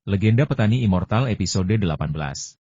Legenda Petani Immortal episode 18.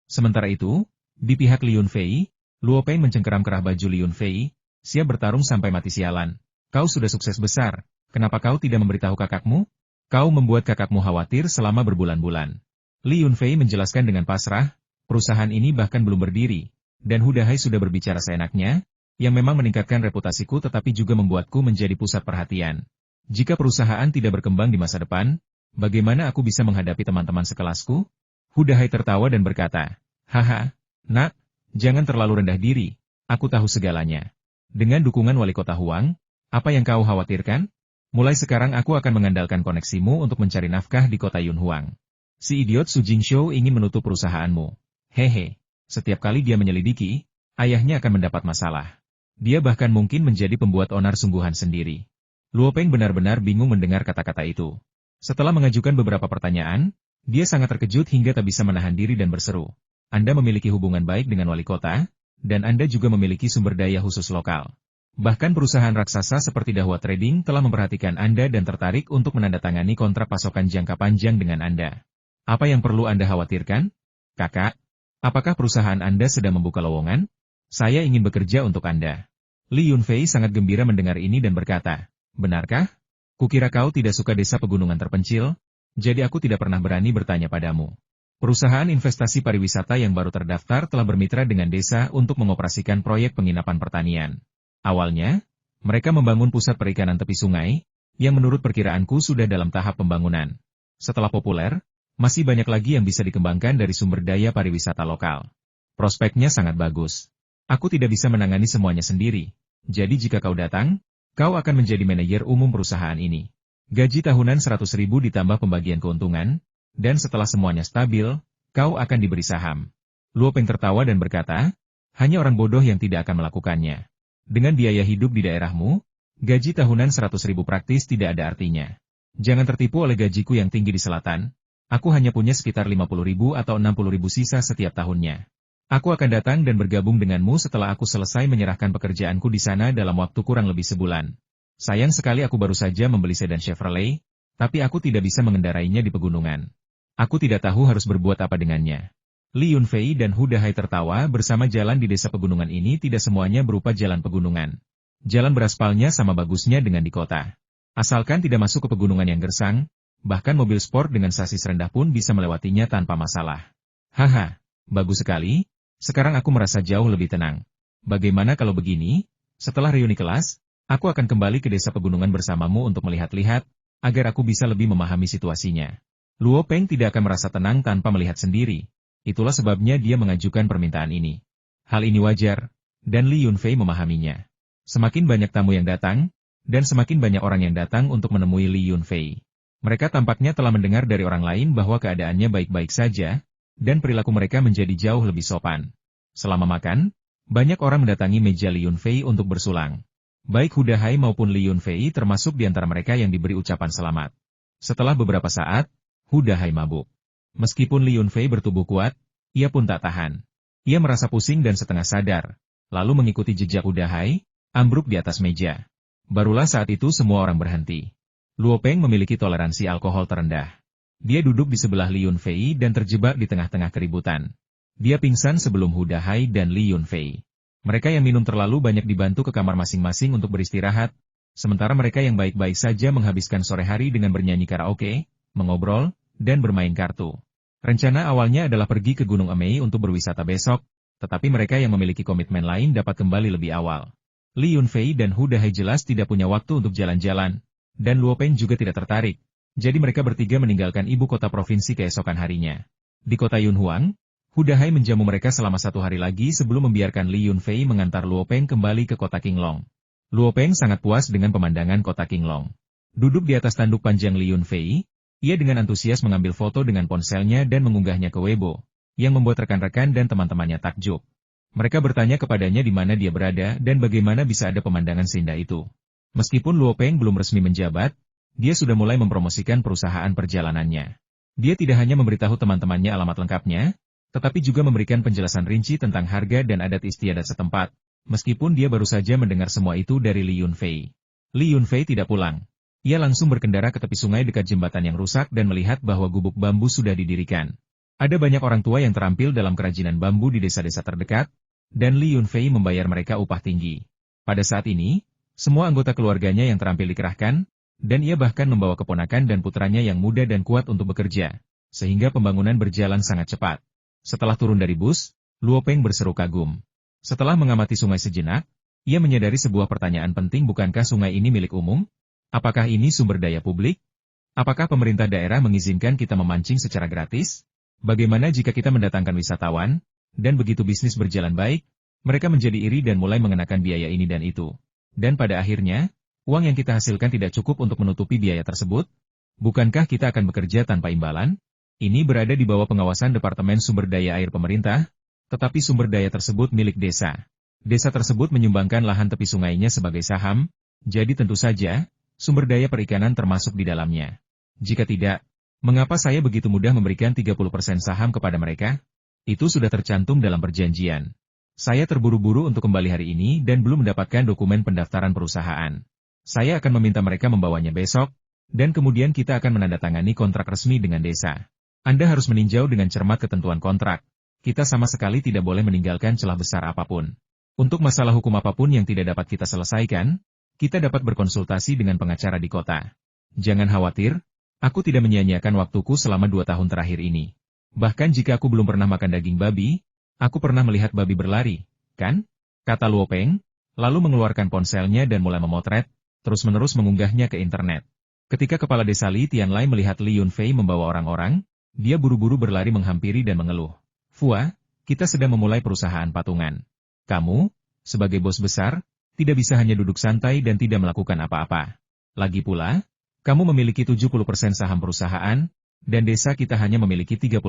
Sementara itu, di pihak Li Yunfei, Luo Peng mencengkeram kerah baju Li Yunfei, siap bertarung sampai mati sialan. Kau sudah sukses besar, kenapa kau tidak memberitahu kakakmu? Kau membuat kakakmu khawatir selama berbulan-bulan. Li Yunfei menjelaskan dengan pasrah, perusahaan ini bahkan belum berdiri, dan Hu Dahai sudah berbicara seenaknya, yang memang meningkatkan reputasiku tetapi juga membuatku menjadi pusat perhatian. Jika perusahaan tidak berkembang di masa depan, bagaimana aku bisa menghadapi teman-teman sekelasku? Hu Dahai tertawa dan berkata, haha, nak, jangan terlalu rendah diri, aku tahu segalanya. Dengan dukungan wali kota Huang, apa yang kau khawatirkan? Mulai sekarang aku akan mengandalkan koneksimu untuk mencari nafkah di kota Yunhuang. Si idiot Su Jingshou ingin menutup perusahaanmu. Hehe, setiap kali dia menyelidiki, ayahnya akan mendapat masalah. Dia bahkan mungkin menjadi pembuat onar sungguhan sendiri. Luo Peng benar-benar bingung mendengar kata-kata itu. Setelah mengajukan beberapa pertanyaan, dia sangat terkejut hingga tak bisa menahan diri dan berseru. Anda memiliki hubungan baik dengan wali kota, dan Anda juga memiliki sumber daya khusus lokal. Bahkan perusahaan raksasa seperti Dahua Trading telah memperhatikan Anda dan tertarik untuk menandatangani kontrak pasokan jangka panjang dengan Anda. Apa yang perlu Anda khawatirkan? Kakak, apakah perusahaan Anda sedang membuka lowongan? Saya ingin bekerja untuk Anda. Li Yunfei sangat gembira mendengar ini dan berkata, benarkah? Kukira kau tidak suka desa pegunungan terpencil, jadi aku tidak pernah berani bertanya padamu. Perusahaan investasi pariwisata yang baru terdaftar telah bermitra dengan desa untuk mengoperasikan proyek penginapan pertanian. Awalnya, mereka membangun pusat perikanan tepi sungai, yang menurut perkiraanku sudah dalam tahap pembangunan. Setelah populer, masih banyak lagi yang bisa dikembangkan dari sumber daya pariwisata lokal. Prospeknya sangat bagus. Aku tidak bisa menangani semuanya sendiri, jadi jika kau datang, kau akan menjadi manajer umum perusahaan ini. Gaji tahunan 100.000 ditambah pembagian keuntungan, dan setelah semuanya stabil, kau akan diberi saham. Luo Peng tertawa dan berkata, hanya orang bodoh yang tidak akan melakukannya. Dengan biaya hidup di daerahmu, gaji tahunan 100.000 praktis tidak ada artinya. Jangan tertipu oleh gajiku yang tinggi di selatan, aku hanya punya sekitar 50.000 atau 60.000 sisa setiap tahunnya. Aku akan datang dan bergabung denganmu setelah aku selesai menyerahkan pekerjaanku di sana dalam waktu kurang lebih sebulan. Sayang sekali aku baru saja membeli sedan Chevrolet, tapi aku tidak bisa mengendarainya di pegunungan. Aku tidak tahu harus berbuat apa dengannya. Li Yunfei dan Hu Dahai tertawa bersama jalan di desa pegunungan ini tidak semuanya berupa jalan pegunungan. Jalan beraspalnya sama bagusnya dengan di kota. Asalkan tidak masuk ke pegunungan yang gersang, bahkan mobil sport dengan sasis rendah pun bisa melewatinya tanpa masalah. Haha, bagus sekali, sekarang aku merasa jauh lebih tenang. Bagaimana kalau begini, setelah reuni kelas, aku akan kembali ke desa pegunungan bersamamu untuk melihat-lihat, agar aku bisa lebih memahami situasinya. Luo Peng tidak akan merasa tenang tanpa melihat sendiri. Itulah sebabnya dia mengajukan permintaan ini. Hal ini wajar, dan Li Yunfei memahaminya. Semakin banyak tamu yang datang, dan semakin banyak orang yang datang untuk menemui Li Yunfei. Mereka tampaknya telah mendengar dari orang lain bahwa keadaannya baik-baik saja, dan perilaku mereka menjadi jauh lebih sopan. Selama makan, banyak orang mendatangi meja Li Yunfei untuk bersulang. Baik Hu Dahai maupun Li Yunfei termasuk di antara mereka yang diberi ucapan selamat. Setelah beberapa saat, Hu Dahai mabuk. Meskipun Li Yunfei bertubuh kuat, ia pun tak tahan. Ia merasa pusing dan setengah sadar, lalu mengikuti jejak Hu Dahai, ambruk di atas meja. Barulah saat itu semua orang berhenti. Luo Peng memiliki toleransi alkohol terendah. Dia duduk di sebelah Li Yunfei dan terjebak di tengah-tengah keributan. Dia pingsan sebelum Hu Dahai dan Li Yunfei. Mereka yang minum terlalu banyak dibantu ke kamar masing-masing untuk beristirahat, sementara mereka yang baik-baik saja menghabiskan sore hari dengan bernyanyi karaoke, mengobrol, dan bermain kartu. Rencana awalnya adalah pergi ke Gunung Emei untuk berwisata besok, tetapi mereka yang memiliki komitmen lain dapat kembali lebih awal. Li Yunfei dan Hu Dahai jelas tidak punya waktu untuk jalan-jalan, dan Luo Peng juga tidak tertarik, jadi mereka bertiga meninggalkan ibu kota provinsi keesokan harinya. Di kota Yunhuang, Hu Dahai menjamu mereka selama 1 hari lagi sebelum membiarkan Li Yunfei mengantar Luo Peng kembali ke kota Qinglong. Luo Peng sangat puas dengan pemandangan kota Qinglong. Duduk di atas tanduk panjang Li Yunfei, ia dengan antusias mengambil foto dengan ponselnya dan mengunggahnya ke Weibo, yang membuat rekan-rekan dan teman-temannya takjub. Mereka bertanya kepadanya di mana dia berada dan bagaimana bisa ada pemandangan seindah itu. Meskipun Luo Peng belum resmi menjabat, dia sudah mulai mempromosikan perusahaan perjalanannya. Dia tidak hanya memberitahu teman-temannya alamat lengkapnya, tetapi juga memberikan penjelasan rinci tentang harga dan adat istiadat setempat, meskipun dia baru saja mendengar semua itu dari Li Yunfei. Li Yunfei tidak pulang. Ia langsung berkendara ke tepi sungai dekat jembatan yang rusak dan melihat bahwa gubuk bambu sudah didirikan. Ada banyak orang tua yang terampil dalam kerajinan bambu di desa-desa terdekat, dan Li Yunfei membayar mereka upah tinggi. Pada saat ini, semua anggota keluarganya yang terampil dikerahkan, dan ia bahkan membawa keponakan dan putranya yang muda dan kuat untuk bekerja, sehingga pembangunan berjalan sangat cepat. Setelah turun dari bus, Luo Peng berseru kagum. Setelah mengamati sungai sejenak, ia menyadari sebuah pertanyaan penting, bukankah sungai ini milik umum? Apakah ini sumber daya publik? Apakah pemerintah daerah mengizinkan kita memancing secara gratis? Bagaimana jika kita mendatangkan wisatawan, dan begitu bisnis berjalan baik, mereka menjadi iri dan mulai mengenakan biaya ini dan itu. Dan pada akhirnya, uang yang kita hasilkan tidak cukup untuk menutupi biaya tersebut? Bukankah kita akan bekerja tanpa imbalan? Ini berada di bawah pengawasan Departemen Sumber Daya Air Pemerintah, tetapi sumber daya tersebut milik desa. Desa tersebut menyumbangkan lahan tepi sungainya sebagai saham, jadi tentu saja, sumber daya perikanan termasuk di dalamnya. Jika tidak, mengapa saya begitu mudah memberikan 30% saham kepada mereka? Itu sudah tercantum dalam perjanjian. Saya terburu-buru untuk kembali hari ini dan belum mendapatkan dokumen pendaftaran perusahaan. Saya akan meminta mereka membawanya besok, dan kemudian kita akan menandatangani kontrak resmi dengan desa. Anda harus meninjau dengan cermat ketentuan kontrak. Kita sama sekali tidak boleh meninggalkan celah besar apapun. Untuk masalah hukum apapun yang tidak dapat kita selesaikan, kita dapat berkonsultasi dengan pengacara di kota. Jangan khawatir, aku tidak menyia-nyiakan waktuku selama 2 tahun terakhir ini. Bahkan jika aku belum pernah makan daging babi, aku pernah melihat babi berlari, kan? Kata Luo Peng, lalu mengeluarkan ponselnya dan mulai memotret, terus-menerus mengunggahnya ke internet. Ketika kepala desa Li Tianlai melihat Li Yunfei membawa orang-orang, dia buru-buru berlari menghampiri dan mengeluh. Fua, kita sedang memulai perusahaan patungan. Kamu, sebagai bos besar, tidak bisa hanya duduk santai dan tidak melakukan apa-apa. Lagi pula, kamu memiliki 70% saham perusahaan, dan desa kita hanya memiliki 30%.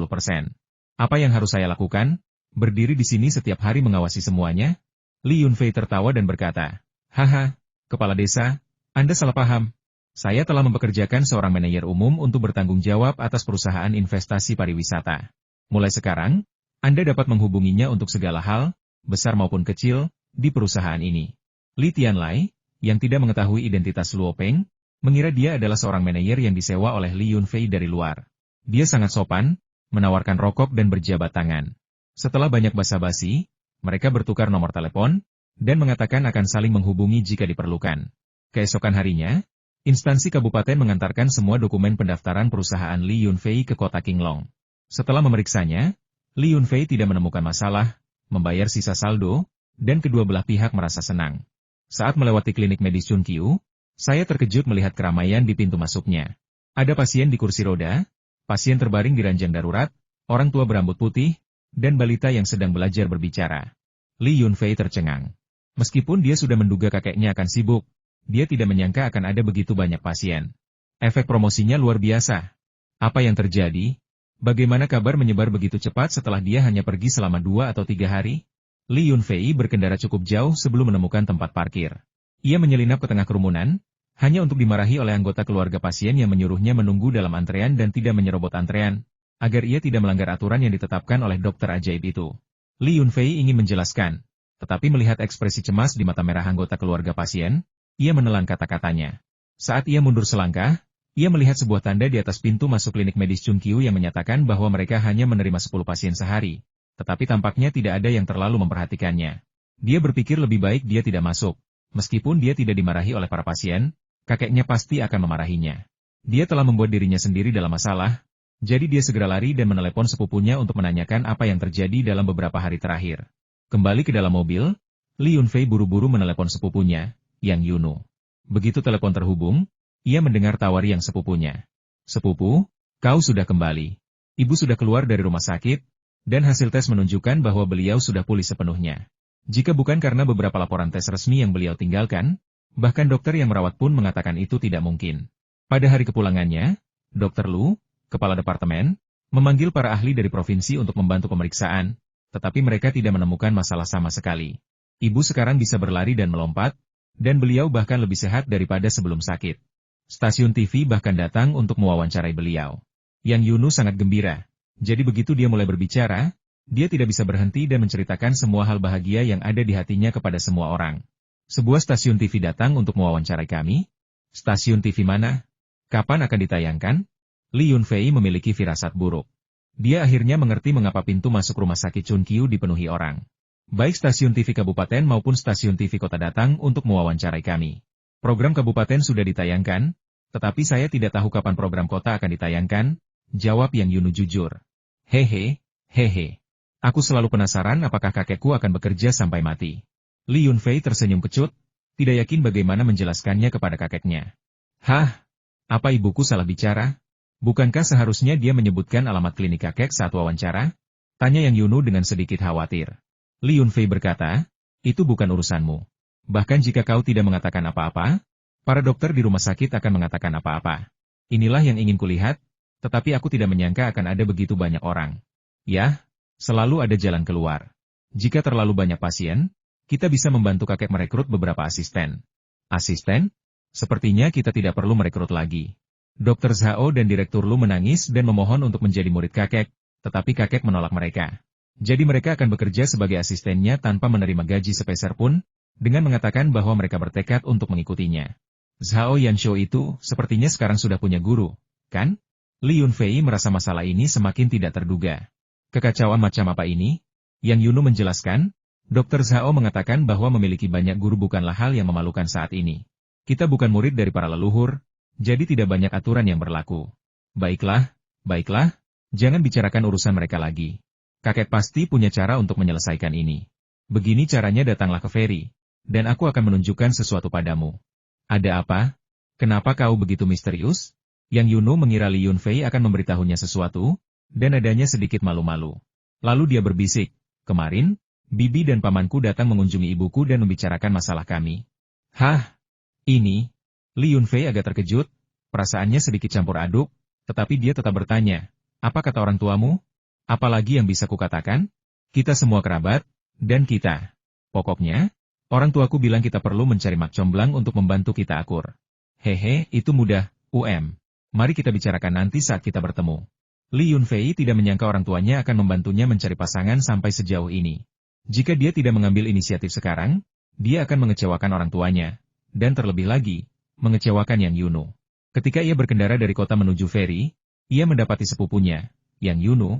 Apa yang harus saya lakukan? Berdiri di sini setiap hari mengawasi semuanya? Li Yunfei tertawa dan berkata, haha, kepala desa, Anda salah paham. Saya telah mempekerjakan seorang manajer umum untuk bertanggung jawab atas perusahaan investasi pariwisata. Mulai sekarang, Anda dapat menghubunginya untuk segala hal, besar maupun kecil, di perusahaan ini. Li Tianlai, yang tidak mengetahui identitas Luo Peng, mengira dia adalah seorang manajer yang disewa oleh Li Yunfei dari luar. Dia sangat sopan, menawarkan rokok dan berjabat tangan. Setelah banyak basa-basi, mereka bertukar nomor telepon, dan mengatakan akan saling menghubungi jika diperlukan. Keesokan harinya, instansi kabupaten mengantarkan semua dokumen pendaftaran perusahaan Li Yunfei ke kota Qinglong. Setelah memeriksanya, Li Yunfei tidak menemukan masalah, membayar sisa saldo, dan kedua belah pihak merasa senang. Saat melewati klinik medis Chunqiu, saya terkejut melihat keramaian di pintu masuknya. Ada pasien di kursi roda, pasien terbaring di ranjang darurat, orang tua berambut putih, dan balita yang sedang belajar berbicara. Li Yunfei tercengang. Meskipun dia sudah menduga kakeknya akan sibuk, dia tidak menyangka akan ada begitu banyak pasien. Efek promosinya luar biasa. Apa yang terjadi? Bagaimana kabar menyebar begitu cepat setelah dia hanya pergi selama 2 atau 3 hari? Li Yunfei berkendara cukup jauh sebelum menemukan tempat parkir. Ia menyelinap ke tengah kerumunan, hanya untuk dimarahi oleh anggota keluarga pasien yang menyuruhnya menunggu dalam antrean dan tidak menyerobot antrean, agar ia tidak melanggar aturan yang ditetapkan oleh dokter ajaib itu. Li Yunfei ingin menjelaskan, tetapi melihat ekspresi cemas di mata merah anggota keluarga pasien, ia menelan kata-katanya. Saat ia mundur selangkah, ia melihat sebuah tanda di atas pintu masuk klinik medis Chunqiu yang menyatakan bahwa mereka hanya menerima 10 pasien sehari, tetapi tampaknya tidak ada yang terlalu memperhatikannya. Dia berpikir lebih baik dia tidak masuk. Meskipun dia tidak dimarahi oleh para pasien, kakeknya pasti akan memarahinya. Dia telah membuat dirinya sendiri dalam masalah, jadi dia segera lari dan menelepon sepupunya untuk menanyakan apa yang terjadi dalam beberapa hari terakhir. Kembali ke dalam mobil, Li Yunfei buru-buru menelepon sepupunya, Yang Yunu. Begitu telepon terhubung, ia mendengar tawar yang sepupunya. Sepupu, kau sudah kembali. Ibu sudah keluar dari rumah sakit, dan hasil tes menunjukkan bahwa beliau sudah pulih sepenuhnya. Jika bukan karena beberapa laporan tes resmi yang beliau tinggalkan, bahkan dokter yang merawat pun mengatakan itu tidak mungkin. Pada hari kepulangannya, Dr. Lu, kepala departemen, memanggil para ahli dari provinsi untuk membantu pemeriksaan, tetapi mereka tidak menemukan masalah sama sekali. Ibu sekarang bisa berlari dan melompat, dan beliau bahkan lebih sehat daripada sebelum sakit. Stasiun TV bahkan datang untuk mewawancarai beliau. Yang Yunu sangat gembira, jadi begitu dia mulai berbicara, dia tidak bisa berhenti dan menceritakan semua hal bahagia yang ada di hatinya kepada semua orang. Sebuah stasiun TV datang untuk mewawancarai kami. Stasiun TV mana? Kapan akan ditayangkan? Li Yunfei memiliki firasat buruk. Dia akhirnya mengerti mengapa pintu masuk rumah sakit Chunkyu dipenuhi orang. Baik stasiun TV kabupaten maupun stasiun TV kota datang untuk mewawancarai kami. Program kabupaten sudah ditayangkan, tetapi saya tidak tahu kapan program kota akan ditayangkan, jawab Yang Yunu jujur. Hehe. Aku selalu penasaran apakah kakekku akan bekerja sampai mati. Li Yunfei tersenyum kecut, tidak yakin bagaimana menjelaskannya kepada kakeknya. Hah? Apa ibuku salah bicara? Bukankah seharusnya dia menyebutkan alamat klinik kakek saat wawancara? Tanya Yang Yunu dengan sedikit khawatir. Li Yunfei berkata, itu bukan urusanmu. Bahkan jika kau tidak mengatakan apa-apa, para dokter di rumah sakit akan mengatakan apa-apa. Inilah yang ingin kulihat, tetapi aku tidak menyangka akan ada begitu banyak orang. Yah, selalu ada jalan keluar. Jika terlalu banyak pasien, kita bisa membantu kakek merekrut beberapa asisten. Asisten? Sepertinya kita tidak perlu merekrut lagi. Dr. Zhao dan Direktur Lu menangis dan memohon untuk menjadi murid kakek, tetapi kakek menolak mereka. Jadi mereka akan bekerja sebagai asistennya tanpa menerima gaji sepeser pun, dengan mengatakan bahwa mereka bertekad untuk mengikutinya. Zhao Yanshou itu sepertinya sekarang sudah punya guru, kan? Li Yunfei merasa masalah ini semakin tidak terduga. Kekacauan macam apa ini? Yang Yunu menjelaskan, Dr. Zhao mengatakan bahwa memiliki banyak guru bukanlah hal yang memalukan saat ini. Kita bukan murid dari para leluhur, jadi tidak banyak aturan yang berlaku. Baiklah, jangan bicarakan urusan mereka lagi. Kakek pasti punya cara untuk menyelesaikan ini. Begini caranya, datanglah ke Ferry, dan aku akan menunjukkan sesuatu padamu. Ada apa? Kenapa kau begitu misterius? Yang Yunu mengira Li Yunfei akan memberitahunya sesuatu, dan adanya sedikit malu-malu. Lalu dia berbisik, kemarin, Bibi dan pamanku datang mengunjungi ibuku dan membicarakan masalah kami. Hah? Ini? Li Yunfei agak terkejut, perasaannya sedikit campur aduk, tetapi dia tetap bertanya, apa kata orang tuamu? Apalagi yang bisa kukatakan? Kita semua kerabat, dan kita. Pokoknya, orang tuaku bilang kita perlu mencari Mak Comblang untuk membantu kita akur. Hehe, itu mudah, Mari kita bicarakan nanti saat kita bertemu. Li Yunfei tidak menyangka orang tuanya akan membantunya mencari pasangan sampai sejauh ini. Jika dia tidak mengambil inisiatif sekarang, dia akan mengecewakan orang tuanya, dan terlebih lagi, mengecewakan Yang Yunu. Ketika ia berkendara dari kota menuju Ferry, ia mendapati sepupunya, Yang Yunu,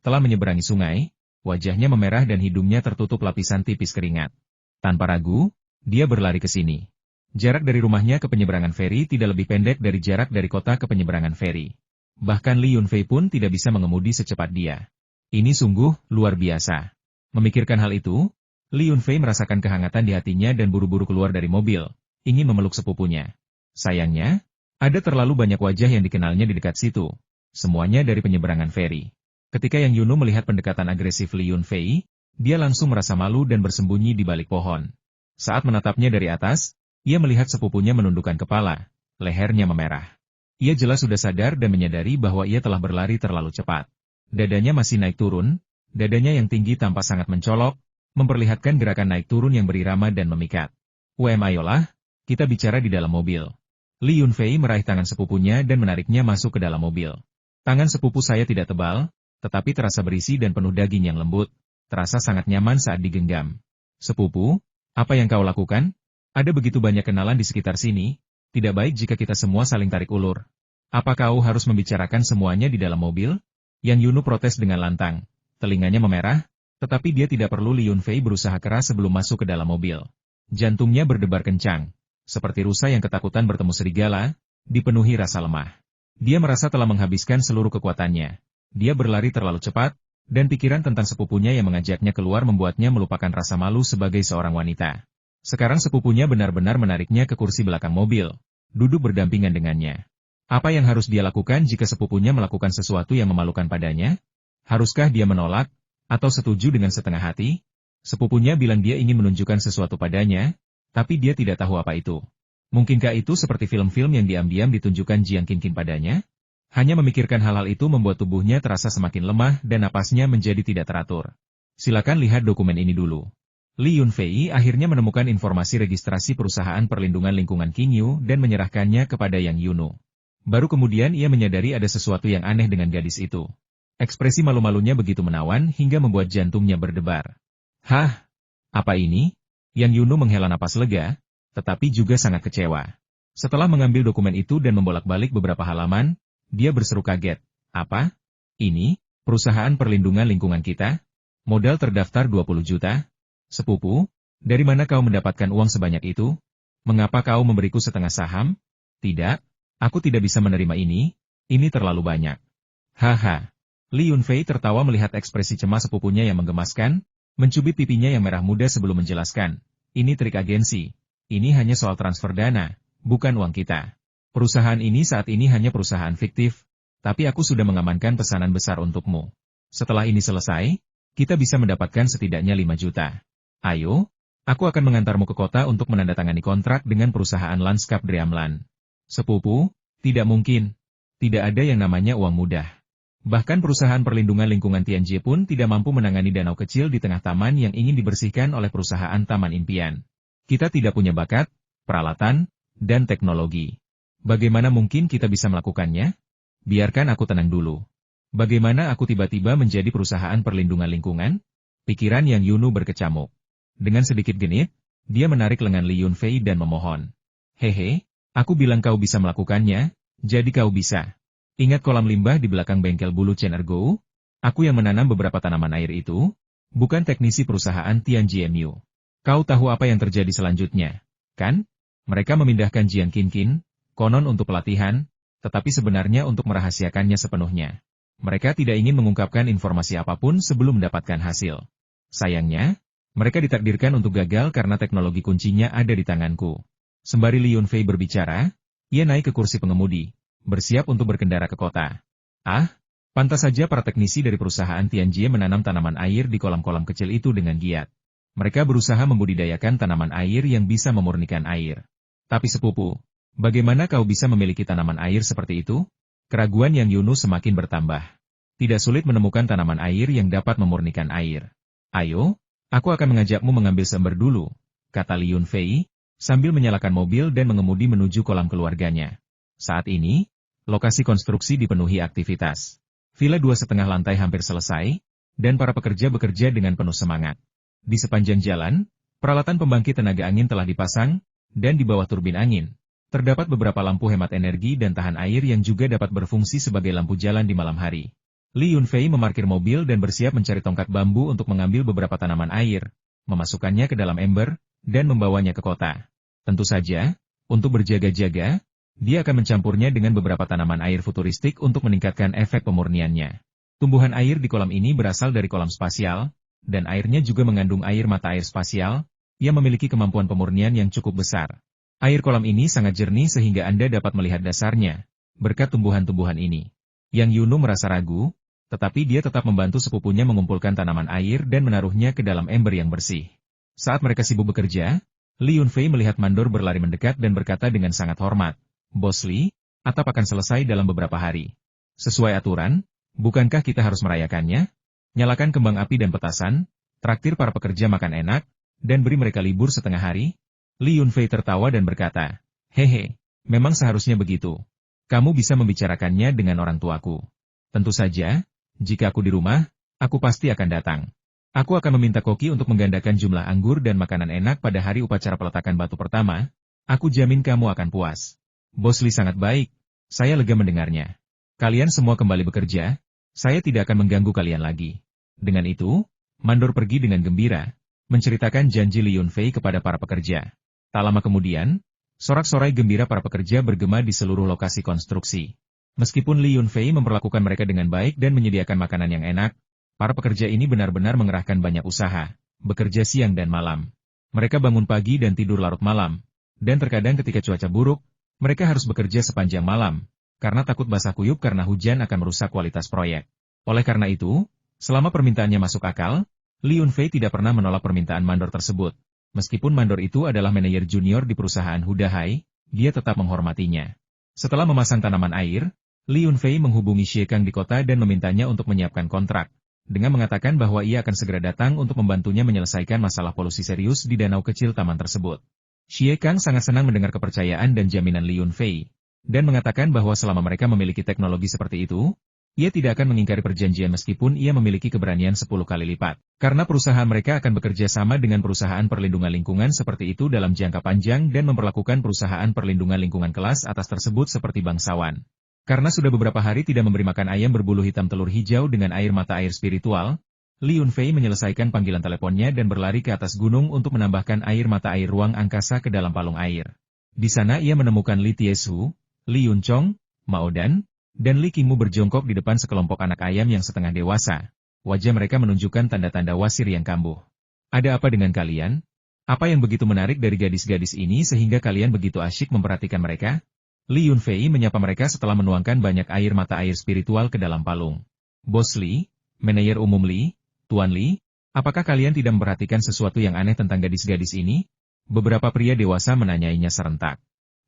telah menyeberangi sungai, wajahnya memerah dan hidungnya tertutup lapisan tipis keringat. Tanpa ragu, dia berlari ke sini. Jarak dari rumahnya ke penyeberangan Ferry tidak lebih pendek dari jarak dari kota ke penyeberangan Ferry. Bahkan Li Yunfei pun tidak bisa mengemudi secepat dia. Ini sungguh luar biasa. Memikirkan hal itu, Li Yunfei merasakan kehangatan di hatinya dan buru-buru keluar dari mobil, ingin memeluk sepupunya. Sayangnya, ada terlalu banyak wajah yang dikenalnya di dekat situ. Semuanya dari penyeberangan Ferry. Ketika Yang Yunu melihat pendekatan agresif Li Yunfei, dia langsung merasa malu dan bersembunyi di balik pohon. Saat menatapnya dari atas, ia melihat sepupunya menundukkan kepala, lehernya memerah. Ia jelas sudah sadar dan menyadari bahwa ia telah berlari terlalu cepat. Dadanya masih naik turun, dadanya yang tinggi tampak sangat mencolok, memperlihatkan gerakan naik turun yang berirama dan memikat. Ayolah, kita bicara di dalam mobil. Li Yunfei meraih tangan sepupunya dan menariknya masuk ke dalam mobil. Tangan sepupu saya tidak tebal, tetapi terasa berisi dan penuh daging yang lembut, terasa sangat nyaman saat digenggam. Sepupu, apa yang kau lakukan? Ada begitu banyak kenalan di sekitar sini, tidak baik jika kita semua saling tarik ulur. Apa kau harus membicarakan semuanya di dalam mobil? Yang Yunu protes dengan lantang. Telinganya memerah, tetapi dia tidak perlu. Li Yunfei berusaha keras sebelum masuk ke dalam mobil. Jantungnya berdebar kencang, seperti rusa yang ketakutan bertemu serigala, dipenuhi rasa lemah. Dia merasa telah menghabiskan seluruh kekuatannya. Dia berlari terlalu cepat, dan pikiran tentang sepupunya yang mengajaknya keluar membuatnya melupakan rasa malu sebagai seorang wanita. Sekarang sepupunya benar-benar menariknya ke kursi belakang mobil, duduk berdampingan dengannya. Apa yang harus dia lakukan jika sepupunya melakukan sesuatu yang memalukan padanya? Haruskah dia menolak, atau setuju dengan setengah hati? Sepupunya bilang dia ingin menunjukkan sesuatu padanya, tapi dia tidak tahu apa itu. Mungkinkah itu seperti film-film yang diam-diam ditunjukkan Jiang Qinqin padanya? Hanya memikirkan hal-hal itu membuat tubuhnya terasa semakin lemah dan napasnya menjadi tidak teratur. Silakan lihat dokumen ini dulu. Li Yunfei akhirnya menemukan informasi registrasi perusahaan perlindungan lingkungan Qingyu dan menyerahkannya kepada Yang Yunu. Baru kemudian ia menyadari ada sesuatu yang aneh dengan gadis itu. Ekspresi malu-malunya begitu menawan hingga membuat jantungnya berdebar. Hah? Apa ini? Yang Yunu menghela napas lega, tetapi juga sangat kecewa. Setelah mengambil dokumen itu dan membolak-balik beberapa halaman, dia berseru kaget. Apa? Ini, perusahaan perlindungan lingkungan kita? Modal terdaftar 20 juta? Sepupu, dari mana kau mendapatkan uang sebanyak itu? Mengapa kau memberiku setengah saham? Tidak, aku tidak bisa menerima ini terlalu banyak. Haha. Li Yunfei tertawa melihat ekspresi cemas sepupunya yang menggemaskan, mencubit pipinya yang merah muda sebelum menjelaskan. Ini trik agensi. Ini hanya soal transfer dana, bukan uang kita. Perusahaan ini saat ini hanya perusahaan fiktif, tapi aku sudah mengamankan pesanan besar untukmu. Setelah ini selesai, kita bisa mendapatkan setidaknya 5 juta. Ayo, aku akan mengantarmu ke kota untuk menandatangani kontrak dengan perusahaan Landscape Dreamland. Sepupu, tidak mungkin. Tidak ada yang namanya uang mudah. Bahkan perusahaan perlindungan lingkungan Tianjie pun tidak mampu menangani danau kecil di tengah taman yang ingin dibersihkan oleh perusahaan Taman Impian. Kita tidak punya bakat, peralatan, dan teknologi. Bagaimana mungkin kita bisa melakukannya? Biarkan aku tenang dulu. Bagaimana aku tiba-tiba menjadi perusahaan perlindungan lingkungan? Pikiran Yang Yunu berkecamuk. Dengan sedikit genit, dia menarik lengan Li Yunfei dan memohon. Hehe, aku bilang kau bisa melakukannya, jadi kau bisa. Ingat kolam limbah di belakang bengkel bulu Chen Ergo? Aku yang menanam beberapa tanaman air itu, bukan teknisi perusahaan Tianjie Mu. Kau tahu apa yang terjadi selanjutnya, kan? Mereka memindahkan Jiang Qinqin, konon untuk pelatihan, tetapi sebenarnya untuk merahasiakannya sepenuhnya. Mereka tidak ingin mengungkapkan informasi apapun sebelum mendapatkan hasil. Sayangnya, mereka ditakdirkan untuk gagal karena teknologi kuncinya ada di tanganku. Sembari Li Yunfei berbicara, ia naik ke kursi pengemudi, bersiap untuk berkendara ke kota. Ah, pantas saja para teknisi dari perusahaan Tianjie menanam tanaman air di kolam-kolam kecil itu dengan giat. Mereka berusaha membudidayakan tanaman air yang bisa memurnikan air. Tapi sepupu, bagaimana kau bisa memiliki tanaman air seperti itu? Keraguan Yang Yunu semakin bertambah. Tidak sulit menemukan tanaman air yang dapat memurnikan air. Ayo, aku akan mengajakmu mengambil sumber dulu, kata Li Yunfei, sambil menyalakan mobil dan mengemudi menuju kolam keluarganya. Saat ini, lokasi konstruksi dipenuhi aktivitas. Villa 2,5 lantai hampir selesai, dan para pekerja bekerja dengan penuh semangat. Di sepanjang jalan, peralatan pembangkit tenaga angin telah dipasang, dan di bawah turbin angin, terdapat beberapa lampu hemat energi dan tahan air yang juga dapat berfungsi sebagai lampu jalan di malam hari. Li Yunfei memarkir mobil dan bersiap mencari tongkat bambu untuk mengambil beberapa tanaman air, memasukkannya ke dalam ember, dan membawanya ke kota. Tentu saja, untuk berjaga-jaga, dia akan mencampurnya dengan beberapa tanaman air futuristik untuk meningkatkan efek pemurniannya. Tumbuhan air di kolam ini berasal dari kolam spasial, dan airnya juga mengandung air mata air spasial, yang memiliki kemampuan pemurnian yang cukup besar. Air kolam ini sangat jernih sehingga Anda dapat melihat dasarnya, berkat tumbuhan-tumbuhan ini. Yang Yunu merasa ragu, tetapi dia tetap membantu sepupunya mengumpulkan tanaman air dan menaruhnya ke dalam ember yang bersih. Saat mereka sibuk bekerja, Li Yunfei melihat mandor berlari mendekat dan berkata dengan sangat hormat, Bos Li, atap akan selesai dalam beberapa hari. Sesuai aturan, bukankah kita harus merayakannya? Nyalakan kembang api dan petasan, traktir para pekerja makan enak, dan beri mereka libur setengah hari? Li Yunfei tertawa dan berkata, Hehe, memang seharusnya begitu. Kamu bisa membicarakannya dengan orang tuaku. Tentu saja, jika aku di rumah, aku pasti akan datang. Aku akan meminta Koki untuk menggandakan jumlah anggur dan makanan enak pada hari upacara peletakan batu pertama. Aku jamin kamu akan puas. Bos Li sangat baik, saya lega mendengarnya. Kalian semua kembali bekerja, saya tidak akan mengganggu kalian lagi. Dengan itu, mandor pergi dengan gembira, menceritakan janji Li Yunfei kepada para pekerja. Tak lama kemudian, sorak-sorai gembira para pekerja bergema di seluruh lokasi konstruksi. Meskipun Li Yunfei memperlakukan mereka dengan baik dan menyediakan makanan yang enak, para pekerja ini benar-benar mengerahkan banyak usaha, bekerja siang dan malam. Mereka bangun pagi dan tidur larut malam, dan terkadang ketika cuaca buruk, mereka harus bekerja sepanjang malam, karena takut basah kuyup karena hujan akan merusak kualitas proyek. Oleh karena itu, selama permintaannya masuk akal, Li Yunfei tidak pernah menolak permintaan mandor tersebut. Meskipun mandor itu adalah manajer junior di perusahaan Hudahai, dia tetap menghormatinya. Setelah memasang tanaman air, Li Yunfei menghubungi Xie Kang di kota dan memintanya untuk menyiapkan kontrak, dengan mengatakan bahwa ia akan segera datang untuk membantunya menyelesaikan masalah polusi serius di danau kecil taman tersebut. Xie Kang sangat senang mendengar kepercayaan dan jaminan Li Yunfei, dan mengatakan bahwa selama mereka memiliki teknologi seperti itu, Ia tidak akan mengingkari perjanjian meskipun ia memiliki keberanian 10 kali lipat. Karena perusahaan mereka akan bekerja sama dengan perusahaan perlindungan lingkungan seperti itu dalam jangka panjang dan memperlakukan perusahaan perlindungan lingkungan kelas atas tersebut seperti bangsawan. Karena sudah beberapa hari tidak memberi makan ayam berbulu hitam telur hijau dengan air mata air spiritual, Li Yunfei menyelesaikan panggilan teleponnya dan berlari ke atas gunung untuk menambahkan air mata air ruang angkasa ke dalam palung air. Di sana ia menemukan Li Tiesu, Li Yunchong, Mao Dan Li Qingmu berjongkok di depan sekelompok anak ayam yang setengah dewasa. Wajah mereka menunjukkan tanda-tanda wasir yang kambuh. Ada apa dengan kalian? Apa yang begitu menarik dari gadis-gadis ini sehingga kalian begitu asyik memperhatikan mereka? Li Yunfei menyapa mereka setelah menuangkan banyak air mata air spiritual ke dalam palung. Bos Li, manajer umum Li, Tuan Li, apakah kalian tidak memperhatikan sesuatu yang aneh tentang gadis-gadis ini? Beberapa pria dewasa menanyainya serentak.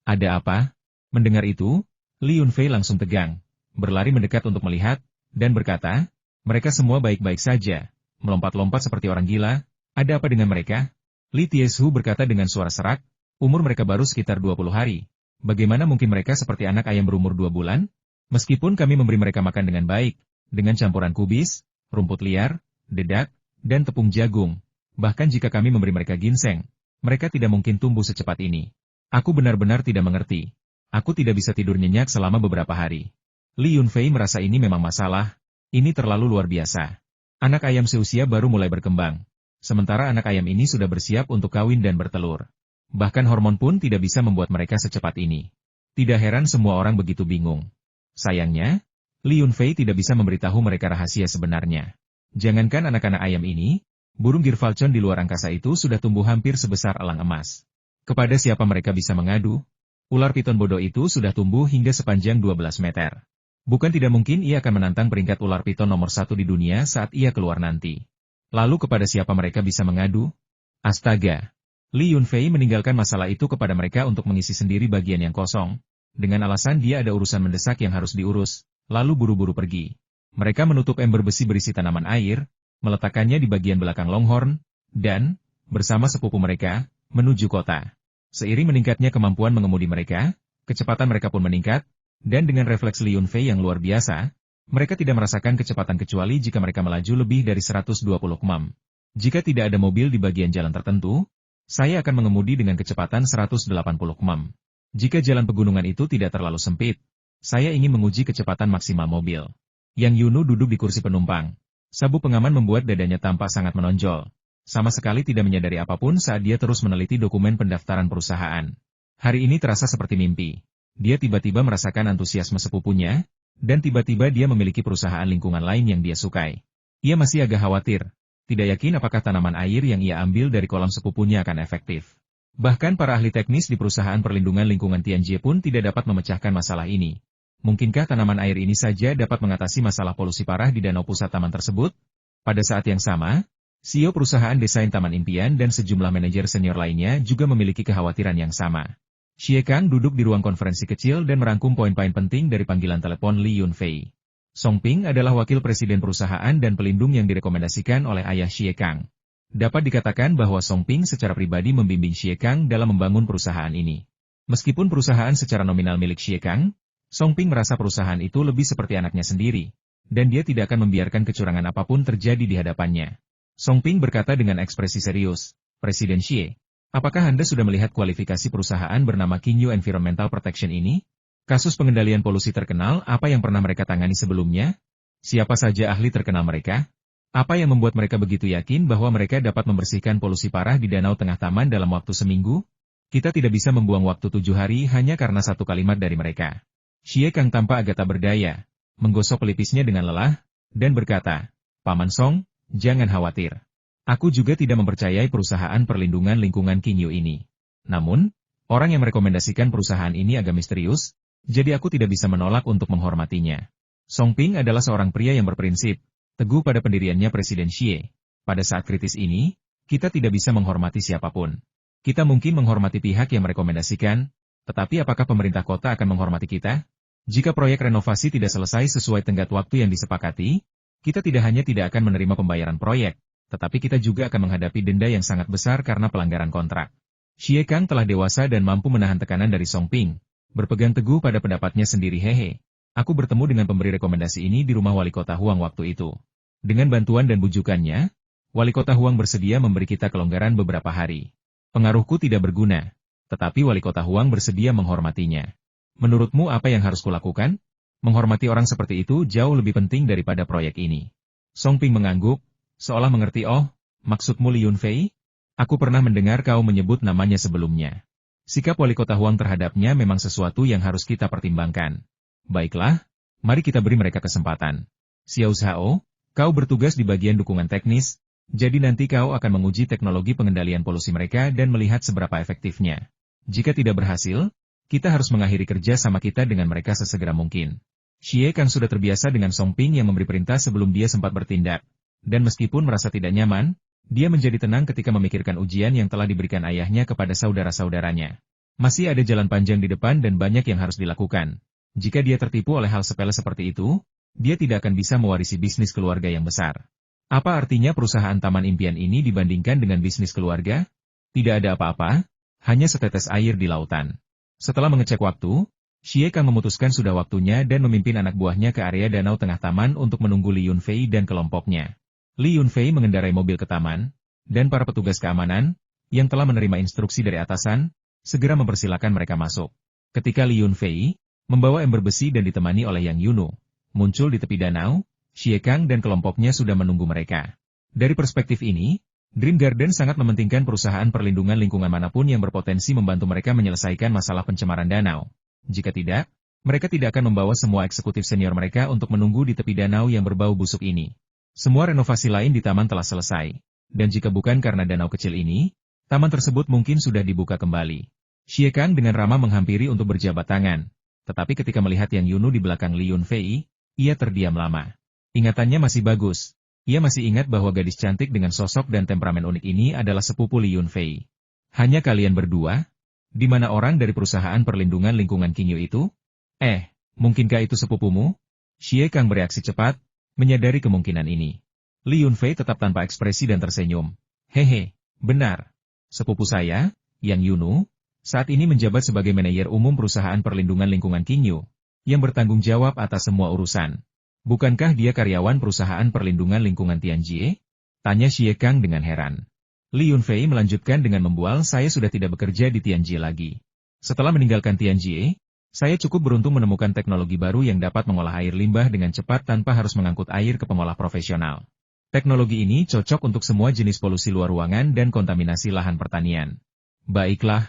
Ada apa? Mendengar itu, Li Yunfei langsung tegang, berlari mendekat untuk melihat, dan berkata, mereka semua baik-baik saja, melompat-lompat seperti orang gila, ada apa dengan mereka? Li Tiesu berkata dengan suara serak, umur mereka baru sekitar 20 hari. Bagaimana mungkin mereka seperti anak ayam berumur 2 bulan? Meskipun kami memberi mereka makan dengan baik, dengan campuran kubis, rumput liar, dedak, dan tepung jagung, bahkan jika kami memberi mereka ginseng, mereka tidak mungkin tumbuh secepat ini. Aku benar-benar tidak mengerti. Aku tidak bisa tidur nyenyak selama beberapa hari. Li Yunfei merasa ini memang masalah, ini terlalu luar biasa. Anak ayam seusia baru mulai berkembang, sementara anak ayam ini sudah bersiap untuk kawin dan bertelur. Bahkan hormon pun tidak bisa membuat mereka secepat ini. Tidak heran semua orang begitu bingung. Sayangnya, Li Yunfei tidak bisa memberitahu mereka rahasia sebenarnya. Jangankan anak-anak ayam ini, burung Girfalcon di luar angkasa itu sudah tumbuh hampir sebesar elang emas. Kepada siapa mereka bisa mengadu? Ular piton bodoh itu sudah tumbuh hingga sepanjang 12 meter. Bukan tidak mungkin ia akan menantang peringkat ular piton nomor 1 di dunia saat ia keluar nanti. Lalu kepada siapa mereka bisa mengadu? Astaga! Li Yunfei meninggalkan masalah itu kepada mereka untuk mengisi sendiri bagian yang kosong, dengan alasan dia ada urusan mendesak yang harus diurus, lalu buru-buru pergi. Mereka menutup ember besi berisi tanaman air, meletakkannya di bagian belakang Longhorn, dan, bersama sepupu mereka, menuju kota. Seiring meningkatnya kemampuan mengemudi mereka, kecepatan mereka pun meningkat, dan dengan refleks Li Yunfei yang luar biasa, mereka tidak merasakan kecepatan kecuali jika mereka melaju lebih dari 120 km. Jika tidak ada mobil di bagian jalan tertentu, saya akan mengemudi dengan kecepatan 180 km. Jika jalan pegunungan itu tidak terlalu sempit, saya ingin menguji kecepatan maksimal mobil. Yang Yunu duduk di kursi penumpang. Sabuk pengaman membuat dadanya tampak sangat menonjol. Sama sekali tidak menyadari apapun saat dia terus meneliti dokumen pendaftaran perusahaan. Hari ini terasa seperti mimpi. Dia tiba-tiba merasakan antusiasme sepupunya, dan tiba-tiba dia memiliki perusahaan lingkungan lain yang dia sukai. Ia masih agak khawatir, tidak yakin apakah tanaman air yang ia ambil dari kolam sepupunya akan efektif. Bahkan para ahli teknis di perusahaan perlindungan lingkungan Tianjie pun tidak dapat memecahkan masalah ini. Mungkinkah tanaman air ini saja dapat mengatasi masalah polusi parah di danau pusat taman tersebut? Pada saat yang sama, CEO perusahaan desain Taman Impian dan sejumlah manajer senior lainnya juga memiliki kekhawatiran yang sama. Xie Kang duduk di ruang konferensi kecil dan merangkum poin-poin penting dari panggilan telepon Li Yunfei. Song Ping adalah wakil presiden perusahaan dan pelindung yang direkomendasikan oleh ayah Xie Kang. Dapat dikatakan bahwa Song Ping secara pribadi membimbing Xie Kang dalam membangun perusahaan ini. Meskipun perusahaan secara nominal milik Xie Kang, Song Ping merasa perusahaan itu lebih seperti anaknya sendiri, dan dia tidak akan membiarkan kecurangan apapun terjadi di hadapannya. Song Ping berkata dengan ekspresi serius, Presiden Xie, apakah Anda sudah melihat kualifikasi perusahaan bernama Qingyu Environmental Protection ini? Kasus pengendalian polusi terkenal apa yang pernah mereka tangani sebelumnya? Siapa saja ahli terkenal mereka? Apa yang membuat mereka begitu yakin bahwa mereka dapat membersihkan polusi parah di Danau Tengah Taman dalam waktu seminggu? Kita tidak bisa membuang waktu 7 hari hanya karena satu kalimat dari mereka. Xie Kang tampak agak tak berdaya, menggosok pelipisnya dengan lelah, dan berkata, Paman Song, jangan khawatir. Aku juga tidak mempercayai perusahaan perlindungan lingkungan Qingyu ini. Namun, orang yang merekomendasikan perusahaan ini agak misterius, jadi aku tidak bisa menolak untuk menghormatinya. Song Ping adalah seorang pria yang berprinsip, teguh pada pendiriannya Presiden Xie. Pada saat kritis ini, kita tidak bisa menghormati siapapun. Kita mungkin menghormati pihak yang merekomendasikan, tetapi apakah pemerintah kota akan menghormati kita? Jika proyek renovasi tidak selesai sesuai tenggat waktu yang disepakati, kita tidak hanya tidak akan menerima pembayaran proyek, tetapi kita juga akan menghadapi denda yang sangat besar karena pelanggaran kontrak. Xie Kang telah dewasa dan mampu menahan tekanan dari Song Ping, berpegang teguh pada pendapatnya sendiri hehe. Aku bertemu dengan pemberi rekomendasi ini di rumah wali kota Huang waktu itu. Dengan bantuan dan bujukannya, wali kota Huang bersedia memberi kita kelonggaran beberapa hari. Pengaruhku tidak berguna, tetapi wali kota Huang bersedia menghormatinya. Menurutmu apa yang harus kulakukan? Menghormati orang seperti itu jauh lebih penting daripada proyek ini. Song Ping mengangguk, seolah mengerti. Oh, maksudmu Li Yunfei? Aku pernah mendengar kau menyebut namanya sebelumnya. Sikap wali kota Huang terhadapnya memang sesuatu yang harus kita pertimbangkan. Baiklah, mari kita beri mereka kesempatan. Xiao Zhao, kau bertugas di bagian dukungan teknis, jadi nanti kau akan menguji teknologi pengendalian polusi mereka dan melihat seberapa efektifnya. Jika tidak berhasil, kita harus mengakhiri kerja sama kita dengan mereka sesegera mungkin. Xie Kang sudah terbiasa dengan Song Ping yang memberi perintah sebelum dia sempat bertindak. Dan meskipun merasa tidak nyaman, dia menjadi tenang ketika memikirkan ujian yang telah diberikan ayahnya kepada saudara-saudaranya. Masih ada jalan panjang di depan dan banyak yang harus dilakukan. Jika dia tertipu oleh hal sepele seperti itu, dia tidak akan bisa mewarisi bisnis keluarga yang besar. Apa artinya perusahaan Taman Impian ini dibandingkan dengan bisnis keluarga? Tidak ada apa-apa, hanya setetes air di lautan. Setelah mengecek waktu, Xie Kang memutuskan sudah waktunya dan memimpin anak buahnya ke area danau tengah taman untuk menunggu Li Yunfei dan kelompoknya. Li Yunfei mengendarai mobil ke taman, dan para petugas keamanan, yang telah menerima instruksi dari atasan, segera mempersilakan mereka masuk. Ketika Li Yunfei membawa ember besi dan ditemani oleh Yang Yunu, muncul di tepi danau, Xie Kang dan kelompoknya sudah menunggu mereka. Dari perspektif ini, Dream Garden sangat mementingkan perusahaan perlindungan lingkungan manapun yang berpotensi membantu mereka menyelesaikan masalah pencemaran danau. Jika tidak, mereka tidak akan membawa semua eksekutif senior mereka untuk menunggu di tepi danau yang berbau busuk ini. Semua renovasi lain di taman telah selesai, dan jika bukan karena danau kecil ini, taman tersebut mungkin sudah dibuka kembali. Xie Kang dengan ramah menghampiri untuk berjabat tangan. Tetapi ketika melihat Yang Yunu di belakang Li Yunfei, ia terdiam lama. Ingatannya masih bagus. Ia masih ingat bahwa gadis cantik dengan sosok dan temperamen unik ini adalah sepupu Li Yunfei. Hanya kalian berdua? Di mana orang dari perusahaan perlindungan lingkungan Qingyu itu? Mungkinkah itu sepupumu? Xie Kang bereaksi cepat, menyadari kemungkinan ini. Li Yunfei tetap tanpa ekspresi dan tersenyum. Hehe, benar. Sepupu saya, Yang Yunu, saat ini menjabat sebagai manajer umum perusahaan perlindungan lingkungan Qingyu, yang bertanggung jawab atas semua urusan. Bukankah dia karyawan perusahaan perlindungan lingkungan Tianjie? Tanya Xie Kang dengan heran. Li Yunfei melanjutkan dengan membual, saya sudah tidak bekerja di Tianjie lagi. Setelah meninggalkan Tianjie, saya cukup beruntung menemukan teknologi baru yang dapat mengolah air limbah dengan cepat tanpa harus mengangkut air ke pengolah profesional. Teknologi ini cocok untuk semua jenis polusi luar ruangan dan kontaminasi lahan pertanian. Baiklah.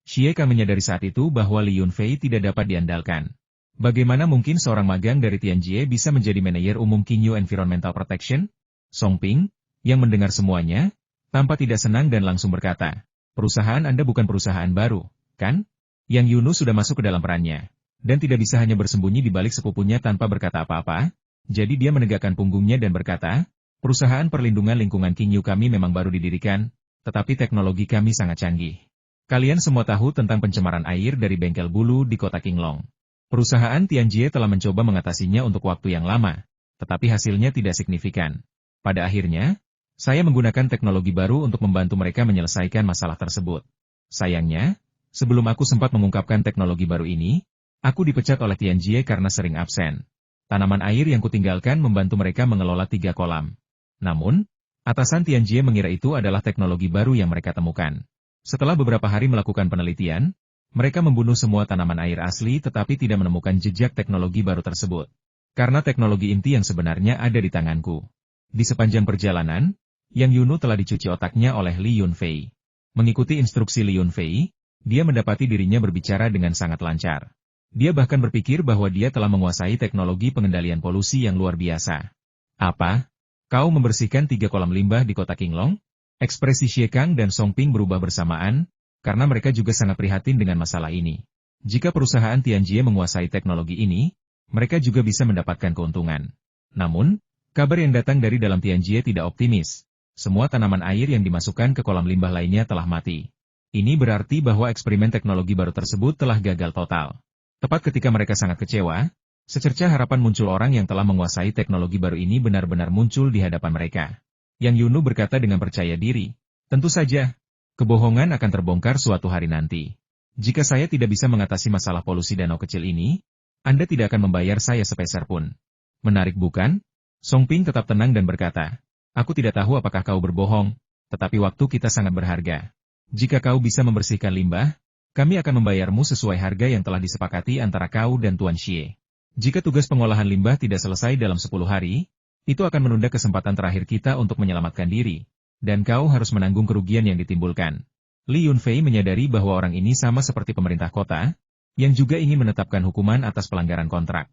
Xie Kang menyadari saat itu bahwa Li Yunfei tidak dapat diandalkan. Bagaimana mungkin seorang magang dari Tianjie bisa menjadi manajer umum Qingyu Environmental Protection? Song Ping, yang mendengar semuanya, tampak tidak senang dan langsung berkata, perusahaan Anda bukan perusahaan baru, kan? Yang Yunu sudah masuk ke dalam perannya, dan tidak bisa hanya bersembunyi di balik sepupunya tanpa berkata apa-apa, jadi dia menegakkan punggungnya dan berkata, perusahaan perlindungan lingkungan Qingyu kami memang baru didirikan, tetapi teknologi kami sangat canggih. Kalian semua tahu tentang pencemaran air dari bengkel bulu di kota Qinglong. Perusahaan Tianjie telah mencoba mengatasinya untuk waktu yang lama, tetapi hasilnya tidak signifikan. Pada akhirnya, saya menggunakan teknologi baru untuk membantu mereka menyelesaikan masalah tersebut. Sayangnya, sebelum aku sempat mengungkapkan teknologi baru ini, aku dipecat oleh Tianjie karena sering absen. Tanaman air yang kutinggalkan membantu mereka mengelola 3 kolam. Namun, atasan Tianjie mengira itu adalah teknologi baru yang mereka temukan. Setelah beberapa hari melakukan penelitian, mereka membunuh semua tanaman air asli tetapi tidak menemukan jejak teknologi baru tersebut. Karena teknologi inti yang sebenarnya ada di tanganku. Di sepanjang perjalanan, Yang Yunu telah dicuci otaknya oleh Li Yunfei. Mengikuti instruksi Li Yunfei, dia mendapati dirinya berbicara dengan sangat lancar. Dia bahkan berpikir bahwa dia telah menguasai teknologi pengendalian polusi yang luar biasa. Apa? Kau membersihkan 3 kolam limbah di kota Qinglong? Ekspresi Xie Kang dan Song Ping berubah bersamaan, karena mereka juga sangat prihatin dengan masalah ini. Jika perusahaan Tianjie menguasai teknologi ini, mereka juga bisa mendapatkan keuntungan. Namun, kabar yang datang dari dalam Tianjie tidak optimis. Semua tanaman air yang dimasukkan ke kolam limbah lainnya telah mati. Ini berarti bahwa eksperimen teknologi baru tersebut telah gagal total. Tepat ketika mereka sangat kecewa, secercah harapan muncul orang yang telah menguasai teknologi baru ini benar-benar muncul di hadapan mereka. Yang Yunu berkata dengan percaya diri, tentu saja, kebohongan akan terbongkar suatu hari nanti. Jika saya tidak bisa mengatasi masalah polusi danau kecil ini, Anda tidak akan membayar saya sepeser pun. Menarik bukan? Song Ping tetap tenang dan berkata, aku tidak tahu apakah kau berbohong, tetapi waktu kita sangat berharga. Jika kau bisa membersihkan limbah, kami akan membayarmu sesuai harga yang telah disepakati antara kau dan Tuan Xie. Jika tugas pengolahan limbah tidak selesai dalam 10 hari, itu akan menunda kesempatan terakhir kita untuk menyelamatkan diri, dan kau harus menanggung kerugian yang ditimbulkan. Li Yunfei menyadari bahwa orang ini sama seperti pemerintah kota, yang juga ingin menetapkan hukuman atas pelanggaran kontrak.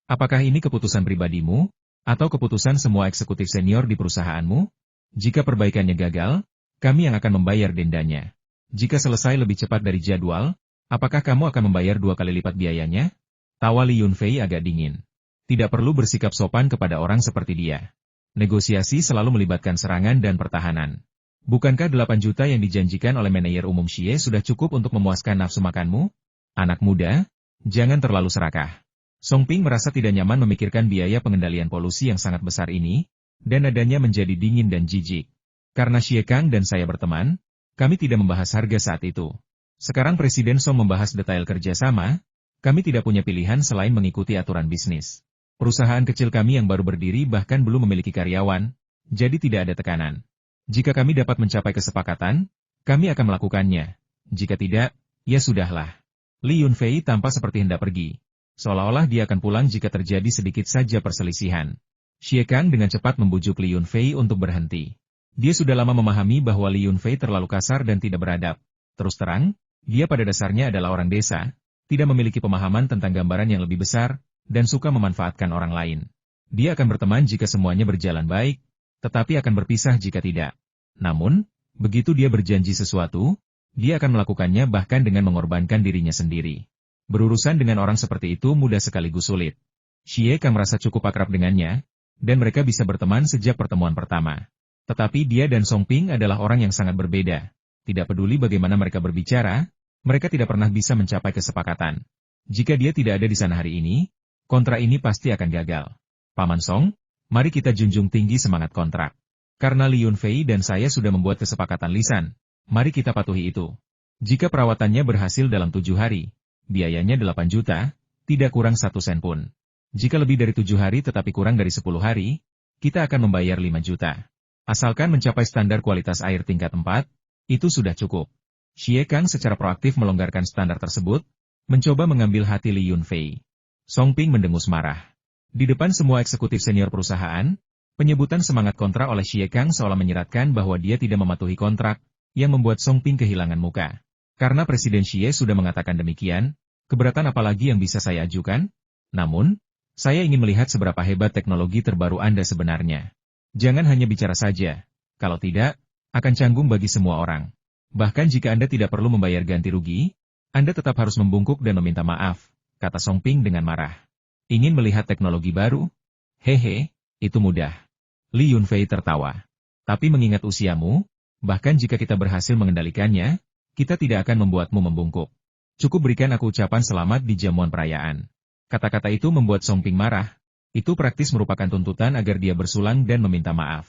Apakah ini keputusan pribadimu, atau keputusan semua eksekutif senior di perusahaanmu? Jika perbaikannya gagal, kami yang akan membayar dendanya. Jika selesai lebih cepat dari jadwal, apakah kamu akan membayar 2 kali lipat biayanya? Tawa Li Yunfei agak dingin. Tidak perlu bersikap sopan kepada orang seperti dia. Negosiasi selalu melibatkan serangan dan pertahanan. Bukankah 8 juta yang dijanjikan oleh manajer umum Xie sudah cukup untuk memuaskan nafsu makanmu? Anak muda, jangan terlalu serakah. Song Ping merasa tidak nyaman memikirkan biaya pengendalian polusi yang sangat besar ini, dan nadanya menjadi dingin dan jijik. Karena Xie Kang dan saya berteman, kami tidak membahas harga saat itu. Sekarang Presiden Song membahas detail kerjasama, kami tidak punya pilihan selain mengikuti aturan bisnis. Perusahaan kecil kami yang baru berdiri bahkan belum memiliki karyawan, jadi tidak ada tekanan. Jika kami dapat mencapai kesepakatan, kami akan melakukannya. Jika tidak, ya sudahlah. Li Yunfei tampak seperti hendak pergi. Seolah-olah dia akan pulang jika terjadi sedikit saja perselisihan. Xie Kang dengan cepat membujuk Li Yunfei untuk berhenti. Dia sudah lama memahami bahwa Li Yunfei terlalu kasar dan tidak beradab. Terus terang, dia pada dasarnya adalah orang desa, tidak memiliki pemahaman tentang gambaran yang lebih besar, dan suka memanfaatkan orang lain. Dia akan berteman jika semuanya berjalan baik, tetapi akan berpisah jika tidak. Namun, begitu dia berjanji sesuatu, dia akan melakukannya bahkan dengan mengorbankan dirinya sendiri. Berurusan dengan orang seperti itu mudah sekaligus sulit. Xie Kang merasa cukup akrab dengannya, dan mereka bisa berteman sejak pertemuan pertama. Tetapi dia dan Song Ping adalah orang yang sangat berbeda. Tidak peduli bagaimana mereka berbicara, mereka tidak pernah bisa mencapai kesepakatan. Jika dia tidak ada di sana hari ini, kontrak ini pasti akan gagal. Paman Song, mari kita junjung tinggi semangat kontrak. Karena Li Yunfei dan saya sudah membuat kesepakatan lisan, mari kita patuhi itu. Jika perawatannya berhasil dalam 7 hari, biayanya 8 juta, tidak kurang 1 sen pun. Jika lebih dari 7 hari tetapi kurang dari 10 hari, kita akan membayar 5 juta. Asalkan mencapai standar kualitas air tingkat 4, itu sudah cukup. Xie Kang secara proaktif melonggarkan standar tersebut, mencoba mengambil hati Li Yunfei. Song Ping mendengus marah. Di depan semua eksekutif senior perusahaan, penyebutan semangat kontrak oleh Xie Kang seolah menyeratkan bahwa dia tidak mematuhi kontrak, yang membuat Song Ping kehilangan muka. Karena Presiden Xie sudah mengatakan demikian, keberatan apalagi yang bisa saya ajukan? Namun, saya ingin melihat seberapa hebat teknologi terbaru Anda sebenarnya. Jangan hanya bicara saja. Kalau tidak, akan canggung bagi semua orang. Bahkan jika Anda tidak perlu membayar ganti rugi, Anda tetap harus membungkuk dan meminta maaf, kata Song Ping dengan marah. Ingin melihat teknologi baru? Hehe, itu mudah. Li Yunfei tertawa. Tapi mengingat usiamu, bahkan jika kita berhasil mengendalikannya, kita tidak akan membuatmu membungkuk. Cukup berikan aku ucapan selamat di jamuan perayaan. Kata-kata itu membuat Song Ping marah. Itu praktis merupakan tuntutan agar dia bersulang dan meminta maaf.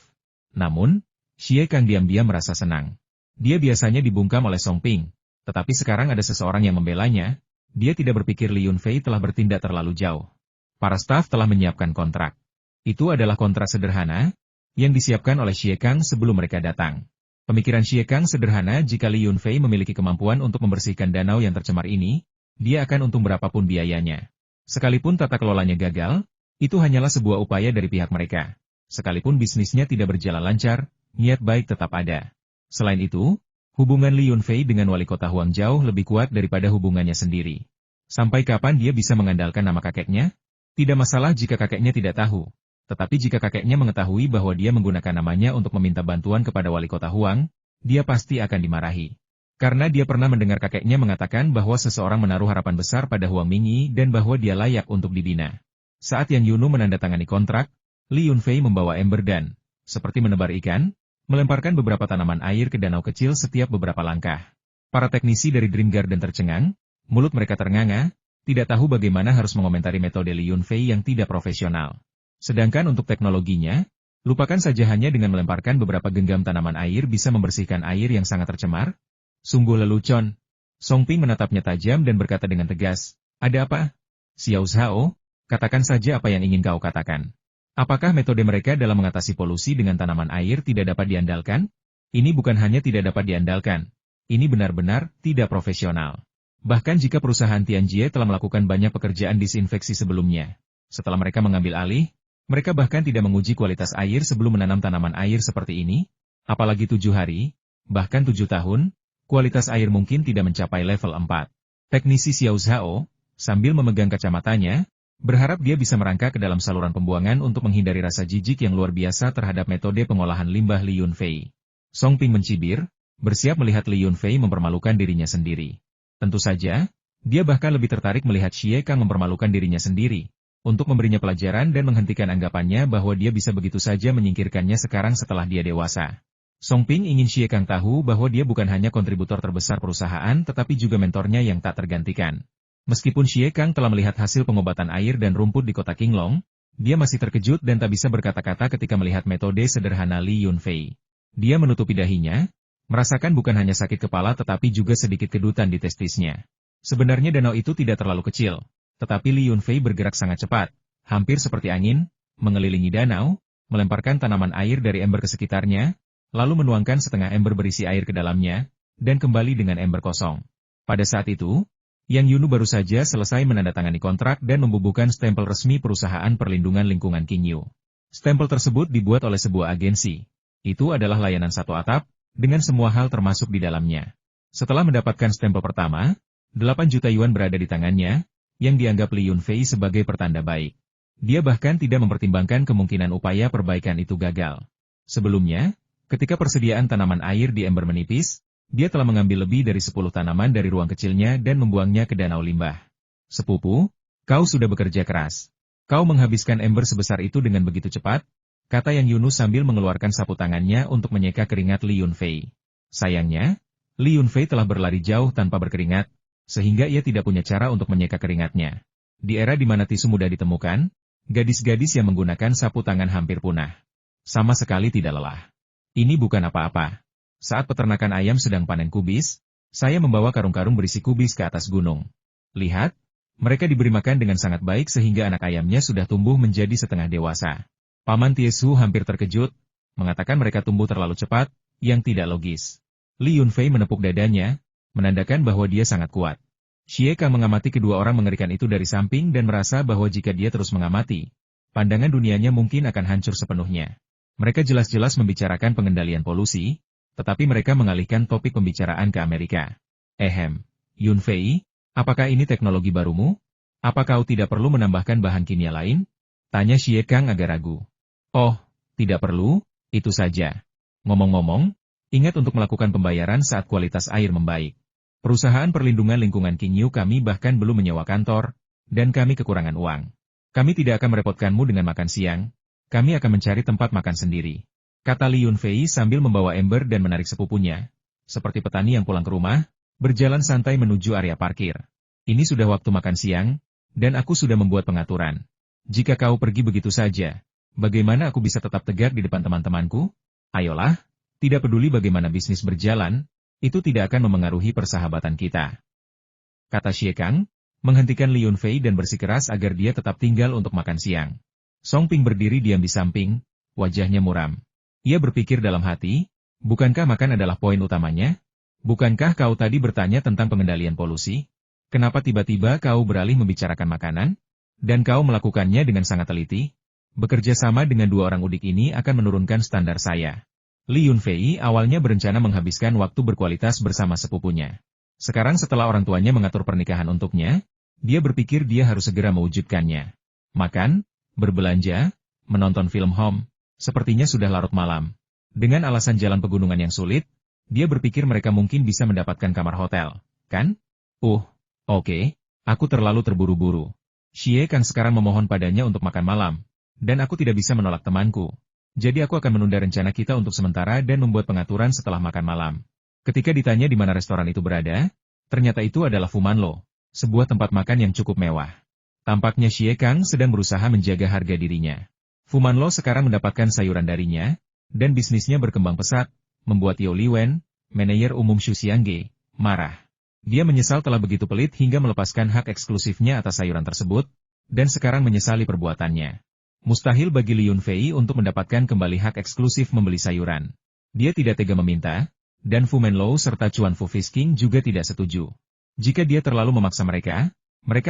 Namun, Xie Kang diam-diam merasa senang. Dia biasanya dibungkam oleh Song Ping, tetapi sekarang ada seseorang yang membelanya, dia tidak berpikir Li Yunfei telah bertindak terlalu jauh. Para staf telah menyiapkan kontrak. Itu adalah kontrak sederhana, yang disiapkan oleh Xie Kang sebelum mereka datang. Pemikiran Xie Kang sederhana jika Li Yunfei memiliki kemampuan untuk membersihkan danau yang tercemar ini, dia akan untung berapapun biayanya. Sekalipun tata kelolanya gagal, itu hanyalah sebuah upaya dari pihak mereka. Sekalipun bisnisnya tidak berjalan lancar, niat baik tetap ada. Selain itu, hubungan Li Yunfei dengan wali kota Huangzhou lebih kuat daripada hubungannya sendiri. Sampai kapan dia bisa mengandalkan nama kakeknya? Tidak masalah jika kakeknya tidak tahu. Tetapi jika kakeknya mengetahui bahwa dia menggunakan namanya untuk meminta bantuan kepada wali kota Huang, dia pasti akan dimarahi. Karena dia pernah mendengar kakeknya mengatakan bahwa seseorang menaruh harapan besar pada Huang Mingyi dan bahwa dia layak untuk dibina. Saat Yang Yunu menandatangani kontrak, Li Yunfei membawa ember dan, seperti menebar ikan, melemparkan beberapa tanaman air ke danau kecil setiap beberapa langkah. Para teknisi dari Dream Garden tercengang, mulut mereka ternganga, tidak tahu bagaimana harus mengomentari metode Li Yunfei yang tidak profesional. Sedangkan untuk teknologinya, lupakan saja hanya dengan melemparkan beberapa genggam tanaman air bisa membersihkan air yang sangat tercemar. Sungguh lelucon. Song Ping menatapnya tajam dan berkata dengan tegas, ada apa? Xiao Zhao, katakan saja apa yang ingin kau katakan. Apakah metode mereka dalam mengatasi polusi dengan tanaman air tidak dapat diandalkan? Ini bukan hanya tidak dapat diandalkan. Ini benar-benar tidak profesional. Bahkan jika perusahaan Tianjie telah melakukan banyak pekerjaan disinfeksi sebelumnya. Setelah mereka mengambil alih, mereka bahkan tidak menguji kualitas air sebelum menanam tanaman air seperti ini. Apalagi 7 hari, bahkan 7 tahun, kualitas air mungkin tidak mencapai level 4. Teknisi Xiao Zhao, sambil memegang kacamatanya, berharap dia bisa merangkak ke dalam saluran pembuangan untuk menghindari rasa jijik yang luar biasa terhadap metode pengolahan limbah Li Yunfei. Song Ping mencibir, bersiap melihat Li Yunfei mempermalukan dirinya sendiri. Tentu saja, dia bahkan lebih tertarik melihat Xie Kang mempermalukan dirinya sendiri, untuk memberinya pelajaran dan menghentikan anggapannya bahwa dia bisa begitu saja menyingkirkannya sekarang setelah dia dewasa. Song Ping ingin Xie Kang tahu bahwa dia bukan hanya kontributor terbesar perusahaan tetapi juga mentornya yang tak tergantikan. Meskipun Xie Kang telah melihat hasil pengobatan air dan rumput di kota Qinglong, dia masih terkejut dan tak bisa berkata-kata ketika melihat metode sederhana Li Yunfei. Dia menutupi dahinya, merasakan bukan hanya sakit kepala tetapi juga sedikit kedutan di testisnya. Sebenarnya danau itu tidak terlalu kecil, tetapi Li Yunfei bergerak sangat cepat, hampir seperti angin, mengelilingi danau, melemparkan tanaman air dari ember ke sekitarnya, lalu menuangkan setengah ember berisi air ke dalamnya, dan kembali dengan ember kosong. Pada saat itu, Yang Yunu baru saja selesai menandatangani kontrak dan membubuhkan stempel resmi Perusahaan Perlindungan Lingkungan Qingyu. Stempel tersebut dibuat oleh sebuah agensi. Itu adalah layanan satu atap, dengan semua hal termasuk di dalamnya. Setelah mendapatkan stempel pertama, 8 juta yuan berada di tangannya, yang dianggap Li Yunfei sebagai pertanda baik. Dia bahkan tidak mempertimbangkan kemungkinan upaya perbaikan itu gagal. Sebelumnya, ketika persediaan tanaman air di ember menipis, dia telah mengambil lebih dari 10 tanaman dari ruang kecilnya dan membuangnya ke danau limbah. Sepupu, kau sudah bekerja keras. Kau menghabiskan ember sebesar itu dengan begitu cepat, kata Yang Yunus sambil mengeluarkan sapu tangannya untuk menyeka keringat Li Yunfei. Sayangnya, Li Yunfei telah berlari jauh tanpa berkeringat, sehingga ia tidak punya cara untuk menyeka keringatnya. Di era di mana tisu mudah ditemukan, gadis-gadis yang menggunakan sapu tangan hampir punah. Sama sekali tidak lelah. Ini bukan apa-apa. Saat peternakan ayam sedang panen kubis, saya membawa karung-karung berisi kubis ke atas gunung. Lihat, mereka diberi makan dengan sangat baik sehingga anak ayamnya sudah tumbuh menjadi setengah dewasa. Paman Tiesu hampir terkejut, mengatakan mereka tumbuh terlalu cepat, yang tidak logis. Li Yunfei menepuk dadanya, menandakan bahwa dia sangat kuat. Xie Kang mengamati kedua orang mengerikan itu dari samping dan merasa bahwa jika dia terus mengamati, pandangan dunianya mungkin akan hancur sepenuhnya. Mereka jelas-jelas membicarakan pengendalian polusi, tetapi mereka mengalihkan topik pembicaraan ke Amerika. Yunfei, apakah ini teknologi barumu? Apa kau tidak perlu menambahkan bahan kimia lain? Tanya Xie Kang agak ragu. Oh, tidak perlu, itu saja. Ngomong-ngomong, ingat untuk melakukan pembayaran saat kualitas air membaik. Perusahaan Perlindungan Lingkungan Qingyu kami bahkan belum menyewa kantor, dan kami kekurangan uang. Kami tidak akan merepotkanmu dengan makan siang, kami akan mencari tempat makan sendiri. Kata Li Yunfei sambil membawa ember dan menarik sepupunya, seperti petani yang pulang ke rumah, berjalan santai menuju area parkir. Ini sudah waktu makan siang, dan aku sudah membuat pengaturan. Jika kau pergi begitu saja, bagaimana aku bisa tetap tegak di depan teman-temanku? Ayolah, tidak peduli bagaimana bisnis berjalan, itu tidak akan memengaruhi persahabatan kita. Kata Xie Kang, menghentikan Li Yunfei dan bersikeras agar dia tetap tinggal untuk makan siang. Song Ping berdiri diam di samping, wajahnya muram. Ia berpikir dalam hati, bukankah makan adalah poin utamanya? Bukankah kau tadi bertanya tentang pengendalian polusi? Kenapa tiba-tiba kau beralih membicarakan makanan? Dan kau melakukannya dengan sangat teliti? Bekerja sama dengan dua orang udik ini akan menurunkan standar saya. Li Yunfei awalnya berencana menghabiskan waktu berkualitas bersama sepupunya. Sekarang setelah orang tuanya mengatur pernikahan untuknya, dia berpikir dia harus segera mewujudkannya. Makan, berbelanja, menonton film home. Sepertinya sudah larut malam. Dengan alasan jalan pegunungan yang sulit, dia berpikir mereka mungkin bisa mendapatkan kamar hotel, kan? Oke, aku terlalu terburu-buru. Xie Kang sekarang memohon padanya untuk makan malam, dan aku tidak bisa menolak temanku. Jadi aku akan menunda rencana kita untuk sementara dan membuat pengaturan setelah makan malam. Ketika ditanya di mana restoran itu berada, ternyata itu adalah Fumanlo, sebuah tempat makan yang cukup mewah. Tampaknya Xie Kang sedang berusaha menjaga harga dirinya. Fumanlo sekarang mendapatkan sayuran darinya, dan bisnisnya berkembang pesat, membuat Yao Liwen, manajer umum Xu Xiangge, marah. Dia menyesal telah begitu pelit hingga melepaskan hak eksklusifnya atas sayuran tersebut, dan sekarang menyesali perbuatannya. Mustahil bagi Li Yunfei untuk mendapatkan kembali hak eksklusif membeli sayuran. Dia tidak tega meminta, dan Fu Menlou serta Chuan Fu Fisking juga tidak setuju. Jika dia terlalu memaksa mereka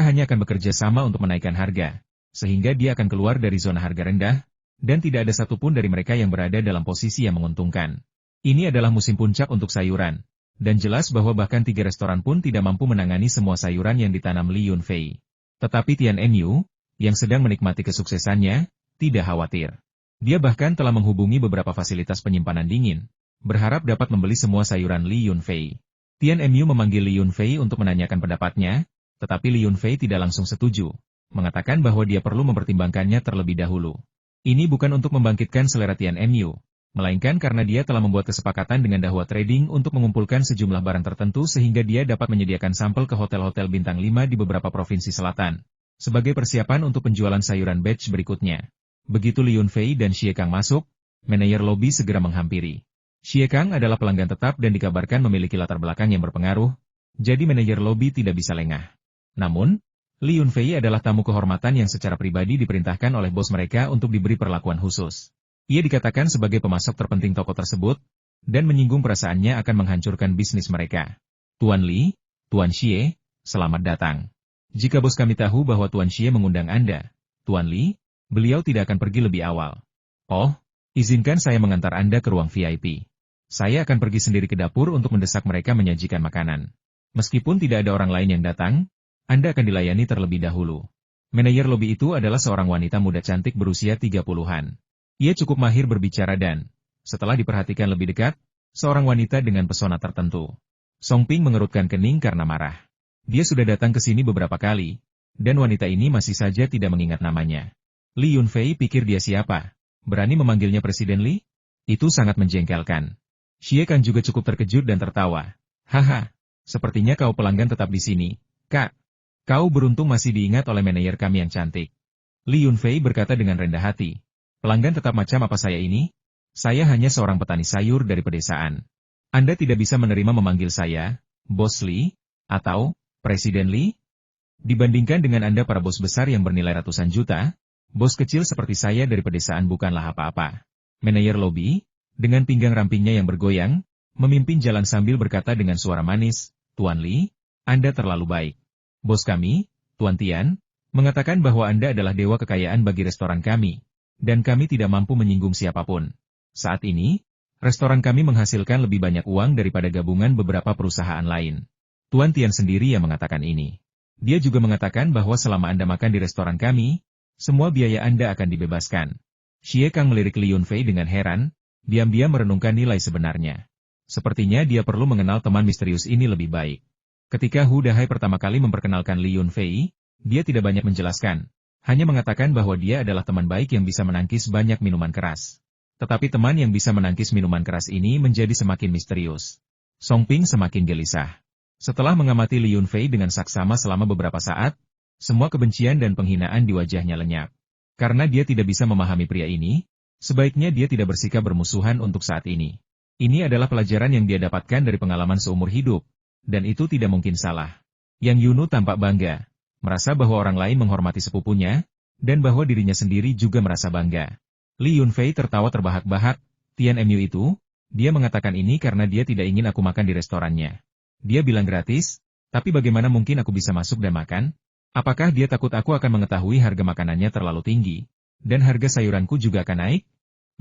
hanya akan bekerja sama untuk menaikkan harga, sehingga dia akan keluar dari zona harga rendah, dan tidak ada satupun dari mereka yang berada dalam posisi yang menguntungkan. Ini adalah musim puncak untuk sayuran, dan jelas bahwa bahkan 3 restoran pun tidak mampu menangani semua sayuran yang ditanam Li Yunfei. Tetapi Tian Enyu, yang sedang menikmati kesuksesannya, tidak khawatir. Dia bahkan telah menghubungi beberapa fasilitas penyimpanan dingin, berharap dapat membeli semua sayuran Li Yunfei. Tian Enyu memanggil Li Yunfei untuk menanyakan pendapatnya, tetapi Li Yunfei tidak langsung setuju, mengatakan bahwa dia perlu mempertimbangkannya terlebih dahulu. Ini bukan untuk membangkitkan selera Tian Enyu, melainkan karena dia telah membuat kesepakatan dengan Dahua Trading untuk mengumpulkan sejumlah barang tertentu sehingga dia dapat menyediakan sampel ke hotel-hotel bintang 5 di beberapa provinsi selatan, sebagai persiapan untuk penjualan sayuran batch berikutnya. Begitu Li Yunfei dan Xie Kang masuk, manajer lobi segera menghampiri. Xie Kang adalah pelanggan tetap dan dikabarkan memiliki latar belakang yang berpengaruh, jadi manajer lobi tidak bisa lengah. Namun, Li Yunfei adalah tamu kehormatan yang secara pribadi diperintahkan oleh bos mereka untuk diberi perlakuan khusus. Ia dikatakan sebagai pemasok terpenting toko tersebut, dan menyinggung perasaannya akan menghancurkan bisnis mereka. Tuan Li, Tuan Xie, selamat datang. Jika bos kami tahu bahwa Tuan Xie mengundang Anda, Tuan Li, beliau tidak akan pergi lebih awal. Oh, izinkan saya mengantar Anda ke ruang VIP. Saya akan pergi sendiri ke dapur untuk mendesak mereka menyajikan makanan. Meskipun tidak ada orang lain yang datang, Anda akan dilayani terlebih dahulu. Manajer lobi itu adalah seorang wanita muda cantik berusia 30-an. Ia cukup mahir berbicara dan, setelah diperhatikan lebih dekat, seorang wanita dengan pesona tertentu. Song Ping mengerutkan kening karena marah. Dia sudah datang ke sini beberapa kali, dan wanita ini masih saja tidak mengingat namanya. Li Yunfei pikir dia siapa? Berani memanggilnya Presiden Li? Itu sangat menjengkelkan. Xie Kang juga cukup terkejut dan tertawa. Haha, sepertinya kau pelanggan tetap di sini, Kak. Kau beruntung masih diingat oleh manajer kami yang cantik. Li Yunfei berkata dengan rendah hati. Pelanggan tetap macam apa saya ini? Saya hanya seorang petani sayur dari pedesaan. Anda tidak bisa menerima memanggil saya, Bos Li, atau Presiden Li? Dibandingkan dengan Anda para bos besar yang bernilai ratusan juta, bos kecil seperti saya dari pedesaan bukanlah apa-apa. Manajer lobi, dengan pinggang rampingnya yang bergoyang, memimpin jalan sambil berkata dengan suara manis, Tuan Li, Anda terlalu baik. Bos kami, Tuan Tian, mengatakan bahwa Anda adalah dewa kekayaan bagi restoran kami, dan kami tidak mampu menyinggung siapapun. Saat ini, restoran kami menghasilkan lebih banyak uang daripada gabungan beberapa perusahaan lain. Tuan Tian sendiri yang mengatakan ini. Dia juga mengatakan bahwa selama Anda makan di restoran kami, semua biaya Anda akan dibebaskan. Xie Kang melirik Li Yunfei dengan heran, diam-diam merenungkan nilai sebenarnya. Sepertinya dia perlu mengenal teman misterius ini lebih baik. Ketika Hu Dahai pertama kali memperkenalkan Li Yunfei, dia tidak banyak menjelaskan, hanya mengatakan bahwa dia adalah teman baik yang bisa menangkis banyak minuman keras. Tetapi teman yang bisa menangkis minuman keras ini menjadi semakin misterius. Song Ping semakin gelisah. Setelah mengamati Li Yunfei dengan saksama selama beberapa saat, semua kebencian dan penghinaan di wajahnya lenyap. Karena dia tidak bisa memahami pria ini, sebaiknya dia tidak bersikap bermusuhan untuk saat ini. Ini adalah pelajaran yang dia dapatkan dari pengalaman seumur hidup. Dan itu tidak mungkin salah. Yang Yunu tampak bangga, merasa bahwa orang lain menghormati sepupunya, dan bahwa dirinya sendiri juga merasa bangga. Li Yunfei tertawa terbahak-bahak, Tian Mu itu, dia mengatakan ini karena dia tidak ingin aku makan di restorannya. Dia bilang gratis, tapi bagaimana mungkin aku bisa masuk dan makan? Apakah dia takut aku akan mengetahui harga makanannya terlalu tinggi, dan harga sayuranku juga akan naik?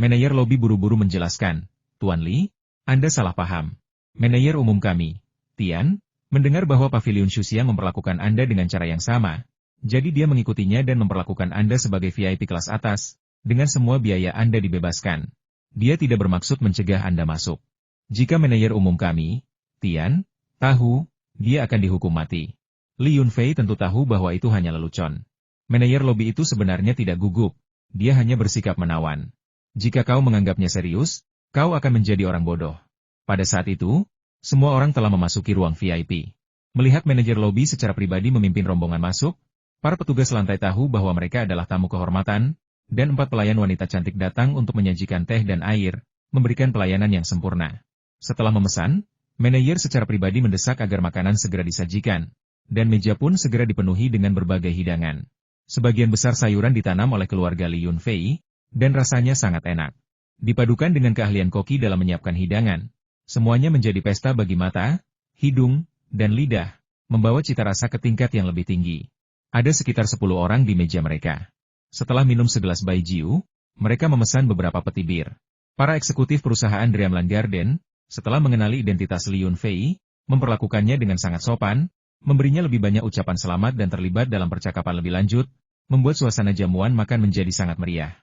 Manajer lobi buru-buru menjelaskan, Tuan Li, Anda salah paham. Manajer umum kami, Tian, mendengar bahwa Pavilion Shuxiang memperlakukan Anda dengan cara yang sama, jadi dia mengikutinya dan memperlakukan Anda sebagai VIP kelas atas, dengan semua biaya Anda dibebaskan. Dia tidak bermaksud mencegah Anda masuk. Jika manajer umum kami, Tian, tahu, dia akan dihukum mati. Li Yunfei tentu tahu bahwa itu hanya lelucon. Manajer lobi itu sebenarnya tidak gugup, dia hanya bersikap menawan. Jika kau menganggapnya serius, kau akan menjadi orang bodoh. Pada saat itu, semua orang telah memasuki ruang VIP. Melihat manajer lobi secara pribadi memimpin rombongan masuk, para petugas lantai tahu bahwa mereka adalah tamu kehormatan, dan 4 pelayan wanita cantik datang untuk menyajikan teh dan air, memberikan pelayanan yang sempurna. Setelah memesan, Manajer secara pribadi mendesak agar makanan segera disajikan, dan meja pun segera dipenuhi dengan berbagai hidangan. Sebagian besar sayuran ditanam oleh keluarga Li Yunfei, dan rasanya sangat enak. Dipadukan dengan keahlian koki dalam menyiapkan hidangan, semuanya menjadi pesta bagi mata, hidung, dan lidah, membawa cita rasa ke tingkat yang lebih tinggi. Ada sekitar 10 orang di meja mereka. Setelah minum segelas baijiu, mereka memesan beberapa peti bir. Para eksekutif perusahaan Dreamland Garden, setelah mengenali identitas Li Yunfei, memperlakukannya dengan sangat sopan, memberinya lebih banyak ucapan selamat dan terlibat dalam percakapan lebih lanjut, membuat suasana jamuan makan menjadi sangat meriah.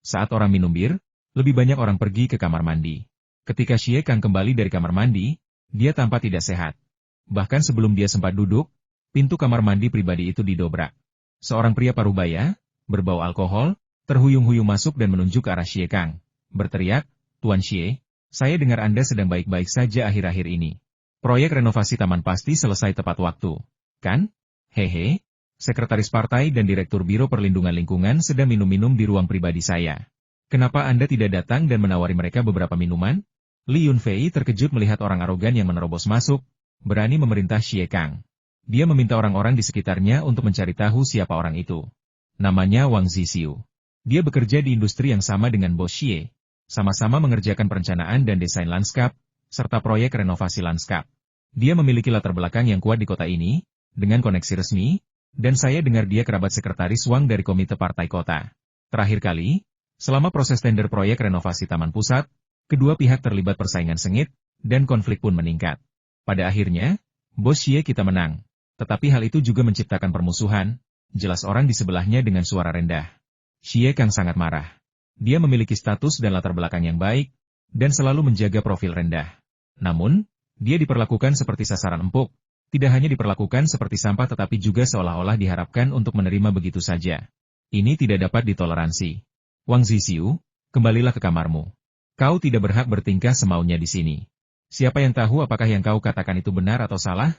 Saat orang minum bir, lebih banyak orang pergi ke kamar mandi. Ketika Xie Kang kembali dari kamar mandi, dia tampak tidak sehat. Bahkan sebelum dia sempat duduk, pintu kamar mandi pribadi itu didobrak. Seorang pria parubaya, berbau alkohol, terhuyung-huyung masuk dan menunjuk ke arah Xie Kang, berteriak, "Tuan Xie, saya dengar Anda sedang baik-baik saja akhir-akhir ini. Proyek renovasi taman pasti selesai tepat waktu, kan? Hehe, sekretaris partai dan direktur Biro Perlindungan Lingkungan sedang minum-minum di ruang pribadi saya. Kenapa Anda tidak datang dan menawari mereka beberapa minuman?" Li Yunfei terkejut melihat orang arogan yang menerobos masuk, berani memerintah Xie Kang. Dia meminta orang-orang di sekitarnya untuk mencari tahu siapa orang itu. Namanya Wang Zisiu. Dia bekerja di industri yang sama dengan bos Xie. Sama-sama mengerjakan perencanaan dan desain lanskap, serta proyek renovasi lanskap. Dia memiliki latar belakang yang kuat di kota ini, dengan koneksi resmi, dan saya dengar dia kerabat sekretaris Wang dari Komite Partai Kota. Terakhir kali, selama proses tender proyek renovasi Taman Pusat, kedua pihak terlibat persaingan sengit, dan konflik pun meningkat. Pada akhirnya, bos Xie kita menang. Tetapi hal itu juga menciptakan permusuhan, jelas orang di sebelahnya dengan suara rendah. Xie Kang sangat marah. Dia memiliki status dan latar belakang yang baik, dan selalu menjaga profil rendah. Namun, dia diperlakukan seperti sasaran empuk, tidak hanya diperlakukan seperti sampah tetapi juga seolah-olah diharapkan untuk menerima begitu saja. Ini tidak dapat ditoleransi. Wang Zisiu, kembalilah ke kamarmu. Kau tidak berhak bertingkah semaunya di sini. Siapa yang tahu apakah yang kau katakan itu benar atau salah?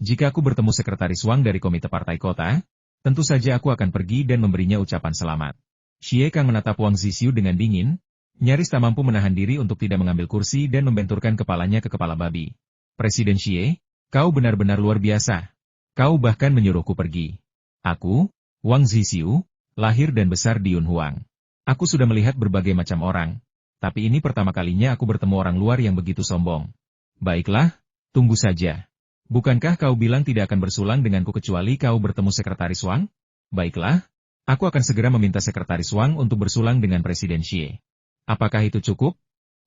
Jika aku bertemu sekretaris Wang dari Komite Partai Kota, tentu saja aku akan pergi dan memberinya ucapan selamat. Xie Kang menatap Wang Zisiu dengan dingin, nyaris tak mampu menahan diri untuk tidak mengambil kursi dan membenturkan kepalanya ke kepala babi. Presiden Xie, kau benar-benar luar biasa. Kau bahkan menyuruhku pergi. Aku, Wang Zisiu, lahir dan besar di Yunhuang. Aku sudah melihat berbagai macam orang, tapi ini pertama kalinya aku bertemu orang luar yang begitu sombong. Baiklah, tunggu saja. Bukankah kau bilang tidak akan bersulang denganku kecuali kau bertemu sekretaris Wang? Baiklah, aku akan segera meminta sekretaris Wang untuk bersulang dengan Presiden Xie. Apakah itu cukup?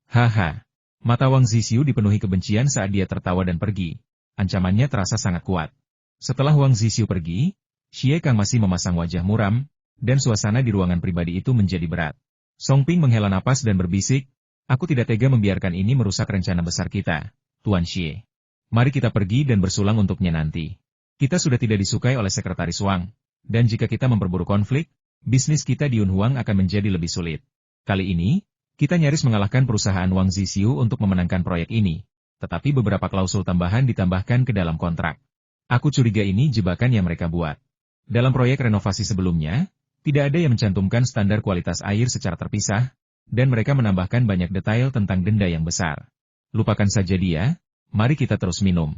Haha. Mata Wang Zisiu dipenuhi kebencian saat dia tertawa dan pergi. Ancamannya terasa sangat kuat. Setelah Wang Zisiu pergi, Xie Kang masih memasang wajah muram, dan suasana di ruangan pribadi itu menjadi berat. Song Ping menghela napas dan berbisik, aku tidak tega membiarkan ini merusak rencana besar kita, Tuan Xie. Mari kita pergi dan bersulang untuknya nanti. Kita sudah tidak disukai oleh sekretaris Wang, dan jika kita memperburuk konflik, bisnis kita di Yunhuang akan menjadi lebih sulit. Kali ini, kita nyaris mengalahkan perusahaan Wang Zisiu untuk memenangkan proyek ini, tetapi beberapa klausul tambahan ditambahkan ke dalam kontrak. Aku curiga ini jebakan yang mereka buat. Dalam proyek renovasi sebelumnya, tidak ada yang mencantumkan standar kualitas air secara terpisah, dan mereka menambahkan banyak detail tentang denda yang besar. Lupakan saja dia, mari kita terus minum.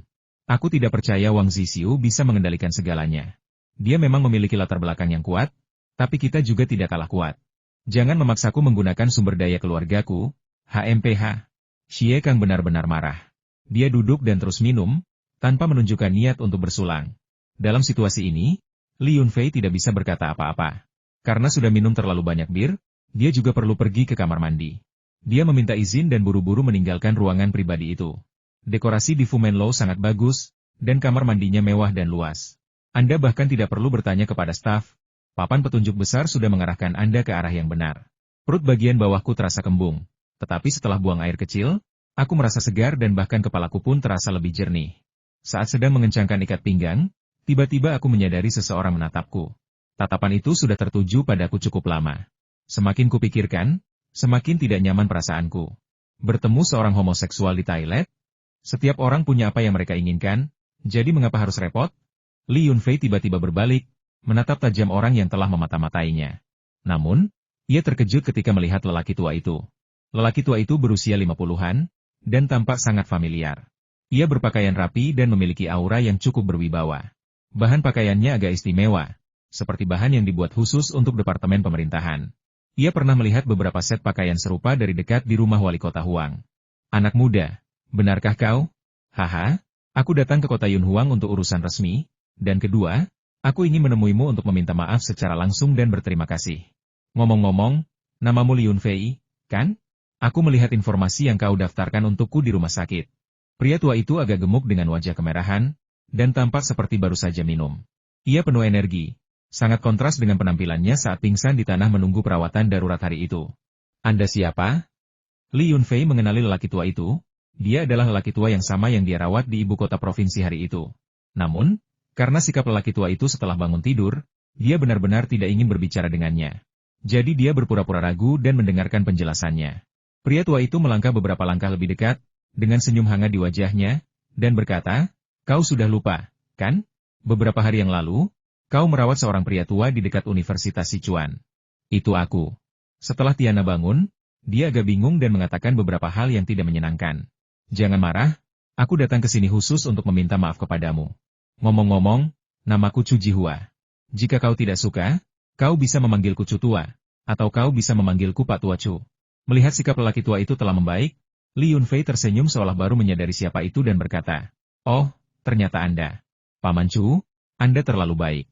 Aku tidak percaya Wang Zisiu bisa mengendalikan segalanya. Dia memang memiliki latar belakang yang kuat, tapi kita juga tidak kalah kuat. Jangan memaksaku menggunakan sumber daya keluargaku, HMPH. Xie Kang benar-benar marah. Dia duduk dan terus minum, tanpa menunjukkan niat untuk bersulang. Dalam situasi ini, Li Yunfei tidak bisa berkata apa-apa. Karena sudah minum terlalu banyak bir, dia juga perlu pergi ke kamar mandi. Dia meminta izin dan buru-buru meninggalkan ruangan pribadi itu. Dekorasi di Fumenlo sangat bagus, dan kamar mandinya mewah dan luas. Anda bahkan tidak perlu bertanya kepada staf. Papan petunjuk besar sudah mengarahkan Anda ke arah yang benar. Perut bagian bawahku terasa kembung, tetapi setelah buang air kecil, aku merasa segar dan bahkan kepalaku pun terasa lebih jernih. Saat sedang mengencangkan ikat pinggang, tiba-tiba aku menyadari seseorang menatapku. Tatapan itu sudah tertuju padaku cukup lama. Semakin kupikirkan, semakin tidak nyaman perasaanku. Bertemu seorang homoseksual di toilet? Setiap orang punya apa yang mereka inginkan, jadi mengapa harus repot? Li Yunfei tiba-tiba berbalik, menatap tajam orang yang telah memata-matainya. Namun, ia terkejut ketika melihat lelaki tua itu. Lelaki tua itu berusia 50-an, dan tampak sangat familiar. Ia berpakaian rapi dan memiliki aura yang cukup berwibawa. Bahan pakaiannya agak istimewa, seperti bahan yang dibuat khusus untuk departemen pemerintahan. Ia pernah melihat beberapa set pakaian serupa dari dekat di rumah wali kota Huang. Anak muda, benarkah kau? Haha, aku datang ke kota Yunhuang untuk urusan resmi, dan kedua, aku ingin menemuimu untuk meminta maaf secara langsung dan berterima kasih. Ngomong-ngomong, namamu Liun Fei, kan? Aku melihat informasi yang kau daftarkan untukku di rumah sakit. Pria tua itu agak gemuk dengan wajah kemerahan, dan tampak seperti baru saja minum. Ia penuh energi, sangat kontras dengan penampilannya saat pingsan di tanah menunggu perawatan darurat hari itu. Anda siapa? Li Yunfei mengenali lelaki tua itu. Dia adalah lelaki tua yang sama yang dia rawat di ibu kota provinsi hari itu. Namun, karena sikap lelaki tua itu setelah bangun tidur, dia benar-benar tidak ingin berbicara dengannya. Jadi dia berpura-pura ragu dan mendengarkan penjelasannya. Pria tua itu melangkah beberapa langkah lebih dekat, dengan senyum hangat di wajahnya, dan berkata, "Kau sudah lupa, kan? Beberapa hari yang lalu, kau merawat seorang pria tua di dekat Universitas Sichuan. Itu aku." Setelah Tiana bangun, dia agak bingung dan mengatakan beberapa hal yang tidak menyenangkan. "Jangan marah, aku datang ke sini khusus untuk meminta maaf kepadamu. Ngomong-ngomong, namaku Chu Jihua. Jika kau tidak suka, kau bisa memanggilku Chu Tua, atau kau bisa memanggilku Pak Tua Chu." Melihat sikap lelaki tua itu telah membaik, Li Yunfei tersenyum seolah baru menyadari siapa itu dan berkata, "Oh, ternyata Anda. Paman Chu, Anda terlalu baik.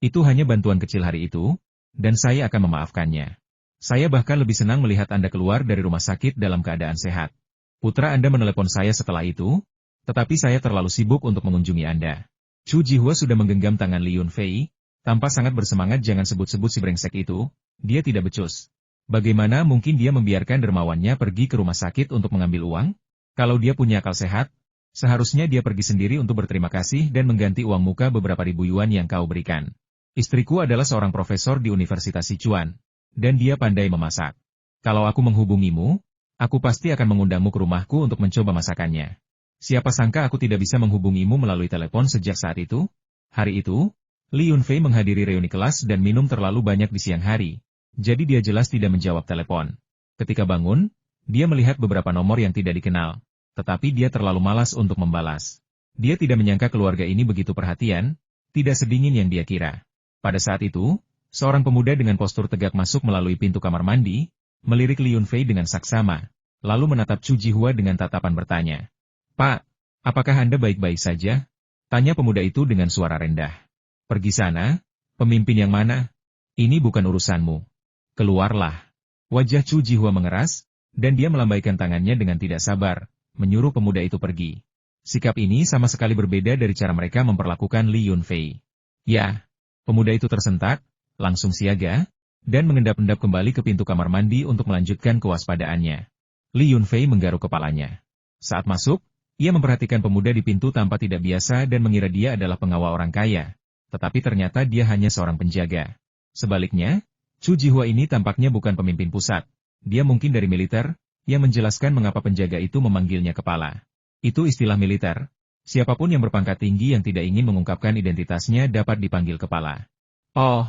Itu hanya bantuan kecil hari itu, dan saya akan memaafkannya. Saya bahkan lebih senang melihat Anda keluar dari rumah sakit dalam keadaan sehat. Putra Anda menelepon saya setelah itu, tetapi saya terlalu sibuk untuk mengunjungi Anda." Chu Jihua sudah menggenggam tangan Li Yunfei, tampak sangat bersemangat. "Jangan sebut-sebut si brengsek itu, dia tidak becus. Bagaimana mungkin dia membiarkan dermawannya pergi ke rumah sakit untuk mengambil uang? Kalau dia punya akal sehat, seharusnya dia pergi sendiri untuk berterima kasih dan mengganti uang muka beberapa ribu yuan yang kau berikan. Istriku adalah seorang profesor di Universitas Sichuan, dan dia pandai memasak. Kalau aku menghubungimu, aku pasti akan mengundangmu ke rumahku untuk mencoba masakannya. Siapa sangka aku tidak bisa menghubungimu melalui telepon sejak saat itu?" Hari itu, Li Yunfei menghadiri reuni kelas dan minum terlalu banyak di siang hari. Jadi dia jelas tidak menjawab telepon. Ketika bangun, dia melihat beberapa nomor yang tidak dikenal, tetapi dia terlalu malas untuk membalas. Dia tidak menyangka keluarga ini begitu perhatian, tidak sedingin yang dia kira. Pada saat itu, seorang pemuda dengan postur tegak masuk melalui pintu kamar mandi, melirik Li Yunfei dengan saksama, lalu menatap Chu Jihua dengan tatapan bertanya. "Pak, apakah Anda baik-baik saja?" tanya pemuda itu dengan suara rendah. "Pergi sana, pemimpin yang mana? Ini bukan urusanmu. Keluarlah." Wajah Chu Jihua mengeras, dan dia melambaikan tangannya dengan tidak sabar, menyuruh pemuda itu pergi. Sikap ini sama sekali berbeda dari cara mereka memperlakukan Li Yunfei. "Ya." Pemuda itu tersentak, langsung siaga, dan mengendap-endap kembali ke pintu kamar mandi untuk melanjutkan kewaspadaannya. Li Yunfei menggaruk kepalanya. Saat masuk, ia memperhatikan pemuda di pintu tanpa tidak biasa dan mengira dia adalah pengawal orang kaya. Tetapi ternyata dia hanya seorang penjaga. Sebaliknya, Chu Jihua ini tampaknya bukan pemimpin pusat. Dia mungkin dari militer, yang menjelaskan mengapa penjaga itu memanggilnya kepala. Itu istilah militer. Siapapun yang berpangkat tinggi yang tidak ingin mengungkapkan identitasnya dapat dipanggil kepala. "Oh,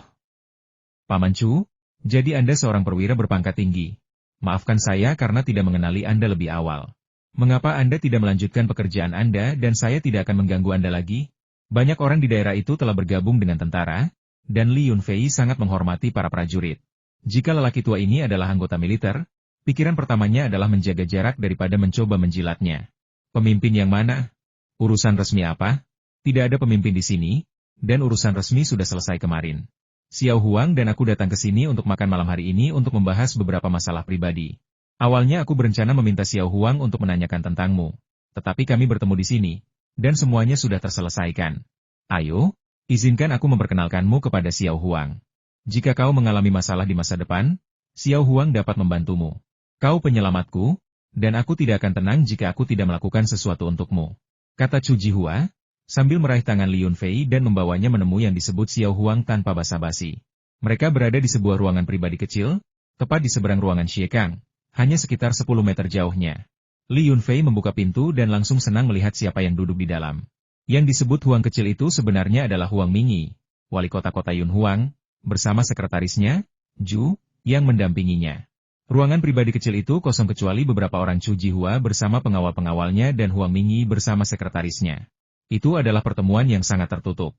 Paman Chu, jadi Anda seorang perwira berpangkat tinggi. Maafkan saya karena tidak mengenali Anda lebih awal. Mengapa Anda tidak melanjutkan pekerjaan Anda dan saya tidak akan mengganggu Anda lagi?" Banyak orang di daerah itu telah bergabung dengan tentara, dan Li Yunfei sangat menghormati para prajurit. Jika lelaki tua ini adalah anggota militer, pikiran pertamanya adalah menjaga jarak daripada mencoba menjilatnya. "Pemimpin yang mana? Urusan resmi apa?" "Tidak ada pemimpin di sini, dan urusan resmi sudah selesai kemarin. Xiao Huang dan aku datang ke sini untuk makan malam hari ini untuk membahas beberapa masalah pribadi. Awalnya aku berencana meminta Xiao Huang untuk menanyakan tentangmu, tetapi kami bertemu di sini, dan semuanya sudah terselesaikan. Ayo, izinkan aku memperkenalkanmu kepada Xiao Huang. Jika kau mengalami masalah di masa depan, Xiao Huang dapat membantumu. Kau penyelamatku, dan aku tidak akan tenang jika aku tidak melakukan sesuatu untukmu," kata Chu Jihua, sambil meraih tangan Li Yunfei dan membawanya menemui yang disebut Xiao Huang tanpa basa-basi. Mereka berada di sebuah ruangan pribadi kecil, tepat di seberang ruangan Xie Kang, hanya sekitar 10 meter jauhnya. Li Yunfei membuka pintu dan langsung senang melihat siapa yang duduk di dalam. Yang disebut Huang kecil itu sebenarnya adalah Huang Mingyi, wali kota Yunhuang, bersama sekretarisnya, Ju, yang mendampinginya. Ruangan pribadi kecil itu kosong kecuali beberapa orang Chu Jihua bersama pengawal-pengawalnya dan Huang Mingyi bersama sekretarisnya. Itu adalah pertemuan yang sangat tertutup.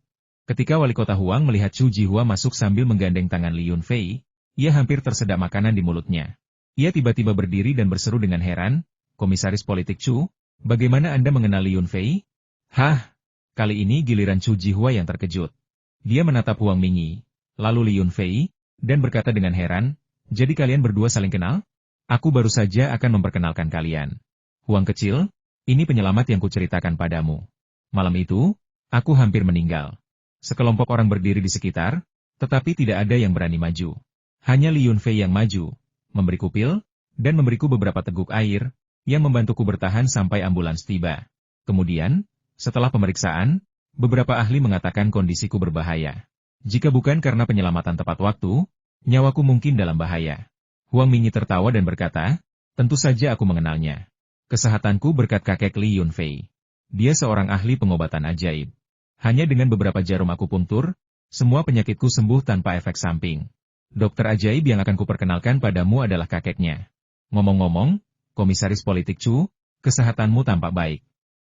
Ketika wali kota Huang melihat Chu Jihua masuk sambil menggandeng tangan Li Yunfei, ia hampir tersedak makanan di mulutnya. Ia tiba-tiba berdiri dan berseru dengan heran, "Komisaris politik Chu, bagaimana Anda mengenal Li Yunfei?" "Hah?" Kali ini giliran Chu Jihua yang terkejut. Dia menatap Huang Mingyi, lalu Li Yunfei, dan berkata dengan heran, "Jadi kalian berdua saling kenal? Aku baru saja akan memperkenalkan kalian. Huang kecil, ini penyelamat yang kuceritakan padamu. Malam itu, aku hampir meninggal. Sekelompok orang berdiri di sekitar, tetapi tidak ada yang berani maju. Hanya Li Yunfei yang maju, memberiku pil, dan memberiku beberapa teguk air, yang membantuku bertahan sampai ambulans tiba. Kemudian, setelah pemeriksaan, beberapa ahli mengatakan kondisiku berbahaya. Jika bukan karena penyelamatan tepat waktu, nyawaku mungkin dalam bahaya." Huang Mingyi tertawa dan berkata, "Tentu saja aku mengenalnya. Kesehatanku berkat kakek Li Yunfei. Dia seorang ahli pengobatan ajaib. Hanya dengan beberapa jarum akupuntur, semua penyakitku sembuh tanpa efek samping. Dokter ajaib yang akan kuperkenalkan padamu adalah kakeknya. Ngomong-ngomong, Komisaris politik Chu, kesehatanmu tampak baik.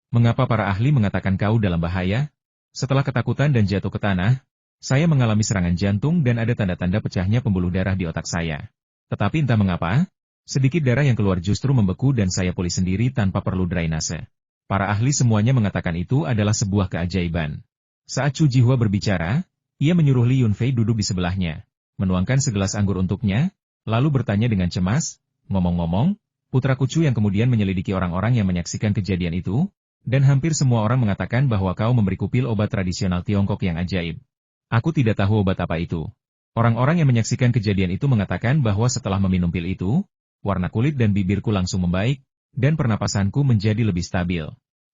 Mengapa para ahli mengatakan kau dalam bahaya?" Setelah ketakutan dan jatuh ke tanah, saya mengalami serangan jantung dan ada tanda-tanda pecahnya pembuluh darah di otak saya. Tetapi entah mengapa, sedikit darah yang keluar justru membeku dan saya pulih sendiri tanpa perlu drainase. Para ahli semuanya mengatakan itu adalah sebuah keajaiban. Saat Chu Jihua berbicara, ia menyuruh Li Yunfei duduk di sebelahnya, menuangkan segelas anggur untuknya, lalu bertanya dengan cemas, "Ngomong-ngomong, putraku Chu yang kemudian menyelidiki orang-orang yang menyaksikan kejadian itu, dan hampir semua orang mengatakan bahwa kau memberiku pil obat tradisional Tiongkok yang ajaib. Aku tidak tahu obat apa itu. Orang-orang yang menyaksikan kejadian itu mengatakan bahwa setelah meminum pil itu, warna kulit dan bibirku langsung membaik, dan pernapasanku menjadi lebih stabil."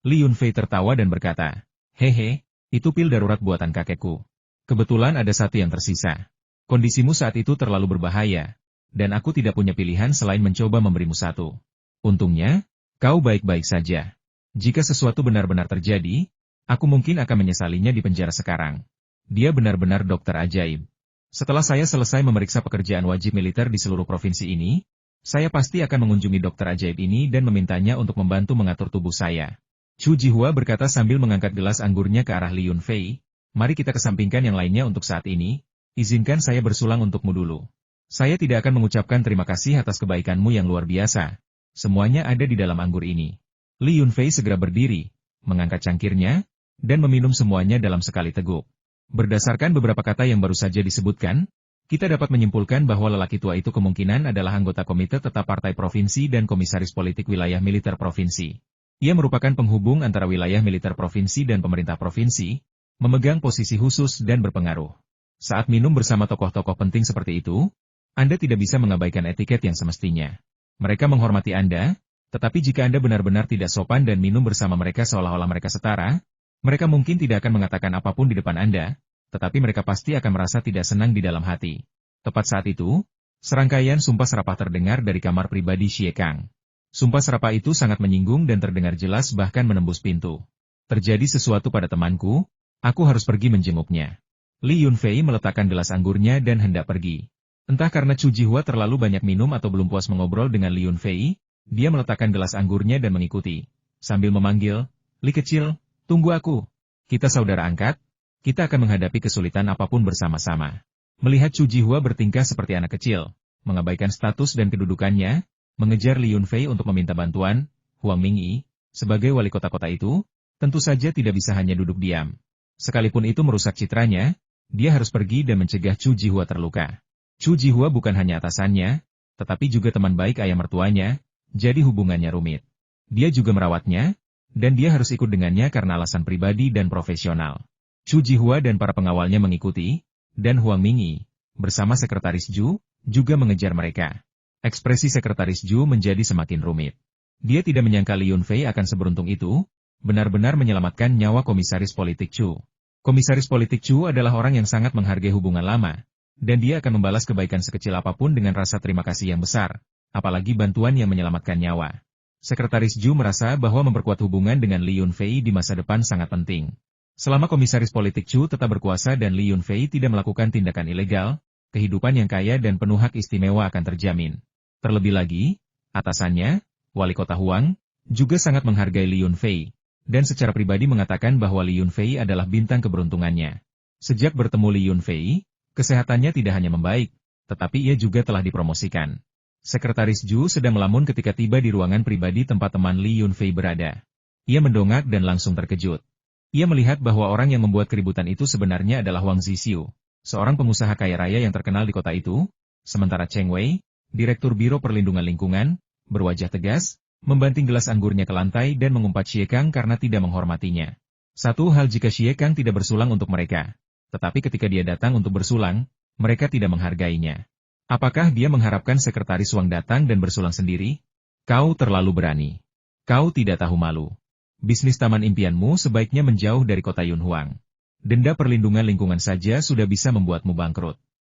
Li Yunfei tertawa dan berkata, "Hehe, itu pil darurat buatan kakekku. Kebetulan ada satu yang tersisa. Kondisimu saat itu terlalu berbahaya, dan aku tidak punya pilihan selain mencoba memberimu satu. Untungnya, kau baik-baik saja. Jika sesuatu benar-benar terjadi, aku mungkin akan menyesalinya di penjara sekarang." Dia benar-benar dokter ajaib. Setelah saya selesai memeriksa pekerjaan wajib militer di seluruh provinsi ini, saya pasti akan mengunjungi dokter ajaib ini dan memintanya untuk membantu mengatur tubuh saya. Chu Jihua berkata sambil mengangkat gelas anggurnya ke arah Li Yunfei, "Mari kita kesampingkan yang lainnya untuk saat ini, izinkan saya bersulang untukmu dulu. Saya tidak akan mengucapkan terima kasih atas kebaikanmu yang luar biasa. Semuanya ada di dalam anggur ini." Li Yunfei segera berdiri, mengangkat cangkirnya, dan meminum semuanya dalam sekali teguk. Berdasarkan beberapa kata yang baru saja disebutkan, kita dapat menyimpulkan bahwa lelaki tua itu kemungkinan adalah anggota Komite Tetap Partai Provinsi dan Komisaris Politik Wilayah Militer Provinsi. Ia merupakan penghubung antara wilayah militer provinsi dan pemerintah provinsi, memegang posisi khusus dan berpengaruh. Saat minum bersama tokoh-tokoh penting seperti itu, Anda tidak bisa mengabaikan etiket yang semestinya. Mereka menghormati Anda, tetapi jika Anda benar-benar tidak sopan dan minum bersama mereka seolah-olah mereka setara, mereka mungkin tidak akan mengatakan apapun di depan Anda, tetapi mereka pasti akan merasa tidak senang di dalam hati. Tepat saat itu, serangkaian sumpah serapah terdengar dari kamar pribadi Xie Kang. Sumpah serapah itu sangat menyinggung dan terdengar jelas bahkan menembus pintu. "Terjadi sesuatu pada temanku, aku harus pergi menjenguknya." Li Yunfei meletakkan gelas anggurnya dan hendak pergi. Entah karena Chu Jihua terlalu banyak minum atau belum puas mengobrol dengan Li Yunfei, dia meletakkan gelas anggurnya dan mengikuti. Sambil memanggil, "Li kecil, tunggu aku. Kita saudara angkat, kita akan menghadapi kesulitan apapun bersama-sama." Melihat Chu Jihua bertingkah seperti anak kecil, mengabaikan status dan kedudukannya, mengejar Li Yunfei untuk meminta bantuan, Huang Mingyi, sebagai wali kota-kota itu, tentu saja tidak bisa hanya duduk diam. Sekalipun itu merusak citranya, dia harus pergi dan mencegah Chu Jihua terluka. Chu Jihua bukan hanya atasannya, tetapi juga teman baik ayah mertuanya, jadi hubungannya rumit. Dia juga merawatnya, dan dia harus ikut dengannya karena alasan pribadi dan profesional. Chu Jihua dan para pengawalnya mengikuti, dan Huang Mingyi, bersama Sekretaris Zhu, juga mengejar mereka. Ekspresi Sekretaris Zhu menjadi semakin rumit. Dia tidak menyangka Li Yunfei akan seberuntung itu, benar-benar menyelamatkan nyawa Komisaris Politik Chu. Komisaris Politik Chu adalah orang yang sangat menghargai hubungan lama, dan dia akan membalas kebaikan sekecil apapun dengan rasa terima kasih yang besar, apalagi bantuan yang menyelamatkan nyawa. Sekretaris Zhu merasa bahwa memperkuat hubungan dengan Li Yunfei di masa depan sangat penting. Selama Komisaris Politik Chu tetap berkuasa dan Li Yunfei tidak melakukan tindakan ilegal, kehidupan yang kaya dan penuh hak istimewa akan terjamin. Terlebih lagi, atasannya, Wali Kota Huang, juga sangat menghargai Li Yunfei, dan secara pribadi mengatakan bahwa Li Yunfei adalah bintang keberuntungannya. Sejak bertemu Li Yunfei, kesehatannya tidak hanya membaik, tetapi ia juga telah dipromosikan. Sekretaris Zhu sedang melamun ketika tiba di ruangan pribadi tempat teman Li Yunfei berada. Ia mendongak dan langsung terkejut. Ia melihat bahwa orang yang membuat keributan itu sebenarnya adalah Wang Zisiu, seorang pengusaha kaya raya yang terkenal di kota itu, sementara Cheng Wei, Direktur Biro Perlindungan Lingkungan, berwajah tegas, membanting gelas anggurnya ke lantai dan mengumpat Xie Kang karena tidak menghormatinya. Satu hal jika Xie Kang tidak bersulang untuk mereka, tetapi ketika dia datang untuk bersulang, mereka tidak menghargainya. Apakah dia mengharapkan sekretaris Wang datang dan bersulang sendiri? Kau terlalu berani. Kau tidak tahu malu. Bisnis taman impianmu sebaiknya menjauh dari kota Yunhuang. Denda perlindungan lingkungan saja sudah bisa membuatmu bangkrut.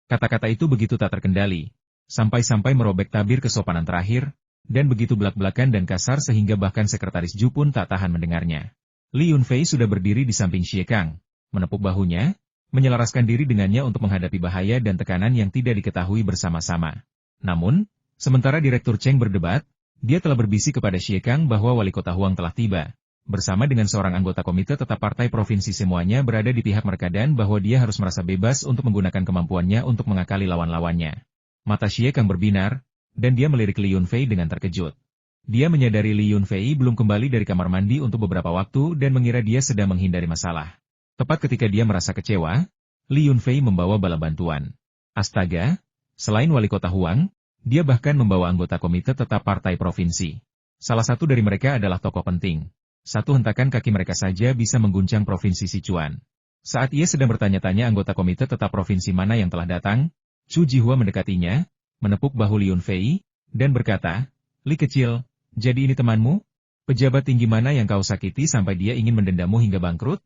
Kata-kata itu begitu tak terkendali, sampai-sampai merobek tabir kesopanan terakhir, dan begitu belak-belakan dan kasar sehingga bahkan sekretaris Zhu pun tak tahan mendengarnya. Li Yunfei sudah berdiri di samping Xie Kang, menepuk bahunya, menyelaraskan diri dengannya untuk menghadapi bahaya dan tekanan yang tidak diketahui bersama-sama. Namun, sementara Direktur Cheng berdebat, dia telah berbisik kepada Xie Kang bahwa Wali Kota Huang telah tiba, bersama dengan seorang anggota komite tetap partai provinsi semuanya berada di pihak mereka dan bahwa dia harus merasa bebas untuk menggunakan kemampuannya untuk mengakali lawan-lawannya. Mata Xie Kang berbinar, dan dia melirik Li Yunfei dengan terkejut. Dia menyadari Li Yunfei belum kembali dari kamar mandi untuk beberapa waktu dan mengira dia sedang menghindari masalah. Tepat ketika dia merasa kecewa, Li Yunfei membawa bala bantuan. Astaga, selain Wali Kota Huang, dia bahkan membawa anggota komite tetap partai provinsi. Salah satu dari mereka adalah tokoh penting. Satu hentakan kaki mereka saja bisa mengguncang provinsi Sichuan. Saat ia sedang bertanya-tanya anggota komite tetap provinsi mana yang telah datang, Chu Jihua mendekatinya, menepuk bahu Li Yunfei, dan berkata, "Li kecil, jadi ini temanmu? Pejabat tinggi mana yang kau sakiti sampai dia ingin mendendamu hingga bangkrut?"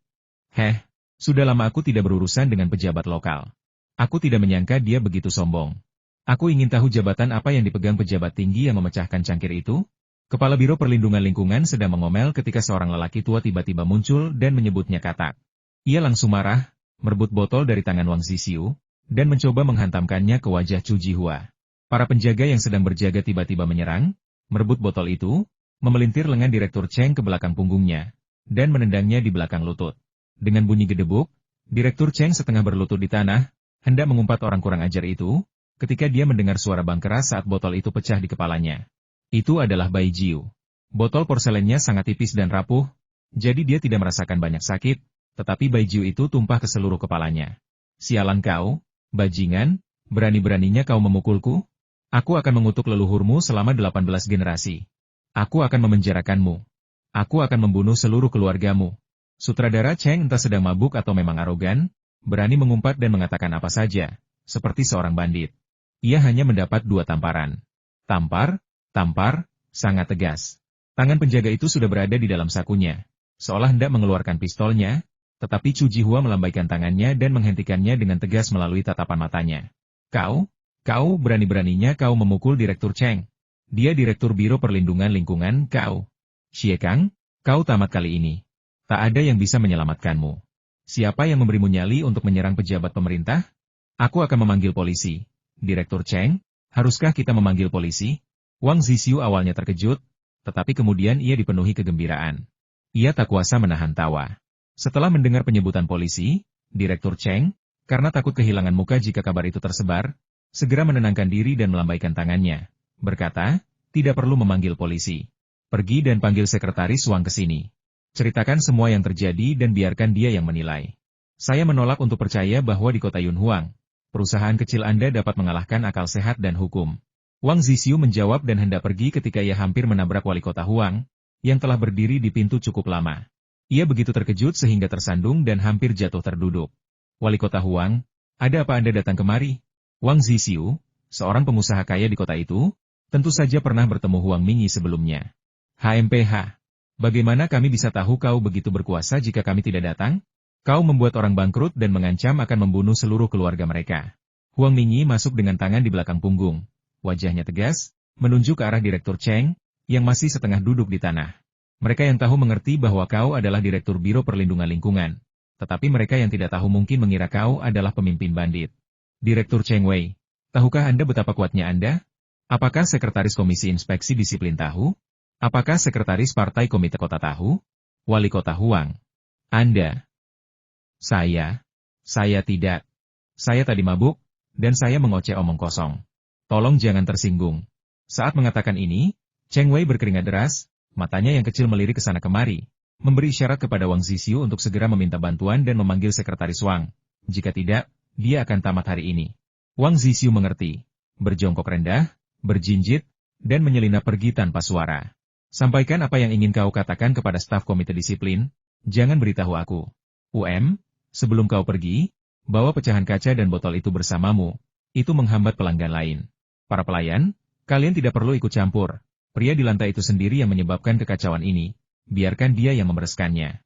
"Heh, sudah lama aku tidak berurusan dengan pejabat lokal. Aku tidak menyangka dia begitu sombong. Aku ingin tahu jabatan apa yang dipegang pejabat tinggi yang memecahkan cangkir itu?" Kepala Biro Perlindungan Lingkungan sedang mengomel ketika seorang lelaki tua tiba-tiba muncul dan menyebutnya katak. Ia langsung marah, merebut botol dari tangan Wang Zisiu, dan mencoba menghantamkannya ke wajah Chu Jihua. Para penjaga yang sedang berjaga tiba-tiba menyerang, merebut botol itu, memelintir lengan Direktur Cheng ke belakang punggungnya, dan menendangnya di belakang lutut. Dengan bunyi gedebuk, Direktur Cheng setengah berlutut di tanah, hendak mengumpat orang kurang ajar itu, ketika dia mendengar suara bang keras saat botol itu pecah di kepalanya. Itu adalah Bai Jiu. Botol porselennya sangat tipis dan rapuh, jadi dia tidak merasakan banyak sakit, tetapi Bai Jiu itu tumpah ke seluruh kepalanya. "Sialan kau, bajingan, berani-beraninya kau memukulku? Aku akan mengutuk leluhurmu selama 18 generasi. Aku akan memenjarakanmu. Aku akan membunuh seluruh keluargamu." Sutradara Cheng entah sedang mabuk atau memang arogan, berani mengumpat dan mengatakan apa saja, seperti seorang bandit. Ia hanya mendapat 2 tamparan. Tampar, sangat tegas. Tangan penjaga itu sudah berada di dalam sakunya, seolah hendak mengeluarkan pistolnya, tetapi Chu Jihua melambaikan tangannya dan menghentikannya dengan tegas melalui tatapan matanya. Kau berani-beraninya kau memukul Direktur Cheng. Dia Direktur Biro Perlindungan Lingkungan kau. Xie Kang, kau tamat kali ini. Tak ada yang bisa menyelamatkanmu. Siapa yang memberimu nyali untuk menyerang pejabat pemerintah? Aku akan memanggil polisi. Direktur Cheng, haruskah kita memanggil polisi? Wang Zisiu awalnya terkejut, tetapi kemudian ia dipenuhi kegembiraan. Ia tak kuasa menahan tawa. Setelah mendengar penyebutan polisi, Direktur Cheng, karena takut kehilangan muka jika kabar itu tersebar, segera menenangkan diri dan melambaikan tangannya, berkata, "Tidak perlu memanggil polisi. Pergi dan panggil sekretaris Wang ke sini. Ceritakan semua yang terjadi dan biarkan dia yang menilai. Saya menolak untuk percaya bahwa di kota Yunhuang, perusahaan kecil Anda dapat mengalahkan akal sehat dan hukum." Wang Zisiu menjawab dan hendak pergi ketika ia hampir menabrak Wali Kota Huang, yang telah berdiri di pintu cukup lama. Ia begitu terkejut sehingga tersandung dan hampir jatuh terduduk. "Wali Kota Huang, ada apa Anda datang kemari?" Wang Zisiu, seorang pengusaha kaya di kota itu, tentu saja pernah bertemu Huang Mingyi sebelumnya. "HMPH, bagaimana kami bisa tahu kau begitu berkuasa jika kami tidak datang? Kau membuat orang bangkrut dan mengancam akan membunuh seluruh keluarga mereka." Huang Mingyi masuk dengan tangan di belakang punggung. Wajahnya tegas, menunjuk ke arah Direktur Cheng, yang masih setengah duduk di tanah. "Mereka yang tahu mengerti bahwa kau adalah Direktur Biro Perlindungan Lingkungan, tetapi mereka yang tidak tahu mungkin mengira kau adalah pemimpin bandit. Direktur Cheng Wei, tahukah Anda betapa kuatnya Anda? Apakah Sekretaris Komisi Inspeksi Disiplin tahu? Apakah Sekretaris Partai Komite Kota tahu? Wali Kota Huang. Anda. Saya tidak. Saya tadi mabuk, dan saya mengoceh omong kosong. Tolong jangan tersinggung. Saat mengatakan ini, Cheng Wei berkeringat deras, matanya yang kecil melirik ke sana kemari, memberi isyarat kepada Wang Zisiu untuk segera meminta bantuan dan memanggil Sekretaris Wang. Jika tidak, dia akan tamat hari ini. Wang Zisiu mengerti. Berjongkok rendah, berjinjit, dan menyelinap pergi tanpa suara. Sampaikan apa yang ingin kau katakan kepada staf komite disiplin, jangan beritahu aku. Sebelum kau pergi, bawa pecahan kaca dan botol itu bersamamu. Itu menghambat pelanggan lain. Para pelayan, kalian tidak perlu ikut campur. Pria di lantai itu sendiri yang menyebabkan kekacauan ini. Biarkan dia yang membereskannya.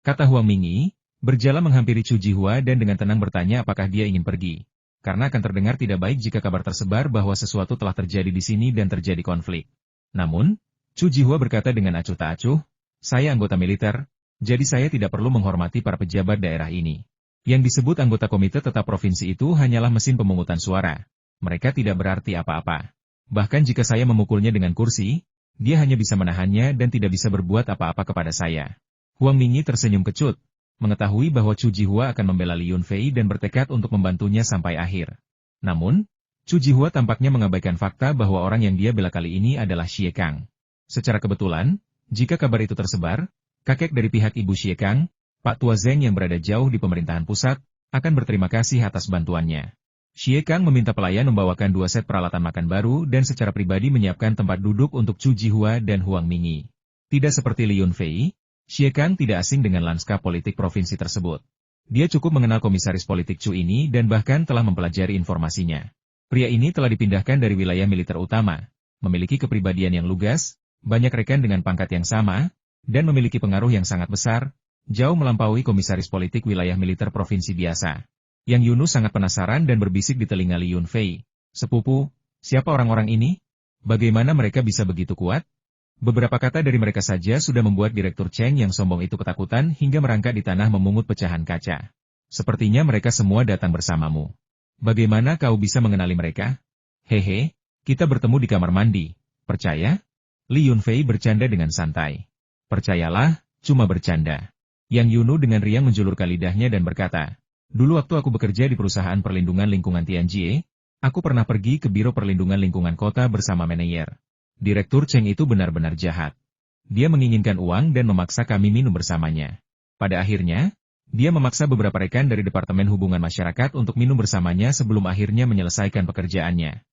Kata Huang Mingyi, berjalan menghampiri Chu Jihua dan dengan tenang bertanya apakah dia ingin pergi. Karena akan terdengar tidak baik jika kabar tersebar bahwa sesuatu telah terjadi di sini dan terjadi konflik. Namun, Chu Jihua berkata dengan acuh tak acuh, saya anggota militer, jadi saya tidak perlu menghormati para pejabat daerah ini. Yang disebut anggota komite tetap provinsi itu hanyalah mesin pemungutan suara. Mereka tidak berarti apa-apa. Bahkan jika saya memukulnya dengan kursi, dia hanya bisa menahannya dan tidak bisa berbuat apa-apa kepada saya. Huang Mingyi tersenyum kecut, mengetahui bahwa Chu Jihua akan membela Li Yunfei dan bertekad untuk membantunya sampai akhir. Namun, Chu Jihua tampaknya mengabaikan fakta bahwa orang yang dia bela kali ini adalah Xie Kang. Secara kebetulan, jika kabar itu tersebar, kakek dari pihak Ibu Xie Kang, Pak Tua Zeng yang berada jauh di pemerintahan pusat, akan berterima kasih atas bantuannya. Xie Kang meminta pelayan membawakan 2 set peralatan makan baru dan secara pribadi menyiapkan tempat duduk untuk Chu Jihua dan Huang Mingyi. Tidak seperti Li Yunfei, Xie Kang tidak asing dengan lanskap politik provinsi tersebut. Dia cukup mengenal komisaris politik Chu ini dan bahkan telah mempelajari informasinya. Pria ini telah dipindahkan dari wilayah militer utama, memiliki kepribadian yang lugas, banyak rekan dengan pangkat yang sama, dan memiliki pengaruh yang sangat besar, jauh melampaui komisaris politik wilayah militer provinsi biasa. Yang Yunus sangat penasaran dan berbisik di telinga Li Yunfei. Sepupu, siapa orang-orang ini? Bagaimana mereka bisa begitu kuat? Beberapa kata dari mereka saja sudah membuat Direktur Cheng yang sombong itu ketakutan hingga merangkak di tanah memungut pecahan kaca. Sepertinya mereka semua datang bersamamu. Bagaimana kau bisa mengenali mereka? Hehe, kita bertemu di kamar mandi. Percaya? Li Yunfei bercanda dengan santai. Percayalah, cuma bercanda. Yang Yunu dengan riang menjulurkan lidahnya dan berkata, dulu waktu aku bekerja di perusahaan perlindungan lingkungan Tianjie, aku pernah pergi ke Biro Perlindungan Lingkungan Kota bersama manajer. Direktur Cheng itu benar-benar jahat. Dia menginginkan uang dan memaksa kami minum bersamanya. Pada akhirnya, dia memaksa beberapa rekan dari Departemen Hubungan Masyarakat untuk minum bersamanya sebelum akhirnya menyelesaikan pekerjaannya.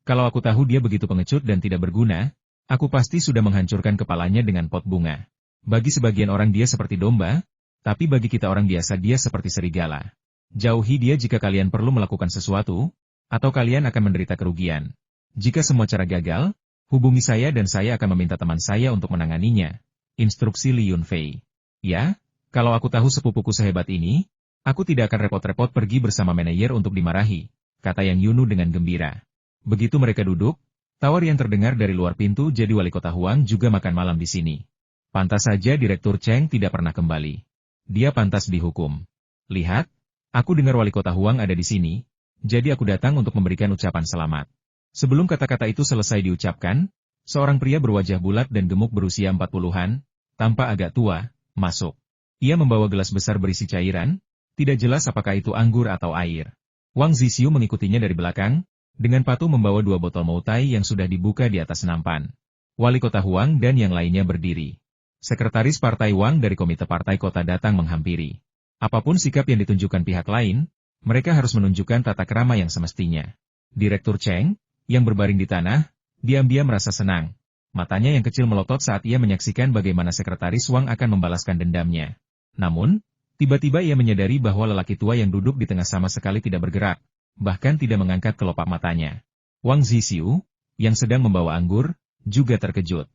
Kalau aku tahu dia begitu pengecut dan tidak berguna, aku pasti sudah menghancurkan kepalanya dengan pot bunga. Bagi sebagian orang dia seperti domba, tapi bagi kita orang biasa dia seperti serigala. Jauhi dia jika kalian perlu melakukan sesuatu, atau kalian akan menderita kerugian. Jika semua cara gagal, hubungi saya dan saya akan meminta teman saya untuk menanganinya. Instruksi Li Yunfei. Ya, kalau aku tahu sepupuku sehebat ini, aku tidak akan repot-repot pergi bersama manajer untuk dimarahi, kata Yang Yunu dengan gembira. Begitu mereka duduk, tawar yang terdengar dari luar pintu jadi wali kota Huang juga makan malam di sini. Pantas saja Direktur Cheng tidak pernah kembali. Dia pantas dihukum. Lihat, aku dengar wali kota Huang ada di sini, jadi aku datang untuk memberikan ucapan selamat. Sebelum kata-kata itu selesai diucapkan, seorang pria berwajah bulat dan gemuk berusia 40-an, tampak agak tua, masuk. Ia membawa gelas besar berisi cairan, tidak jelas apakah itu anggur atau air. Wang Zisiu mengikutinya dari belakang, dengan patuh membawa 2 botol moutai yang sudah dibuka di atas nampan. Wali kota Huang dan yang lainnya berdiri. Sekretaris Partai Wang dari Komite Partai Kota datang menghampiri. Apapun sikap yang ditunjukkan pihak lain, mereka harus menunjukkan tata krama yang semestinya. Direktur Cheng, yang berbaring di tanah, diam-diam merasa senang. Matanya yang kecil melotot saat ia menyaksikan bagaimana Sekretaris Wang akan membalaskan dendamnya. Namun, tiba-tiba ia menyadari bahwa lelaki tua yang duduk di tengah sama sekali tidak bergerak, bahkan tidak mengangkat kelopak matanya. Wang Zisiu, yang sedang membawa anggur, juga terkejut.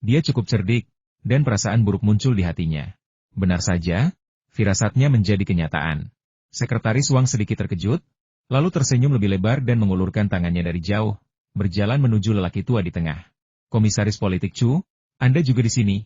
Dia cukup cerdik, dan perasaan buruk muncul di hatinya. Benar saja, firasatnya menjadi kenyataan. Sekretaris Wang sedikit terkejut, lalu tersenyum lebih lebar dan mengulurkan tangannya dari jauh, berjalan menuju lelaki tua di tengah. Komisaris politik Chu, Anda juga di sini?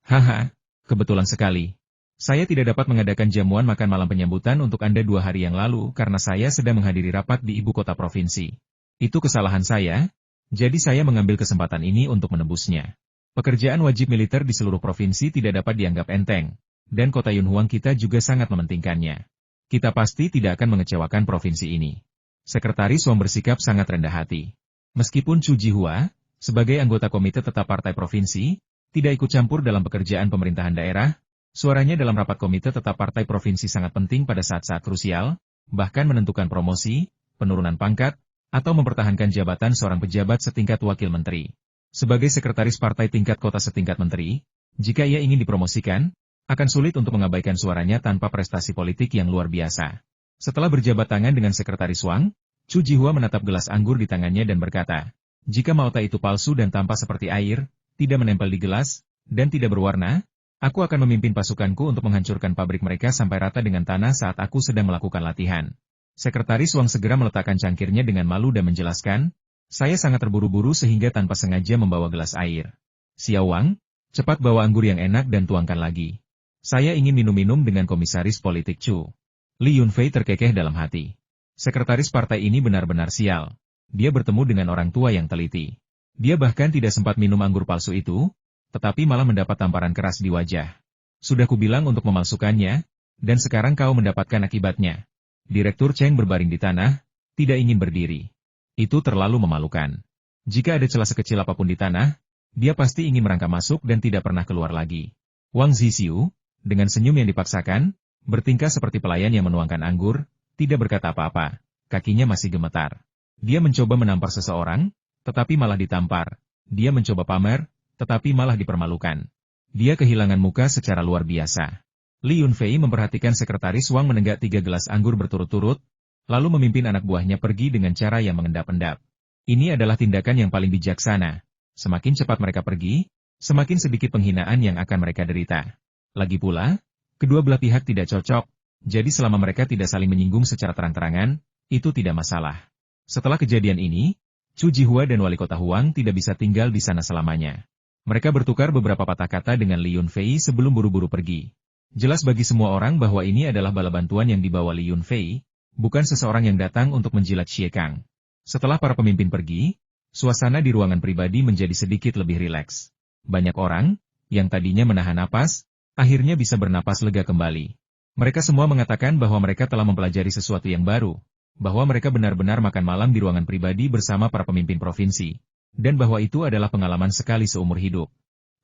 Haha, kebetulan sekali. Saya tidak dapat mengadakan jamuan makan malam penyambutan untuk Anda 2 hari yang lalu karena saya sedang menghadiri rapat di ibu kota provinsi. Itu kesalahan saya, jadi saya mengambil kesempatan ini untuk menebusnya. Pekerjaan wajib militer di seluruh provinsi tidak dapat dianggap enteng, dan kota Yunhuang kita juga sangat mementingkannya. Kita pasti tidak akan mengecewakan provinsi ini. Sekretaris Wang bersikap sangat rendah hati. Meskipun Chu Jihua, sebagai anggota komite tetap partai provinsi, tidak ikut campur dalam pekerjaan pemerintahan daerah, suaranya dalam rapat komite tetap partai provinsi sangat penting pada saat-saat krusial, bahkan menentukan promosi, penurunan pangkat, atau mempertahankan jabatan seorang pejabat setingkat wakil menteri. Sebagai sekretaris partai tingkat kota setingkat menteri, jika ia ingin dipromosikan, akan sulit untuk mengabaikan suaranya tanpa prestasi politik yang luar biasa. Setelah berjabat tangan dengan sekretaris Wang, Chu Jihua menatap gelas anggur di tangannya dan berkata, "Jika Maota itu palsu dan tampak seperti air, tidak menempel di gelas, dan tidak berwarna, aku akan memimpin pasukanku untuk menghancurkan pabrik mereka sampai rata dengan tanah saat aku sedang melakukan latihan." Sekretaris Wang segera meletakkan cangkirnya dengan malu dan menjelaskan, "Saya sangat terburu-buru sehingga tanpa sengaja membawa gelas air. Xiao Wang, cepat bawa anggur yang enak dan tuangkan lagi. Saya ingin minum-minum dengan komisaris politik Chu." Li Yunfei terkekeh dalam hati. Sekretaris partai ini benar-benar sial. Dia bertemu dengan orang tua yang teliti. Dia bahkan tidak sempat minum anggur palsu itu, tetapi malah mendapat tamparan keras di wajah. "Sudah kubilang untuk memalsukannya, dan sekarang kau mendapatkan akibatnya." Direktur Cheng berbaring di tanah, tidak ingin berdiri. Itu terlalu memalukan. Jika ada celah sekecil apapun di tanah, dia pasti ingin merangkak masuk dan tidak pernah keluar lagi. Wang Zhixiu, dengan senyum yang dipaksakan, bertingkah seperti pelayan yang menuangkan anggur, tidak berkata apa-apa, kakinya masih gemetar. Dia mencoba menampar seseorang, tetapi malah ditampar. Dia mencoba pamer, tetapi malah dipermalukan. Dia kehilangan muka secara luar biasa. Li Yunfei memperhatikan sekretaris Wang menenggak 3 gelas anggur berturut-turut, lalu memimpin anak buahnya pergi dengan cara yang mengendap-endap. Ini adalah tindakan yang paling bijaksana. Semakin cepat mereka pergi, semakin sedikit penghinaan yang akan mereka derita. Lagi pula, kedua belah pihak tidak cocok, jadi selama mereka tidak saling menyinggung secara terang-terangan, itu tidak masalah. Setelah kejadian ini, Chu Jihua dan wali kota Huang tidak bisa tinggal di sana selamanya. Mereka bertukar beberapa patah kata dengan Li Yunfei sebelum buru-buru pergi. Jelas bagi semua orang bahwa ini adalah bala bantuan yang dibawa Li Yunfei, bukan seseorang yang datang untuk menjilat Xie Kang. Setelah para pemimpin pergi, suasana di ruangan pribadi menjadi sedikit lebih rileks. Banyak orang, yang tadinya menahan napas, akhirnya bisa bernapas lega kembali. Mereka semua mengatakan bahwa mereka telah mempelajari sesuatu yang baru, bahwa mereka benar-benar makan malam di ruangan pribadi bersama para pemimpin provinsi, dan bahwa itu adalah pengalaman sekali seumur hidup.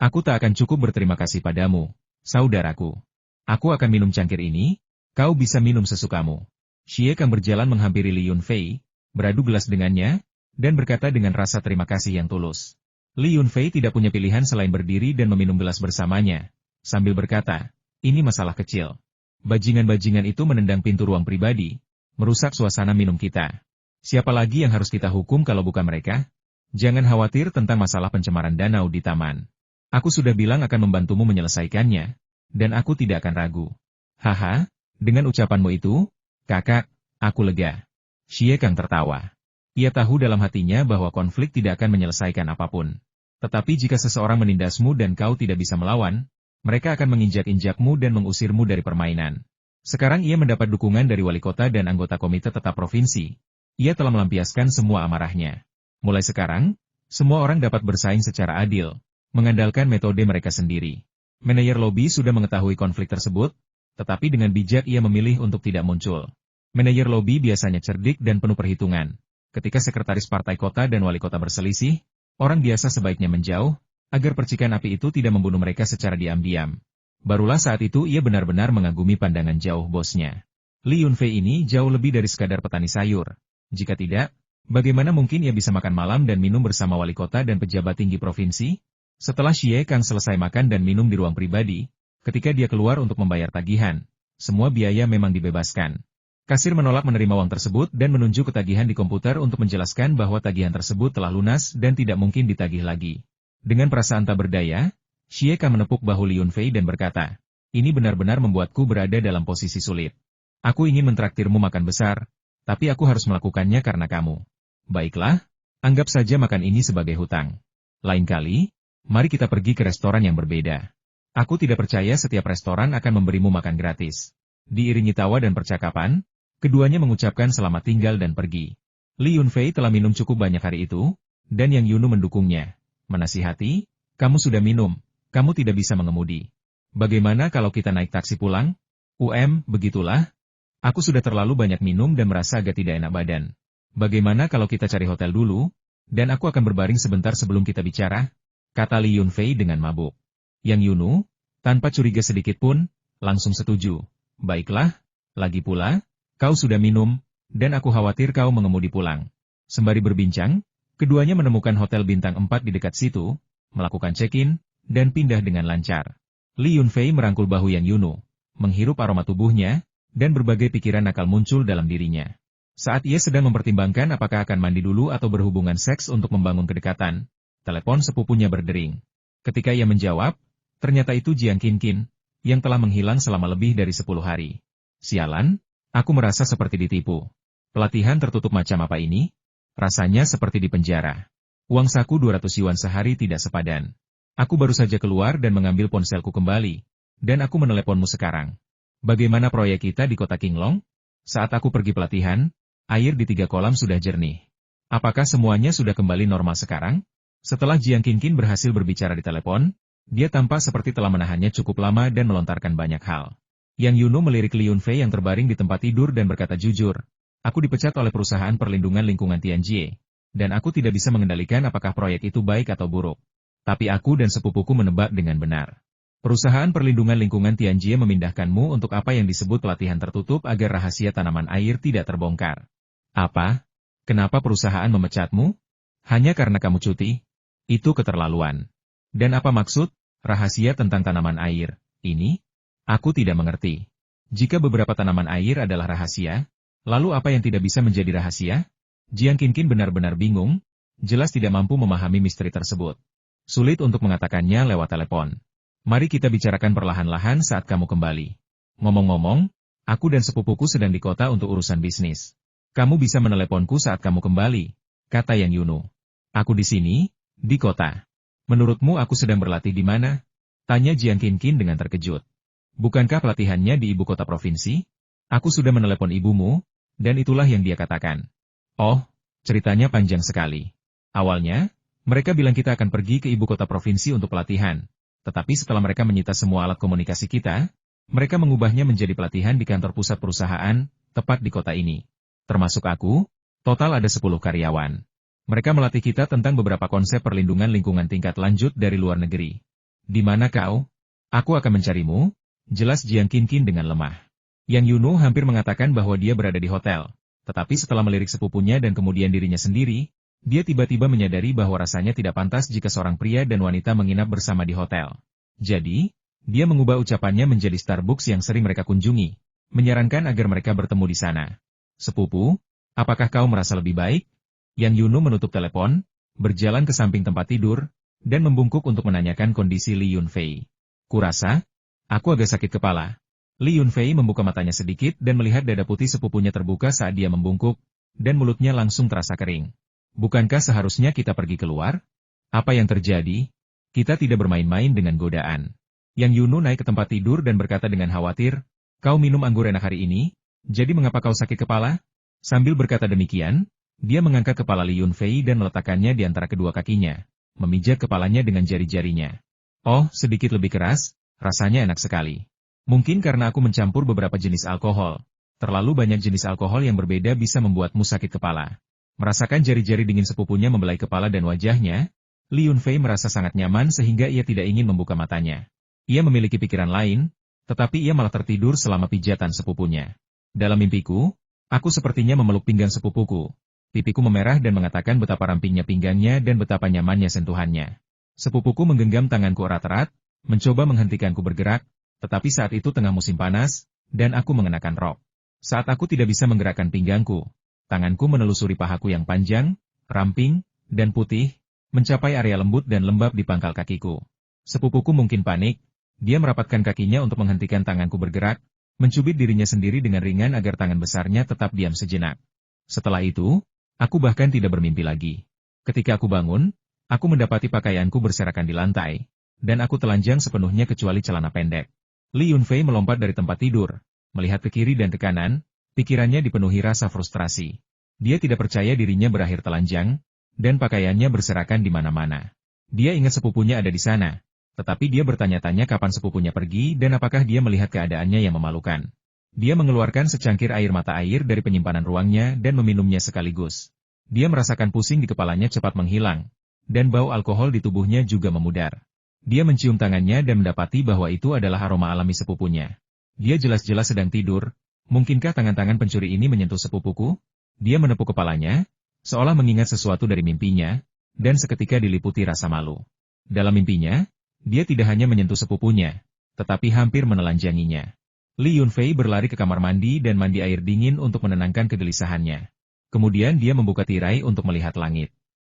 "Aku tak akan cukup berterima kasih padamu, saudaraku. Aku akan minum cangkir ini, kau bisa minum sesukamu." Xie Kang berjalan menghampiri Li Yunfei, beradu gelas dengannya, dan berkata dengan rasa terima kasih yang tulus. Li Yunfei tidak punya pilihan selain berdiri dan meminum gelas bersamanya, sambil berkata, "Ini masalah kecil. Bajingan-bajingan itu menendang pintu ruang pribadi, merusak suasana minum kita. Siapa lagi yang harus kita hukum kalau bukan mereka? Jangan khawatir tentang masalah pencemaran danau di taman. Aku sudah bilang akan membantumu menyelesaikannya, dan aku tidak akan ragu." "Haha, dengan ucapanmu itu, kakak, aku lega." Xie Kang tertawa. Ia tahu dalam hatinya bahwa konflik tidak akan menyelesaikan apapun. Tetapi jika seseorang menindasmu dan kau tidak bisa melawan, mereka akan menginjak-injakmu dan mengusirmu dari permainan. Sekarang ia mendapat dukungan dari wali kota dan anggota komite tetap provinsi. Ia telah melampiaskan semua amarahnya. Mulai sekarang, semua orang dapat bersaing secara adil, mengandalkan metode mereka sendiri. Manajer lobi sudah mengetahui konflik tersebut, tetapi dengan bijak ia memilih untuk tidak muncul. Manajer lobi biasanya cerdik dan penuh perhitungan. Ketika sekretaris partai kota dan wali kota berselisih, orang biasa sebaiknya menjauh, agar percikan api itu tidak membunuh mereka secara diam-diam. Barulah saat itu ia benar-benar mengagumi pandangan jauh bosnya. Li Yunfei ini jauh lebih dari sekadar petani sayur. Jika tidak, bagaimana mungkin ia bisa makan malam dan minum bersama wali kota dan pejabat tinggi provinsi? Setelah Xie Kang selesai makan dan minum di ruang pribadi, ketika dia keluar untuk membayar tagihan, semua biaya memang dibebaskan. Kasir menolak menerima uang tersebut dan menunjuk ketagihan di komputer untuk menjelaskan bahwa tagihan tersebut telah lunas dan tidak mungkin ditagih lagi. Dengan perasaan tak berdaya, Xie Kang menepuk bahu Li Yunfei dan berkata, "Ini benar-benar membuatku berada dalam posisi sulit. Aku ingin mentraktirmu makan besar, tapi aku harus melakukannya karena kamu. Baiklah, anggap saja makan ini sebagai hutang. Lain kali, mari kita pergi ke restoran yang berbeda. Aku tidak percaya setiap restoran akan memberimu makan gratis." Diiringi tawa dan percakapan, keduanya mengucapkan selamat tinggal dan pergi. Li Yunfei telah minum cukup banyak hari itu, dan Yang Yunu mendukungnya. Menasihati, kamu sudah minum, kamu tidak bisa mengemudi. Bagaimana kalau kita naik taksi pulang? Begitulah. Aku sudah terlalu banyak minum dan merasa agak tidak enak badan. Bagaimana kalau kita cari hotel dulu, dan aku akan berbaring sebentar sebelum kita bicara? Kata Li Yunfei dengan mabuk. Yang Yunu, tanpa curiga sedikit pun, langsung setuju. Baiklah, lagi pula, kau sudah minum, dan aku khawatir kau mengemudi pulang. Sembari berbincang, keduanya menemukan hotel bintang 4 di dekat situ, melakukan check-in, dan pindah dengan lancar. Li Yunfei merangkul bahu Yang Yunu, menghirup aroma tubuhnya, dan berbagai pikiran nakal muncul dalam dirinya. Saat ia sedang mempertimbangkan apakah akan mandi dulu atau berhubungan seks untuk membangun kedekatan, telepon sepupunya berdering. Ketika ia menjawab, ternyata itu Jiang Qinqin, yang telah menghilang selama lebih dari 10 hari. Sialan, aku merasa seperti ditipu. Pelatihan tertutup macam apa ini? Rasanya seperti di penjara. Uang saku 200 yuan sehari tidak sepadan. Aku baru saja keluar dan mengambil ponselku kembali, dan aku meneleponmu sekarang. Bagaimana proyek kita di kota Qinglong? Saat aku pergi pelatihan, air di 3 kolam sudah jernih. Apakah semuanya sudah kembali normal sekarang? Setelah Jiang Qinqin berhasil berbicara di telepon, dia tampak seperti telah menahannya cukup lama dan melontarkan banyak hal. Yang Yunu melirik Li Yunfei yang terbaring di tempat tidur dan berkata jujur, aku dipecat oleh perusahaan perlindungan lingkungan Tianjie, dan aku tidak bisa mengendalikan apakah proyek itu baik atau buruk. Tapi aku dan sepupuku menebak dengan benar. Perusahaan perlindungan lingkungan Tianjie memindahkanmu untuk apa yang disebut pelatihan tertutup agar rahasia tanaman air tidak terbongkar. Apa? Kenapa perusahaan memecatmu? Hanya karena kamu cuti? Itu keterlaluan. Dan apa maksud rahasia tentang tanaman air ini? Aku tidak mengerti. Jika beberapa tanaman air adalah rahasia, lalu apa yang tidak bisa menjadi rahasia? Jiang Qinqin benar-benar bingung, jelas tidak mampu memahami misteri tersebut. Sulit untuk mengatakannya lewat telepon. Mari kita bicarakan perlahan-lahan saat kamu kembali. Ngomong-ngomong, aku dan sepupuku sedang di kota untuk urusan bisnis. Kamu bisa meneleponku saat kamu kembali, kata Yang Yunu. Aku di sini, di kota. Menurutmu aku sedang berlatih di mana? Tanya Jiang Qinqin dengan terkejut. Bukankah pelatihannya di ibu kota provinsi? Aku sudah menelepon ibumu, dan itulah yang dia katakan. Oh, ceritanya panjang sekali. Awalnya, mereka bilang kita akan pergi ke ibu kota provinsi untuk pelatihan. Tetapi setelah mereka menyita semua alat komunikasi kita, mereka mengubahnya menjadi pelatihan di kantor pusat perusahaan, tepat di kota ini. Termasuk aku, total ada 10 karyawan. Mereka melatih kita tentang beberapa konsep perlindungan lingkungan tingkat lanjut dari luar negeri. Di mana kau? Aku akan mencarimu, jelas Jiang Qinqin dengan lemah. Yang Yunu hampir mengatakan bahwa dia berada di hotel, tetapi setelah melirik sepupunya dan kemudian dirinya sendiri, dia tiba-tiba menyadari bahwa rasanya tidak pantas jika seorang pria dan wanita menginap bersama di hotel. Jadi, dia mengubah ucapannya menjadi Starbucks yang sering mereka kunjungi, menyarankan agar mereka bertemu di sana. Sepupu, apakah kau merasa lebih baik? Yang Yunu menutup telepon, berjalan ke samping tempat tidur, dan membungkuk untuk menanyakan kondisi Li Yunfei. Kurasa, aku agak sakit kepala. Li Yunfei membuka matanya sedikit dan melihat dada putih sepupunya terbuka saat dia membungkuk, dan mulutnya langsung terasa kering. Bukankah seharusnya kita pergi keluar? Apa yang terjadi? Kita tidak bermain-main dengan godaan. Yang Yunu naik ke tempat tidur dan berkata dengan khawatir, kau minum anggur enak hari ini? Jadi mengapa kau sakit kepala? Sambil berkata demikian, dia mengangkat kepala Li Yunfei dan meletakkannya di antara kedua kakinya, memijat kepalanya dengan jari-jarinya. Oh, sedikit lebih keras, rasanya enak sekali. Mungkin karena aku mencampur beberapa jenis alkohol. Terlalu banyak jenis alkohol yang berbeda bisa membuatmu sakit kepala. Merasakan jari-jari dingin sepupunya membelai kepala dan wajahnya, Li Yunfei merasa sangat nyaman sehingga ia tidak ingin membuka matanya. Ia memiliki pikiran lain, tetapi ia malah tertidur selama pijatan sepupunya. Dalam mimpiku, aku sepertinya memeluk pinggang sepupuku. Pipiku memerah dan mengatakan betapa rampingnya pinggangnya dan betapa nyamannya sentuhannya. Sepupuku menggenggam tanganku erat-erat, mencoba menghentikanku bergerak, tetapi saat itu tengah musim panas, dan aku mengenakan rok. Saat aku tidak bisa menggerakkan pinggangku, tanganku menelusuri pahaku yang panjang, ramping, dan putih, mencapai area lembut dan lembab di pangkal kakiku. Sepupuku mungkin panik, dia merapatkan kakinya untuk menghentikan tanganku bergerak, mencubit dirinya sendiri dengan ringan agar tangan besarnya tetap diam sejenak. Setelah itu, aku bahkan tidak bermimpi lagi. Ketika aku bangun, aku mendapati pakaianku berserakan di lantai, dan aku telanjang sepenuhnya kecuali celana pendek. Li Yunfei melompat dari tempat tidur, melihat ke kiri dan ke kanan, pikirannya dipenuhi rasa frustrasi. Dia tidak percaya dirinya berakhir telanjang, dan pakaiannya berserakan di mana-mana. Dia ingat sepupunya ada di sana, tetapi dia bertanya-tanya kapan sepupunya pergi dan apakah dia melihat keadaannya yang memalukan. Dia mengeluarkan secangkir air mata air dari penyimpanan ruangnya dan meminumnya sekaligus. Dia merasakan pusing di kepalanya cepat menghilang, dan bau alkohol di tubuhnya juga memudar. Dia mencium tangannya dan mendapati bahwa itu adalah aroma alami sepupunya. Dia jelas-jelas sedang tidur. Mungkinkah tangan-tangan pencuri ini menyentuh sepupuku? Dia menepuk kepalanya, seolah mengingat sesuatu dari mimpinya, dan seketika diliputi rasa malu. Dalam mimpinya, dia tidak hanya menyentuh sepupunya, tetapi hampir menelanjanginya. Li Yunfei berlari ke kamar mandi dan mandi air dingin untuk menenangkan kegelisahannya. Kemudian dia membuka tirai untuk melihat langit.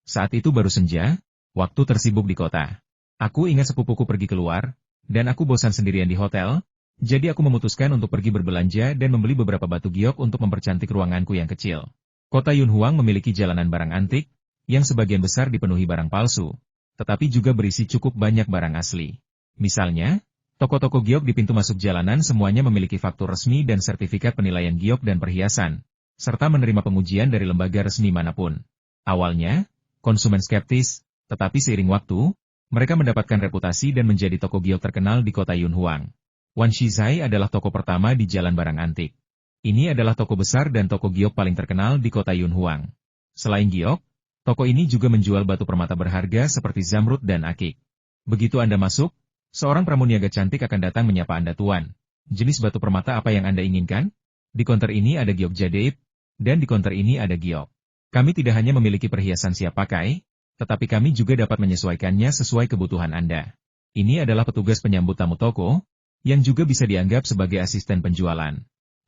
Saat itu baru senja, waktu tersibuk di kota. Aku ingat sepupuku pergi keluar, dan aku bosan sendirian di hotel, jadi aku memutuskan untuk pergi berbelanja dan membeli beberapa batu giok untuk mempercantik ruanganku yang kecil. Kota Yunhuang memiliki jalanan barang antik, yang sebagian besar dipenuhi barang palsu, tetapi juga berisi cukup banyak barang asli. Misalnya, toko-toko giok di pintu masuk jalanan semuanya memiliki faktur resmi dan sertifikat penilaian giok dan perhiasan, serta menerima pengujian dari lembaga resmi manapun. Awalnya, konsumen skeptis, tetapi seiring waktu, mereka mendapatkan reputasi dan menjadi toko giok terkenal di kota Yunhuang. Wan Shizai adalah toko pertama di jalan barang antik. Ini adalah toko besar dan toko giok paling terkenal di kota Yunhuang. Selain giok, toko ini juga menjual batu permata berharga seperti zamrud dan akik. Begitu Anda masuk, seorang pramuniaga cantik akan datang menyapa Anda, "Tuan, jenis batu permata apa yang Anda inginkan? Di konter ini ada giok jadeit, dan di konter ini ada giok. Kami tidak hanya memiliki perhiasan siap pakai, tetapi kami juga dapat menyesuaikannya sesuai kebutuhan Anda." Ini adalah petugas penyambut tamu toko, yang juga bisa dianggap sebagai asisten penjualan.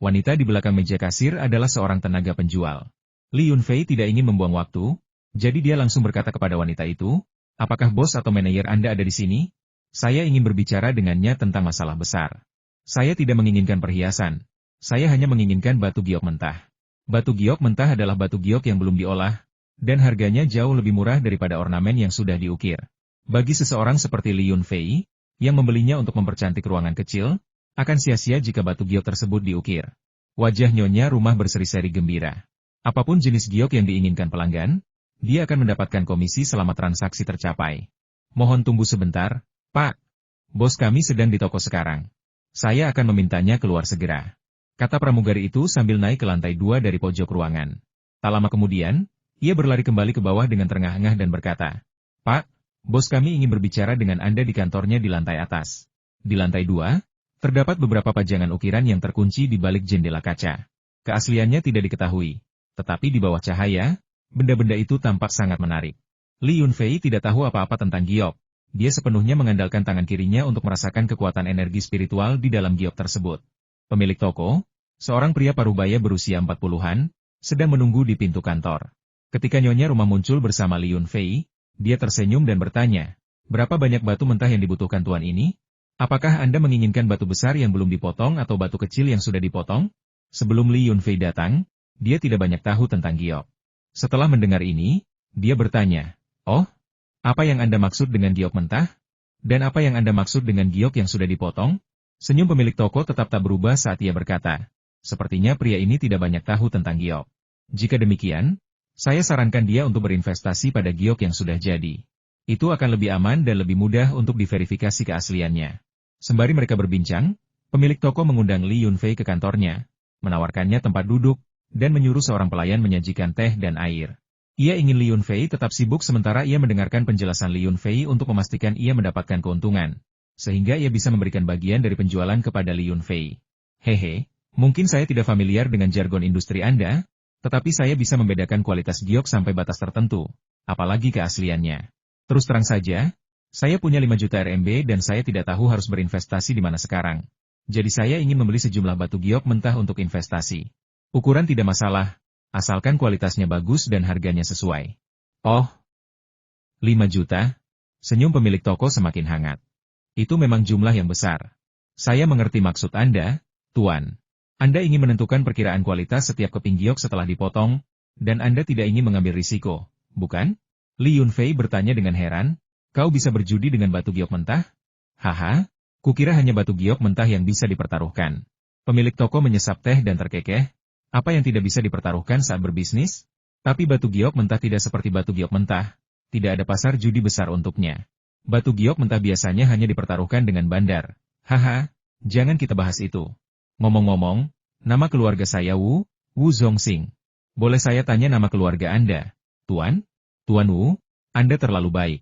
Wanita di belakang meja kasir adalah seorang tenaga penjual. Li Yunfei tidak ingin membuang waktu, jadi dia langsung berkata kepada wanita itu, "Apakah bos atau manajer Anda ada di sini? Saya ingin berbicara dengannya tentang masalah besar. Saya tidak menginginkan perhiasan. Saya hanya menginginkan batu giok mentah." Batu giok mentah adalah batu giok yang belum diolah, dan harganya jauh lebih murah daripada ornamen yang sudah diukir. Bagi seseorang seperti Li Yunfei, yang membelinya untuk mempercantik ruangan kecil, akan sia-sia jika batu giok tersebut diukir. Wajah nyonya rumah berseri-seri gembira. Apapun jenis giok yang diinginkan pelanggan, dia akan mendapatkan komisi selama transaksi tercapai. "Mohon tunggu sebentar, Pak. Bos kami sedang di toko sekarang. Saya akan memintanya keluar segera," kata pramugari itu sambil naik ke lantai 2 dari pojok ruangan. Tak lama kemudian, ia berlari kembali ke bawah dengan terengah-engah dan berkata, "Pak, bos kami ingin berbicara dengan Anda di kantornya di lantai atas." Di lantai 2, terdapat beberapa pajangan ukiran yang terkunci di balik jendela kaca. Keasliannya tidak diketahui, tetapi di bawah cahaya, benda-benda itu tampak sangat menarik. Li Yunfei tidak tahu apa-apa tentang giok. Dia sepenuhnya mengandalkan tangan kirinya untuk merasakan kekuatan energi spiritual di dalam giok tersebut. Pemilik toko, seorang pria parubaya berusia 40-an, sedang menunggu di pintu kantor. Ketika nyonya rumah muncul bersama Li Yunfei, dia tersenyum dan bertanya, "Berapa banyak batu mentah yang dibutuhkan tuan ini? Apakah Anda menginginkan batu besar yang belum dipotong atau batu kecil yang sudah dipotong?" Sebelum Li Yunfei datang, dia tidak banyak tahu tentang giok. Setelah mendengar ini, dia bertanya, "Oh, apa yang Anda maksud dengan giok mentah? Dan apa yang Anda maksud dengan giok yang sudah dipotong?" Senyum pemilik toko tetap tak berubah saat ia berkata, "Sepertinya pria ini tidak banyak tahu tentang giok. Jika demikian, saya sarankan dia untuk berinvestasi pada giok yang sudah jadi. Itu akan lebih aman dan lebih mudah untuk diverifikasi keasliannya." Sembari mereka berbincang, pemilik toko mengundang Li Yunfei ke kantornya, menawarkannya tempat duduk, dan menyuruh seorang pelayan menyajikan teh dan air. Ia ingin Li Yunfei tetap sibuk sementara ia mendengarkan penjelasan Li Yunfei untuk memastikan ia mendapatkan keuntungan, sehingga ia bisa memberikan bagian dari penjualan kepada Li Yunfei. "Hehe, mungkin saya tidak familiar dengan jargon industri Anda, tetapi saya bisa membedakan kualitas giok sampai batas tertentu, apalagi keasliannya. Terus terang saja, saya punya 5 juta RMB dan saya tidak tahu harus berinvestasi di mana sekarang. Jadi saya ingin membeli sejumlah batu giok mentah untuk investasi. Ukuran tidak masalah, asalkan kualitasnya bagus dan harganya sesuai." "Oh, 5 juta? Senyum pemilik toko semakin hangat. "Itu memang jumlah yang besar. Saya mengerti maksud Anda, Tuan. Anda ingin menentukan perkiraan kualitas setiap keping giok setelah dipotong, dan Anda tidak ingin mengambil risiko, bukan?" Li Yunfei bertanya dengan heran, "Kau bisa berjudi dengan batu giok mentah?" "Haha, kukira hanya batu giok mentah yang bisa dipertaruhkan." Pemilik toko menyesap teh dan terkekeh, Apa yang tidak bisa dipertaruhkan saat berbisnis? Tapi batu giok mentah tidak seperti batu giok mentah. Tidak ada pasar judi besar untuknya. Batu giok mentah biasanya hanya dipertaruhkan dengan bandar. Haha, jangan kita bahas itu. Ngomong-ngomong, nama keluarga saya Wu Zongxing. Boleh saya tanya nama keluarga Anda? Tuan? Tuan Wu, Anda terlalu baik.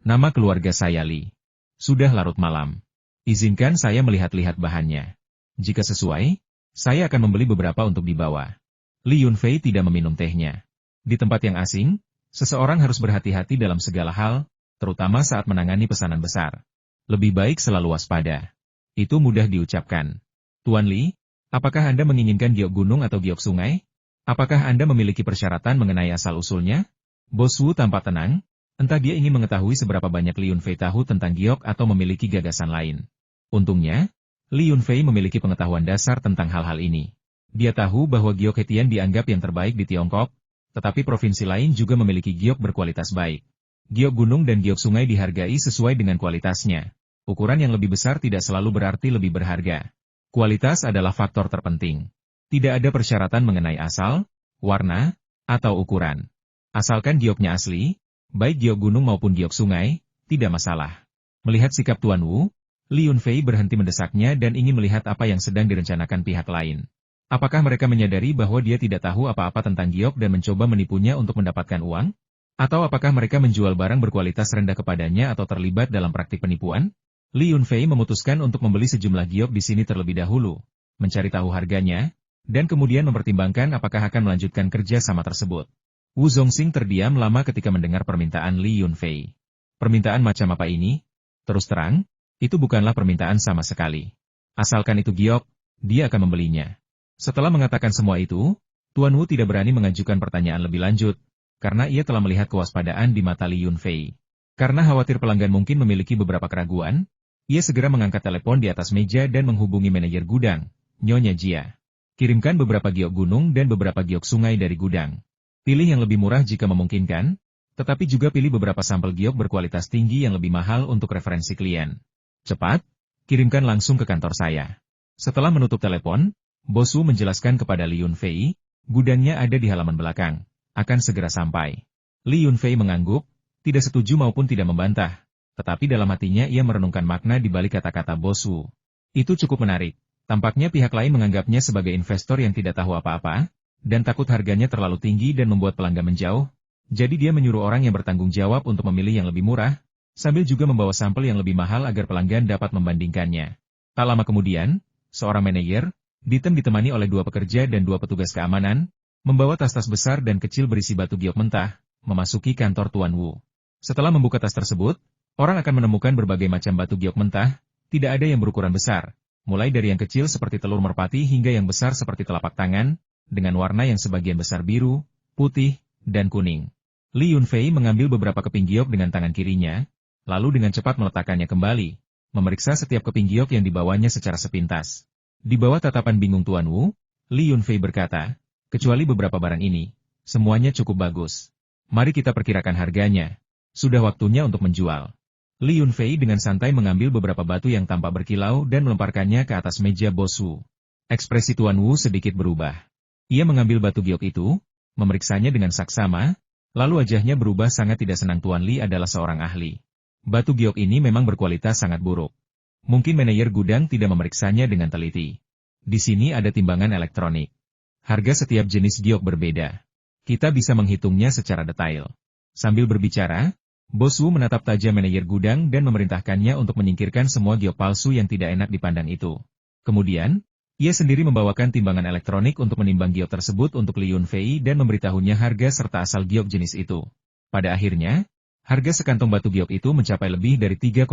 Nama keluarga saya Li. Sudah larut malam. Izinkan saya melihat-lihat bahannya. Jika sesuai, saya akan membeli beberapa untuk dibawa. Li Yunfei tidak meminum tehnya. Di tempat yang asing, seseorang harus berhati-hati dalam segala hal, terutama saat menangani pesanan besar. Lebih baik selalu waspada. Itu mudah diucapkan. Tuan Li, apakah Anda menginginkan giok gunung atau giok sungai? Apakah Anda memiliki persyaratan mengenai asal-usulnya? Bos Wu tampak tenang, entah dia ingin mengetahui seberapa banyak Li Yunfei tahu tentang giok atau memiliki gagasan lain. Untungnya, Li Yunfei memiliki pengetahuan dasar tentang hal-hal ini. Dia tahu bahwa giok Hetian dianggap yang terbaik di Tiongkok, tetapi provinsi lain juga memiliki giok berkualitas baik. Giok gunung dan giok sungai dihargai sesuai dengan kualitasnya. Ukuran yang lebih besar tidak selalu berarti lebih berharga. Kualitas adalah faktor terpenting. Tidak ada persyaratan mengenai asal, warna, atau ukuran. Asalkan gioknya asli, baik giok gunung maupun giok sungai, tidak masalah. Melihat sikap Tuan Wu, Li Yunfei berhenti mendesaknya dan ingin melihat apa yang sedang direncanakan pihak lain. Apakah mereka menyadari bahwa dia tidak tahu apa-apa tentang giok dan mencoba menipunya untuk mendapatkan uang? Atau apakah mereka menjual barang berkualitas rendah kepadanya atau terlibat dalam praktik penipuan? Li Yunfei memutuskan untuk membeli sejumlah giok di sini terlebih dahulu, mencari tahu harganya, dan kemudian mempertimbangkan apakah akan melanjutkan kerja sama tersebut. Wu Zongxing terdiam lama ketika mendengar permintaan Li Yunfei. Permintaan macam apa ini? Terus terang, itu bukanlah permintaan sama sekali. Asalkan itu giok, dia akan membelinya. Setelah mengatakan semua itu, Tuan Wu tidak berani mengajukan pertanyaan lebih lanjut, karena ia telah melihat kewaspadaan di mata Li Yunfei. Karena khawatir pelanggan mungkin memiliki beberapa keraguan, ia segera mengangkat telepon di atas meja dan menghubungi manajer gudang, Nyonya Jia. Kirimkan beberapa giok gunung dan beberapa giok sungai dari gudang. Pilih yang lebih murah jika memungkinkan, tetapi juga pilih beberapa sampel giok berkualitas tinggi yang lebih mahal untuk referensi klien. Cepat, kirimkan langsung ke kantor saya. Setelah menutup telepon, Bos Wu menjelaskan kepada Li Yunfei, gudangnya ada di halaman belakang, akan segera sampai. Li Yunfei mengangguk, tidak setuju maupun tidak membantah, tetapi dalam hatinya ia merenungkan makna di balik kata-kata Bos Wu. Itu cukup menarik. Tampaknya pihak lain menganggapnya sebagai investor yang tidak tahu apa-apa, dan takut harganya terlalu tinggi dan membuat pelanggan menjauh, jadi dia menyuruh orang yang bertanggung jawab untuk memilih yang lebih murah, sambil juga membawa sampel yang lebih mahal agar pelanggan dapat membandingkannya. Tak lama kemudian, seorang manajer, ditemani oleh 2 pekerja dan 2 petugas keamanan, membawa tas-tas besar dan kecil berisi batu giok mentah, memasuki kantor Tuan Wu. Setelah membuka tas tersebut, orang akan menemukan berbagai macam batu giok mentah, tidak ada yang berukuran besar, mulai dari yang kecil seperti telur merpati hingga yang besar seperti telapak tangan, dengan warna yang sebagian besar biru, putih, dan kuning. Li Yunfei mengambil beberapa keping giok dengan tangan kirinya, lalu dengan cepat meletakkannya kembali, memeriksa setiap keping giok yang dibawanya secara sepintas. Di bawah tatapan bingung Tuan Wu, Li Yunfei berkata, kecuali beberapa barang ini, semuanya cukup bagus. Mari kita perkirakan harganya. Sudah waktunya untuk menjual. Li Yunfei dengan santai mengambil beberapa batu yang tampak berkilau dan melemparkannya ke atas meja Bos Wu. Ekspresi Tuan Wu sedikit berubah. Ia mengambil batu giok itu, memeriksanya dengan saksama, lalu wajahnya berubah sangat tidak senang. Tuan Li adalah seorang ahli. Batu giok ini memang berkualitas sangat buruk. Mungkin manajer gudang tidak memeriksanya dengan teliti. Di sini ada timbangan elektronik. Harga setiap jenis giok berbeda. Kita bisa menghitungnya secara detail. Sambil berbicara, Bos Wu menatap tajam manajer gudang dan memerintahkannya untuk menyingkirkan semua giok palsu yang tidak enak dipandang itu. Kemudian, ia sendiri membawakan timbangan elektronik untuk menimbang giok tersebut untuk Li Yunfei dan memberitahunya harga serta asal giok jenis itu. Pada akhirnya, harga sekantong batu giok itu mencapai lebih dari 3,8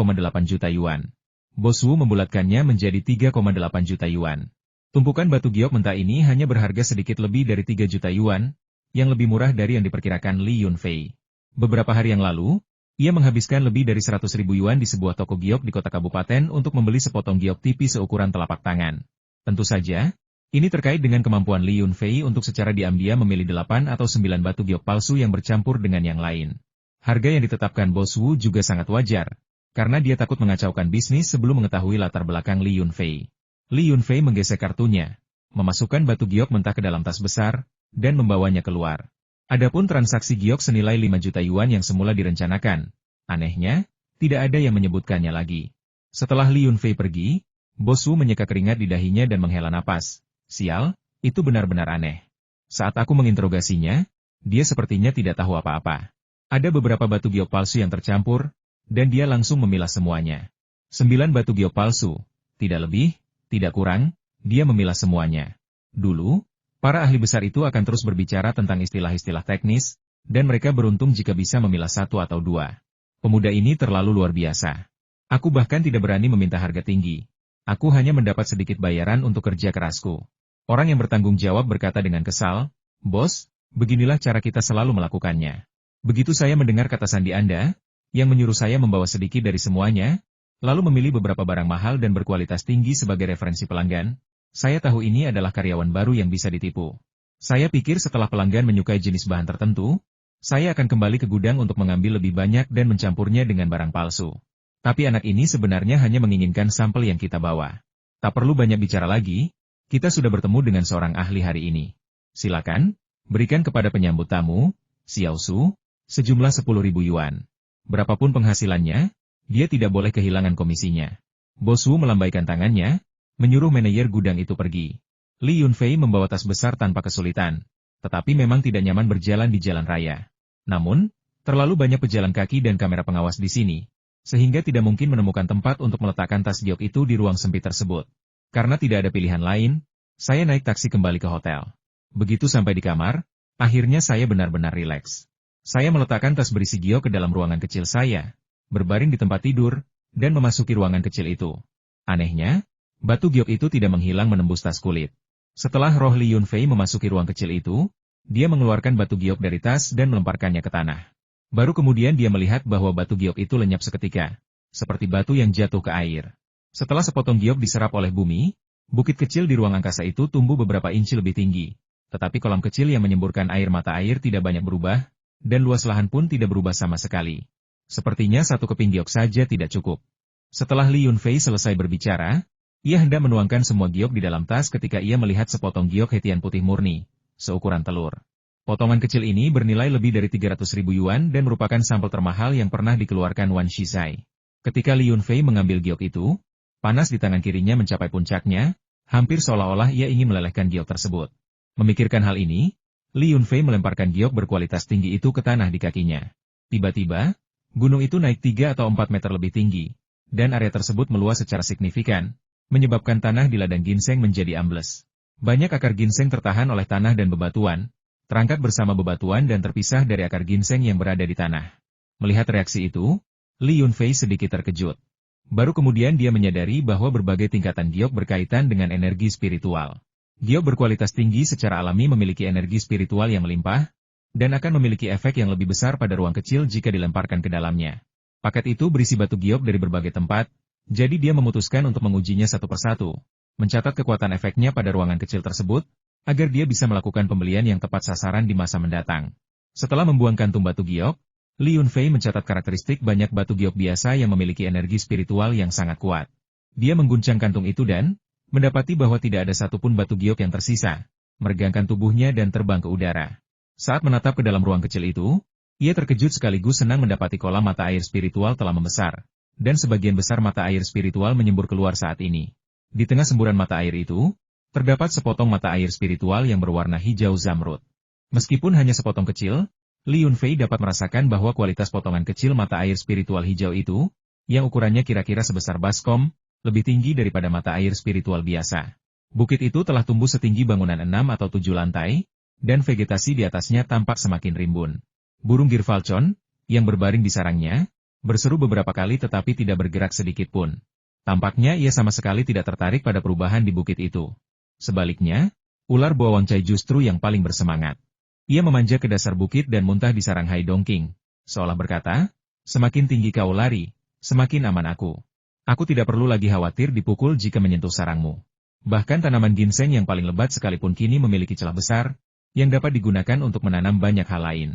juta yuan. Bos Wu membulatkannya menjadi 3,8 juta yuan. Tumpukan batu giok mentah ini hanya berharga sedikit lebih dari 3 juta yuan, yang lebih murah dari yang diperkirakan Li Yunfei. Beberapa hari yang lalu, ia menghabiskan lebih dari 100.000 yuan di sebuah toko giok di kota kabupaten untuk membeli sepotong giok tipis seukuran telapak tangan. Tentu saja, ini terkait dengan kemampuan Li Yunfei untuk secara diam-diam memilih 8 atau 9 batu giok palsu yang bercampur dengan yang lain. Harga yang ditetapkan Bos Wu juga sangat wajar, karena dia takut mengacaukan bisnis sebelum mengetahui latar belakang Li Yunfei. Li Yunfei menggesek kartunya, memasukkan batu giok mentah ke dalam tas besar, dan membawanya keluar. Adapun transaksi giok senilai 5 juta yuan yang semula direncanakan, anehnya, tidak ada yang menyebutkannya lagi. Setelah Li Yunfei pergi, Bos Wu menyeka keringat di dahinya dan menghela napas. Sial, itu benar-benar aneh. Saat aku menginterogasinya, dia sepertinya tidak tahu apa-apa. Ada beberapa batu giok palsu yang tercampur, dan dia langsung memilah semuanya. 9 batu giok palsu, tidak lebih, tidak kurang, dia memilah semuanya. Dulu, para ahli besar itu akan terus berbicara tentang istilah-istilah teknis, dan mereka beruntung jika bisa memilah 1 atau 2. Pemuda ini terlalu luar biasa. Aku bahkan tidak berani meminta harga tinggi. Aku hanya mendapat sedikit bayaran untuk kerja kerasku. Orang yang bertanggung jawab berkata dengan kesal, Bos, beginilah cara kita selalu melakukannya. Begitu saya mendengar kata sandi Anda, yang menyuruh saya membawa sedikit dari semuanya, lalu memilih beberapa barang mahal dan berkualitas tinggi sebagai referensi pelanggan, saya tahu ini adalah karyawan baru yang bisa ditipu. Saya pikir setelah pelanggan menyukai jenis bahan tertentu, saya akan kembali ke gudang untuk mengambil lebih banyak dan mencampurnya dengan barang palsu. Tapi anak ini sebenarnya hanya menginginkan sampel yang kita bawa. Tak perlu banyak bicara lagi, kita sudah bertemu dengan seorang ahli hari ini. Silakan, berikan kepada penyambut tamu, Xiao Su, sejumlah 10.000 yuan. Berapapun penghasilannya, dia tidak boleh kehilangan komisinya. Bos Wu melambaikan tangannya, menyuruh manajer gudang itu pergi. Li Yunfei membawa tas besar tanpa kesulitan, tetapi memang tidak nyaman berjalan di jalan raya. Namun, terlalu banyak pejalan kaki dan kamera pengawas di sini, sehingga tidak mungkin menemukan tempat untuk meletakkan tas giok itu di ruang sempit tersebut. Karena tidak ada pilihan lain, saya naik taksi kembali ke hotel. Begitu sampai di kamar, akhirnya saya benar-benar rileks. Saya meletakkan tas berisi giok ke dalam ruangan kecil saya, berbaring di tempat tidur, dan memasuki ruangan kecil itu. Anehnya, batu giok itu tidak menghilang menembus tas kulit. Setelah roh Li Yunfei memasuki ruang kecil itu, dia mengeluarkan batu giok dari tas dan melemparkannya ke tanah. Baru kemudian dia melihat bahwa batu giok itu lenyap seketika, seperti batu yang jatuh ke air. Setelah sepotong giok diserap oleh bumi, bukit kecil di ruang angkasa itu tumbuh beberapa inci lebih tinggi, tetapi kolam kecil yang menyemburkan air mata air tidak banyak berubah, dan luas lahan pun tidak berubah sama sekali. Sepertinya satu keping giok saja tidak cukup. Setelah Li Yunfei selesai berbicara, ia hendak menuangkan semua giok di dalam tas ketika ia melihat sepotong giok hetian putih murni, seukuran telur. Potongan kecil ini bernilai lebih dari 300.000 yuan dan merupakan sampel termahal yang pernah dikeluarkan Wan Shizai. Ketika Li Yunfei mengambil giok itu, panas di tangan kirinya mencapai puncaknya, hampir seolah-olah ia ingin melelehkan giok tersebut. Memikirkan hal ini, Li Yunfei melemparkan giok berkualitas tinggi itu ke tanah di kakinya. Tiba-tiba, gunung itu naik 3 atau 4 meter lebih tinggi, dan area tersebut meluas secara signifikan, menyebabkan tanah di ladang ginseng menjadi ambles. Banyak akar ginseng tertahan oleh tanah dan bebatuan, terangkat bersama bebatuan dan terpisah dari akar ginseng yang berada di tanah. Melihat reaksi itu, Li Yunfei sedikit terkejut. Baru kemudian dia menyadari bahwa berbagai tingkatan giok berkaitan dengan energi spiritual. Giok berkualitas tinggi secara alami memiliki energi spiritual yang melimpah, dan akan memiliki efek yang lebih besar pada ruang kecil jika dilemparkan ke dalamnya. Paket itu berisi batu giok dari berbagai tempat, jadi dia memutuskan untuk mengujinya satu persatu, mencatat kekuatan efeknya pada ruangan kecil tersebut, agar dia bisa melakukan pembelian yang tepat sasaran di masa mendatang. Setelah membuang kantung batu giok, Li Yunfei mencatat karakteristik banyak batu giok biasa yang memiliki energi spiritual yang sangat kuat. Dia mengguncang kantung itu dan mendapati bahwa tidak ada satupun batu giok yang tersisa, meregangkan tubuhnya dan terbang ke udara. Saat menatap ke dalam ruang kecil itu, ia terkejut sekaligus senang mendapati kolam mata air spiritual telah membesar, dan sebagian besar mata air spiritual menyembur keluar saat ini. Di tengah semburan mata air itu, terdapat sepotong mata air spiritual yang berwarna hijau zamrud. Meskipun hanya sepotong kecil, Li Yunfei dapat merasakan bahwa kualitas potongan kecil mata air spiritual hijau itu, yang ukurannya kira-kira sebesar baskom, lebih tinggi daripada mata air spiritual biasa. Bukit itu telah tumbuh setinggi bangunan 6 atau 7 lantai, dan vegetasi di atasnya tampak semakin rimbun. Burung Girfalcon, yang berbaring di sarangnya, berseru beberapa kali tetapi tidak bergerak sedikit pun. Tampaknya ia sama sekali tidak tertarik pada perubahan di bukit itu. Sebaliknya, ular Boawang Cai justru yang paling bersemangat. Ia memanjat ke dasar bukit dan muntah di sarang Hai Dongking, seolah berkata, "Semakin tinggi kau lari, semakin aman aku. Aku tidak perlu lagi khawatir dipukul jika menyentuh sarangmu." Bahkan tanaman ginseng yang paling lebat sekalipun kini memiliki celah besar, yang dapat digunakan untuk menanam banyak hal lain.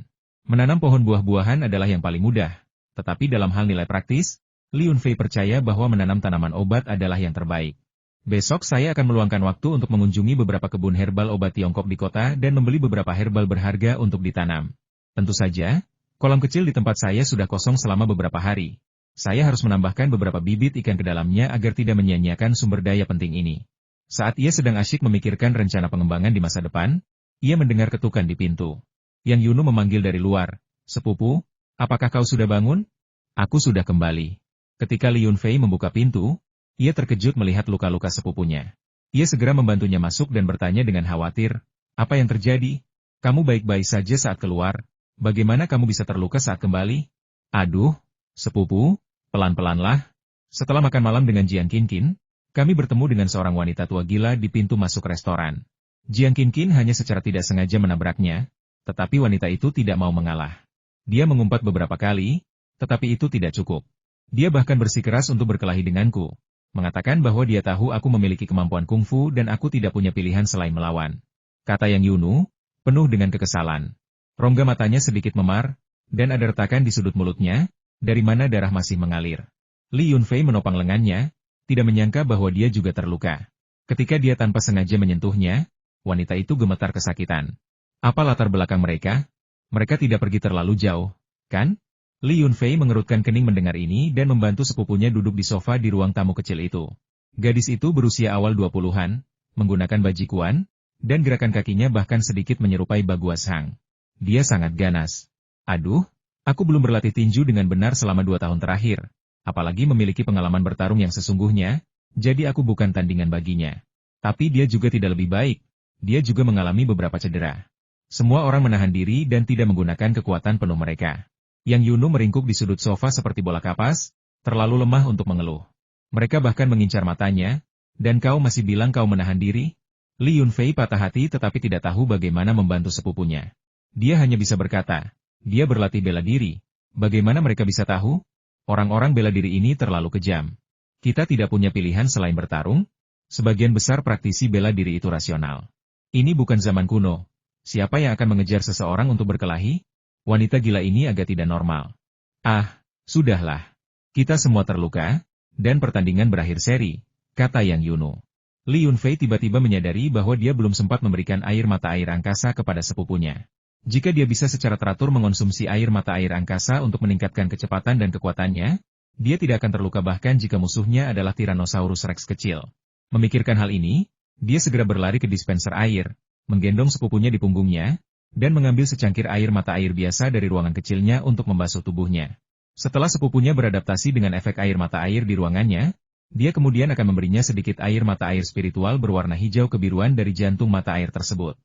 Menanam pohon buah-buahan adalah yang paling mudah, tetapi dalam hal nilai praktis, Li Yunfei percaya bahwa menanam tanaman obat adalah yang terbaik. Besok saya akan meluangkan waktu untuk mengunjungi beberapa kebun herbal obat Tiongkok di kota dan membeli beberapa herbal berharga untuk ditanam. Tentu saja, kolam kecil di tempat saya sudah kosong selama beberapa hari. Saya harus menambahkan beberapa bibit ikan ke dalamnya agar tidak menyia-nyiakan sumber daya penting ini. Saat ia sedang asyik memikirkan rencana pengembangan di masa depan, ia mendengar ketukan di pintu. Yang Yunu memanggil dari luar, "Sepupu, apakah kau sudah bangun?" "Aku sudah kembali." Ketika Li Yunfei membuka pintu, ia terkejut melihat luka-luka sepupunya. Ia segera membantunya masuk dan bertanya dengan khawatir, "Apa yang terjadi? Kamu baik-baik saja saat keluar. Bagaimana kamu bisa terluka saat kembali?" "Aduh, sepupu, pelan-pelanlah." Setelah makan malam dengan Jiang Qinqin, kami bertemu dengan seorang wanita tua gila di pintu masuk restoran. Jiang Qinqin hanya secara tidak sengaja menabraknya, tetapi wanita itu tidak mau mengalah. Dia mengumpat beberapa kali, tetapi itu tidak cukup. Dia bahkan bersikeras untuk berkelahi denganku, mengatakan bahwa dia tahu aku memiliki kemampuan kungfu dan aku tidak punya pilihan selain melawan. Kata Yang Yunu, penuh dengan kekesalan. Rongga matanya sedikit memar, dan ada retakan di sudut mulutnya, dari mana darah masih mengalir. Li Yunfei menopang lengannya, tidak menyangka bahwa dia juga terluka. Ketika dia tanpa sengaja menyentuhnya, wanita itu gemetar kesakitan. Apa latar belakang mereka? Mereka tidak pergi terlalu jauh, kan? Li Yunfei mengerutkan kening mendengar ini dan membantu sepupunya duduk di sofa di ruang tamu kecil itu. Gadis itu berusia awal 20-an, menggunakan bajikuan, dan gerakan kakinya bahkan sedikit menyerupai Baguas Hang. Dia sangat ganas. "Aduh, aku belum berlatih tinju dengan benar selama 2 tahun terakhir, apalagi memiliki pengalaman bertarung yang sesungguhnya, jadi aku bukan tandingan baginya." Tapi dia juga tidak lebih baik, dia juga mengalami beberapa cedera. Semua orang menahan diri dan tidak menggunakan kekuatan penuh mereka. Yang Yunu meringkuk di sudut sofa seperti bola kapas, terlalu lemah untuk mengeluh. Mereka bahkan mengincar matanya, "Dan kau masih bilang kau menahan diri?" Li Yunfei patah hati tetapi tidak tahu bagaimana membantu sepupunya. Dia hanya bisa berkata, dia berlatih bela diri. Bagaimana mereka bisa tahu? Orang-orang bela diri ini terlalu kejam. Kita tidak punya pilihan selain bertarung. Sebagian besar praktisi bela diri itu rasional. Ini bukan zaman kuno. Siapa yang akan mengejar seseorang untuk berkelahi? Wanita gila ini agak tidak normal. "Ah, sudahlah. Kita semua terluka, dan pertandingan berakhir seri," kata Yang Yunu. Li Yunfei tiba-tiba menyadari bahwa dia belum sempat memberikan air mata air angkasa kepada sepupunya. Jika dia bisa secara teratur mengonsumsi air mata air angkasa untuk meningkatkan kecepatan dan kekuatannya, dia tidak akan terluka bahkan jika musuhnya adalah Tyrannosaurus Rex kecil. Memikirkan hal ini, dia segera berlari ke dispenser air, menggendong sepupunya di punggungnya, dan mengambil secangkir air mata air biasa dari ruangan kecilnya untuk membasuh tubuhnya. Setelah sepupunya beradaptasi dengan efek air mata air di ruangannya, dia kemudian akan memberinya sedikit air mata air spiritual berwarna hijau kebiruan dari jantung mata air tersebut.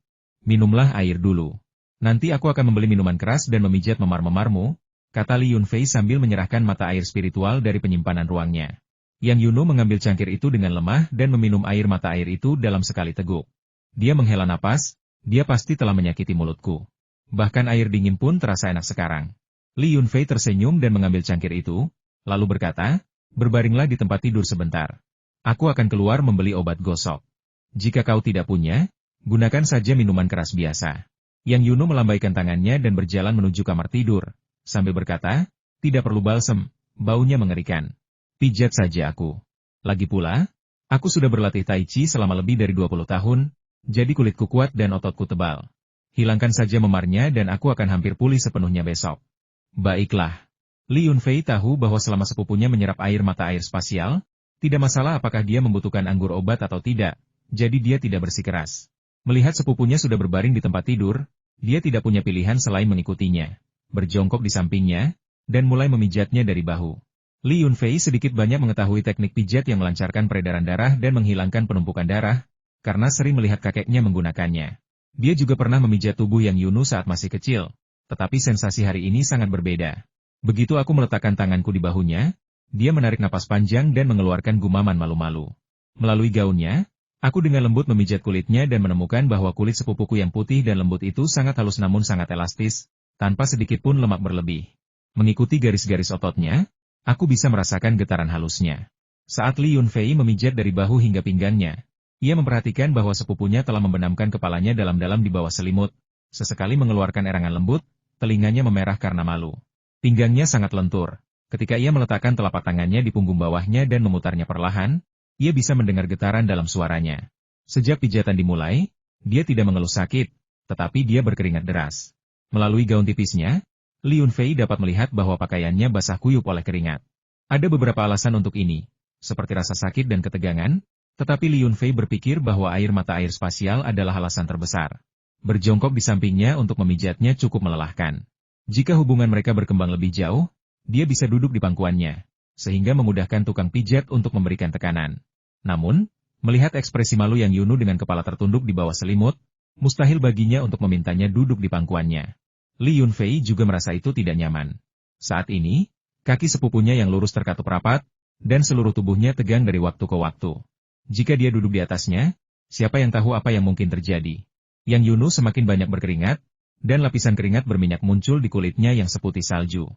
"Minumlah air dulu. Nanti aku akan membeli minuman keras dan memijat memar-memarmu," kata Li Yunfei sambil menyerahkan mata air spiritual dari penyimpanan ruangnya. Yang Yunu mengambil cangkir itu dengan lemah dan meminum air mata air itu dalam sekali teguk. Dia menghela napas. "Dia pasti telah menyakiti mulutku. Bahkan air dingin pun terasa enak sekarang." Li Yunfei tersenyum dan mengambil cangkir itu, lalu berkata, "Berbaringlah di tempat tidur sebentar. Aku akan keluar membeli obat gosok. Jika kau tidak punya, gunakan saja minuman keras biasa." Yang Yunu melambaikan tangannya dan berjalan menuju kamar tidur, sambil berkata, "Tidak perlu balsem, baunya mengerikan. Pijat saja aku. Lagi pula, aku sudah berlatih Tai Chi selama lebih dari 20 tahun, jadi kulitku kuat dan ototku tebal. Hilangkan saja memarnya dan aku akan hampir pulih sepenuhnya besok." "Baiklah." Li Yunfei tahu bahwa selama sepupunya menyerap air mata air spasial, tidak masalah apakah dia membutuhkan anggur obat atau tidak, jadi dia tidak bersikeras. Melihat sepupunya sudah berbaring di tempat tidur, dia tidak punya pilihan selain mengikutinya, berjongkok di sampingnya, dan mulai memijatnya dari bahu. Li Yunfei sedikit banyak mengetahui teknik pijat yang melancarkan peredaran darah dan menghilangkan penumpukan darah, karena sering melihat kakeknya menggunakannya. Dia juga pernah memijat tubuh Yang Yunu saat masih kecil, tetapi sensasi hari ini sangat berbeda. Begitu aku meletakkan tanganku di bahunya, dia menarik napas panjang dan mengeluarkan gumaman malu-malu. Melalui gaunnya, aku dengan lembut memijat kulitnya dan menemukan bahwa kulit sepupuku yang putih dan lembut itu sangat halus namun sangat elastis, tanpa sedikit pun lemak berlebih. Mengikuti garis-garis ototnya, aku bisa merasakan getaran halusnya. Saat Li Yunfei memijat dari bahu hingga pinggangnya, ia memperhatikan bahwa sepupunya telah membenamkan kepalanya dalam-dalam di bawah selimut, sesekali mengeluarkan erangan lembut, telinganya memerah karena malu. Pinggangnya sangat lentur. Ketika ia meletakkan telapak tangannya di punggung bawahnya dan memutarnya perlahan, Ia bisa mendengar getaran dalam suaranya. Sejak pijatan dimulai, dia tidak mengeluh sakit, tetapi dia berkeringat deras. Melalui gaun tipisnya, Li Yunfei dapat melihat bahwa pakaiannya basah kuyup oleh keringat. Ada beberapa alasan untuk ini, seperti rasa sakit dan ketegangan, tetapi Li Yunfei berpikir bahwa air mata air spasial adalah alasan terbesar. Berjongkok di sampingnya untuk memijatnya cukup melelahkan. Jika hubungan mereka berkembang lebih jauh, dia bisa duduk di pangkuannya, sehingga memudahkan tukang pijat untuk memberikan tekanan. Namun, melihat ekspresi malu Yang Yunu dengan kepala tertunduk di bawah selimut, mustahil baginya untuk memintanya duduk di pangkuannya. Li Yunfei juga merasa itu tidak nyaman. Saat ini, kaki sepupunya yang lurus terkatup rapat, dan seluruh tubuhnya tegang dari waktu ke waktu. Jika dia duduk di atasnya, siapa yang tahu apa yang mungkin terjadi. Yang Yunu semakin banyak berkeringat, dan lapisan keringat berminyak muncul di kulitnya yang seputih salju.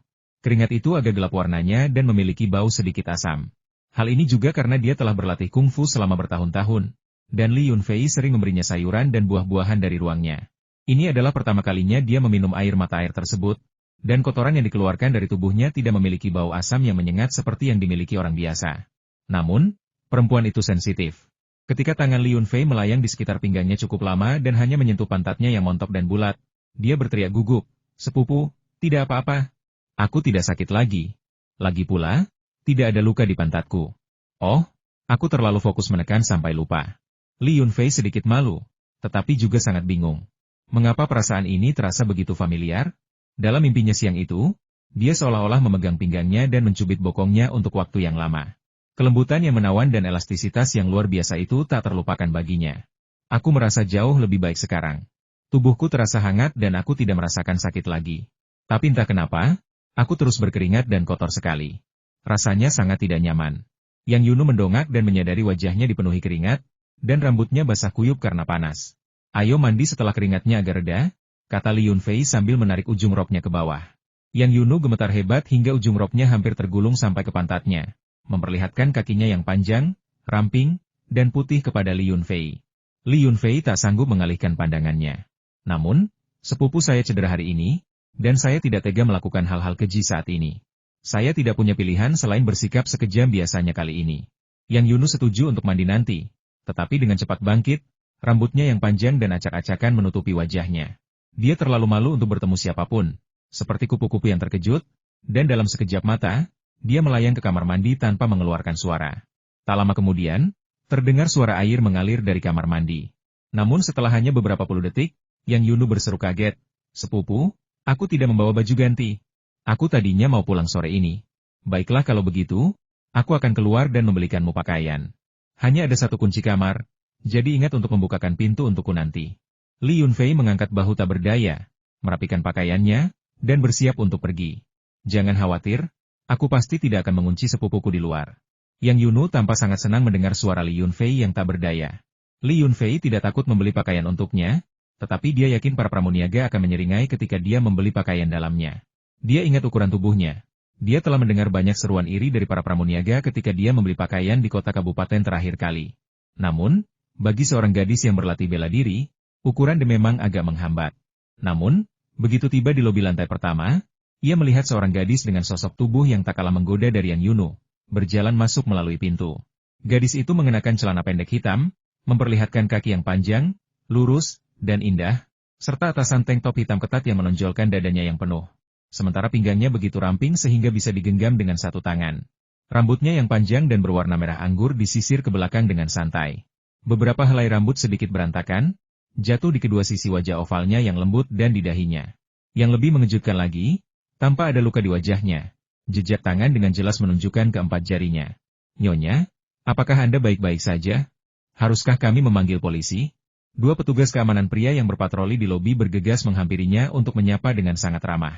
Keringat itu agak gelap warnanya dan memiliki bau sedikit asam. Hal ini juga karena dia telah berlatih kungfu selama bertahun-tahun, dan Li Yunfei sering memberinya sayuran dan buah-buahan dari ruangnya. Ini adalah pertama kalinya dia meminum air mata air tersebut, dan kotoran yang dikeluarkan dari tubuhnya tidak memiliki bau asam yang menyengat seperti yang dimiliki orang biasa. Namun, perempuan itu sensitif. Ketika tangan Li Yunfei melayang di sekitar pinggangnya cukup lama dan hanya menyentuh pantatnya yang montok dan bulat, dia berteriak gugup, "Sepupu, tidak apa-apa. Aku tidak sakit lagi. Lagi pula, tidak ada luka di pantatku." "Oh, aku terlalu fokus menekan sampai lupa." Li Yunfei sedikit malu, tetapi juga sangat bingung. Mengapa perasaan ini terasa begitu familiar? Dalam mimpinya siang itu, dia seolah-olah memegang pinggangnya dan mencubit bokongnya untuk waktu yang lama. Kelembutan yang menawan dan elastisitas yang luar biasa itu tak terlupakan baginya. "Aku merasa jauh lebih baik sekarang. Tubuhku terasa hangat dan aku tidak merasakan sakit lagi. Tapi entah kenapa, aku terus berkeringat dan kotor sekali. Rasanya sangat tidak nyaman." Yang Yunu mendongak dan menyadari wajahnya dipenuhi keringat, dan rambutnya basah kuyup karena panas. "Ayo mandi setelah keringatnya agak reda," kata Li Yunfei sambil menarik ujung roknya ke bawah. Yang Yunu gemetar hebat hingga ujung roknya hampir tergulung sampai ke pantatnya, memperlihatkan kakinya yang panjang, ramping, dan putih kepada Li Yunfei. Li Yunfei tak sanggup mengalihkan pandangannya. "Namun, sepupu saya cedera hari ini, dan saya tidak tega melakukan hal-hal keji saat ini. Saya tidak punya pilihan selain bersikap sekejam biasanya kali ini." Yang Yunu setuju untuk mandi nanti, tetapi dengan cepat bangkit, rambutnya yang panjang dan acak-acakan menutupi wajahnya. Dia terlalu malu untuk bertemu siapapun, seperti kupu-kupu yang terkejut, dan dalam sekejap mata, dia melayang ke kamar mandi tanpa mengeluarkan suara. Tak lama kemudian, terdengar suara air mengalir dari kamar mandi. Namun setelah hanya beberapa puluh detik, Yang Yunu berseru kaget, "Sepupu, aku tidak membawa baju ganti. Aku tadinya mau pulang sore ini." "Baiklah kalau begitu, aku akan keluar dan membelikanmu pakaian. Hanya ada satu kunci kamar, jadi ingat untuk membukakan pintu untukku nanti." Li Yunfei mengangkat bahu tak berdaya, merapikan pakaiannya, dan bersiap untuk pergi. "Jangan khawatir, aku pasti tidak akan mengunci sepupuku di luar." Yang Yunu tampak sangat senang mendengar suara Li Yunfei yang tak berdaya. Li Yunfei tidak takut membeli pakaian untuknya, tetapi dia yakin para pramuniaga akan menyeringai ketika dia membeli pakaian dalamnya. Dia ingat ukuran tubuhnya. Dia telah mendengar banyak seruan iri dari para pramuniaga ketika dia membeli pakaian di kota kabupaten terakhir kali. Namun, bagi seorang gadis yang berlatih bela diri, ukuran memang agak menghambat. Namun, begitu tiba di lobi lantai pertama, ia melihat seorang gadis dengan sosok tubuh yang tak kalah menggoda dari Yang Yunu, berjalan masuk melalui pintu. Gadis itu mengenakan celana pendek hitam, memperlihatkan kaki yang panjang, lurus, dan indah, serta atasan tank top hitam ketat yang menonjolkan dadanya yang penuh. Sementara pinggangnya begitu ramping sehingga bisa digenggam dengan satu tangan. Rambutnya yang panjang dan berwarna merah anggur disisir ke belakang dengan santai. Beberapa helai rambut sedikit berantakan, jatuh di kedua sisi wajah ovalnya yang lembut dan di dahinya. Yang lebih mengejutkan lagi, tanpa ada luka di wajahnya. Jejak tangan dengan jelas menunjukkan keempat jarinya. "Nyonya, apakah Anda baik-baik saja? Haruskah kami memanggil polisi?" Dua petugas keamanan pria yang berpatroli di lobi bergegas menghampirinya untuk menyapa dengan sangat ramah.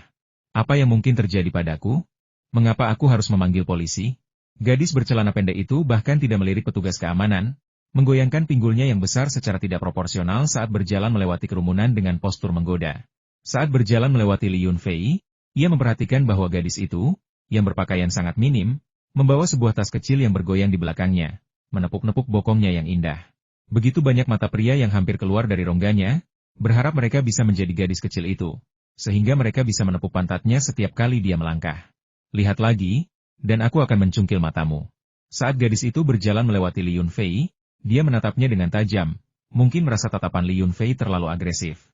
"Apa yang mungkin terjadi padaku? Mengapa aku harus memanggil polisi?" Gadis bercelana pendek itu bahkan tidak melirik petugas keamanan, menggoyangkan pinggulnya yang besar secara tidak proporsional saat berjalan melewati kerumunan dengan postur menggoda. Saat berjalan melewati Li Yunfei, ia memperhatikan bahwa gadis itu, yang berpakaian sangat minim, membawa sebuah tas kecil yang bergoyang di belakangnya, menepuk-nepuk bokongnya yang indah. Begitu banyak mata pria yang hampir keluar dari rongganya, berharap mereka bisa menjadi gadis kecil itu, sehingga mereka bisa menepuk pantatnya setiap kali dia melangkah. "Lihat lagi, dan aku akan mencungkil matamu." Saat gadis itu berjalan melewati Li Yunfei, dia menatapnya dengan tajam, mungkin merasa tatapan Li Yunfei terlalu agresif.